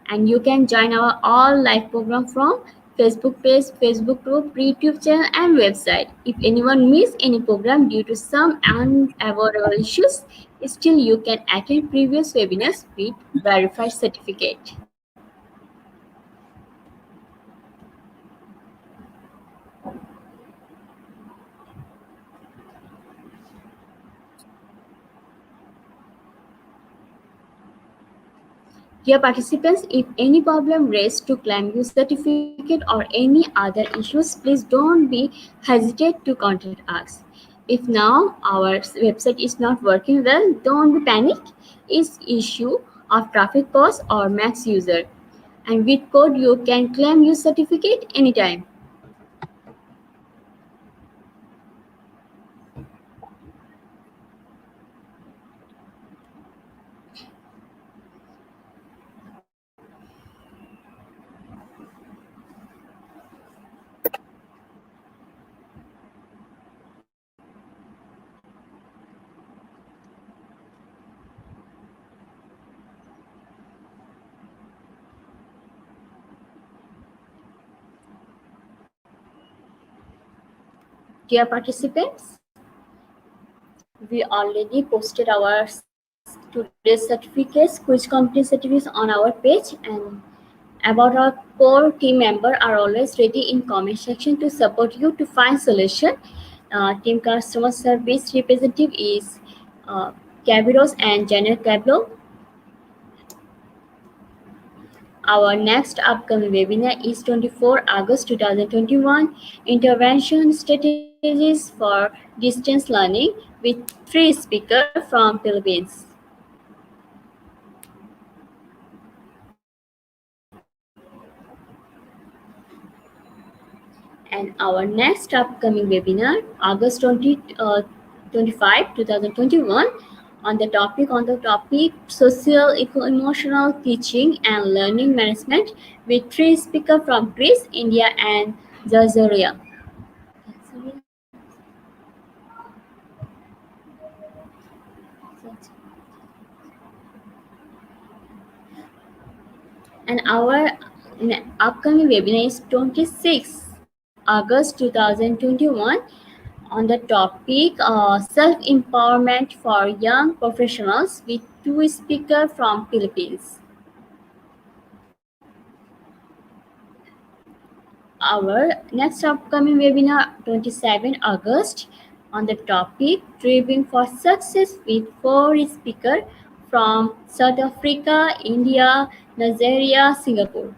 And you can join our all live program from Facebook page, Facebook group, YouTube channel and website. If anyone miss any program due to some unavoidable issues, still you can attend previous webinars with verified certificate. Dear participants, if any problem raised to claim your certificate or any other issues, please don't be hesitate to contact us. If now our website is not working well, don't be panic. It's issue of traffic cost or max user. And with code, you can claim your certificate anytime. Dear participants, we already posted our today's certificates, quiz company certificates on our page, and about our core team member are always ready in comment section to support you to find solution. Team customer service representative is Cabiros and Janet Cablo. Our next upcoming webinar is 24 August 2021, Intervention Strategies for Distance Learning, with 3 speakers from Philippines. And our next upcoming webinar, August 25, 2021, on the topic social emotional teaching and learning management with three speakers from Greece, India, and Georgia. And our upcoming webinar is 26 August 2021 on the topic self-empowerment for young professionals with two speakers from Philippines. Our next upcoming webinar 27 August on the topic Driving for Success with four speakers from South Africa, India, Nigeria, Singapore.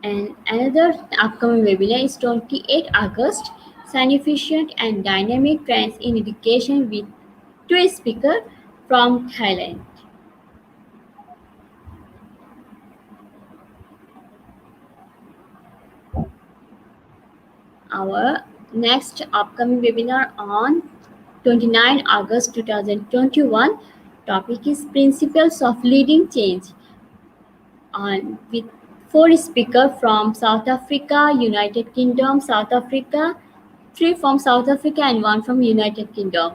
And another upcoming webinar is 28 August, Significant and Dynamic Trends in Education with two speakers from Thailand. Our next upcoming webinar on 29 August 2021 topic is Principles of Leading Change on with four speakers from South Africa, United Kingdom, South Africa, three from South Africa and one from United Kingdom.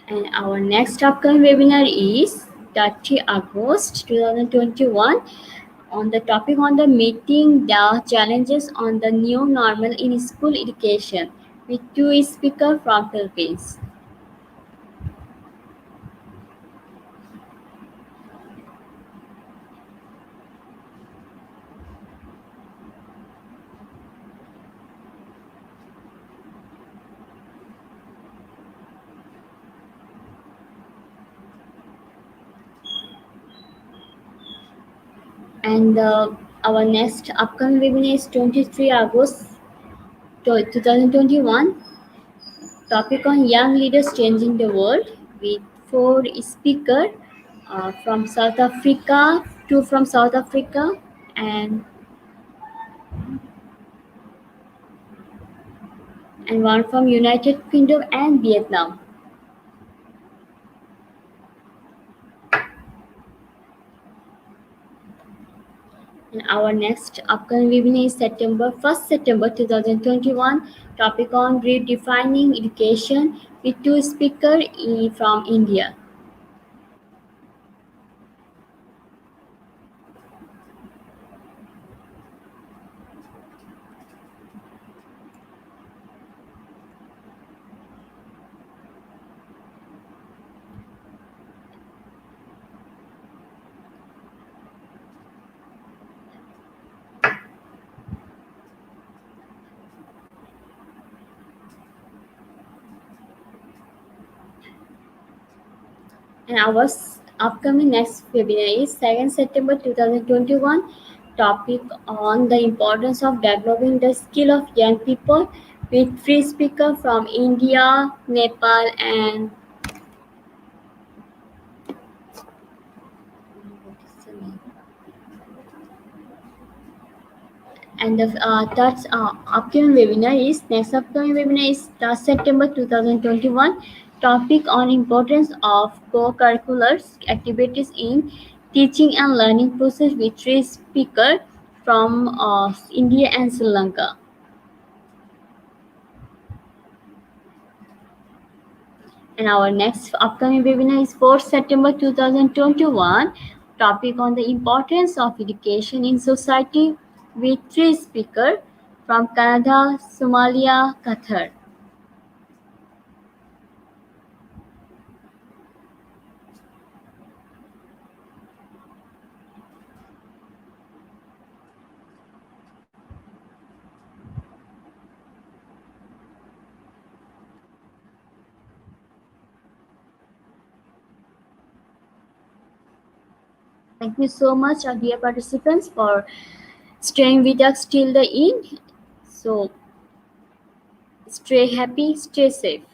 And our next upcoming webinar is 30 August 2021 on the topic on the meeting the challenges on the new normal in school education with two speakers from Philippines. And our next upcoming webinar is 23 August 2021 topic on young leaders changing the world with four speakers from South Africa, two from South Africa and one from United Kingdom and Vietnam. And our next upcoming webinar is 1st September 2021 topic on redefining education with two speakers from India. And our upcoming next webinar is 2nd September 2021 topic on the importance of developing the skill of young people with three speakers from India, Nepal and the third upcoming webinar is next upcoming webinar is 3rd September 2021 topic on importance of co-curricular activities in teaching and learning process with three speakers from India and Sri Lanka. And our next upcoming webinar is 4th September 2021 topic on the importance of education in society with three speakers from Canada, Somalia, Qatar. Thank you so much, our dear participants, for staying with us till the end. So Stay happy, stay safe.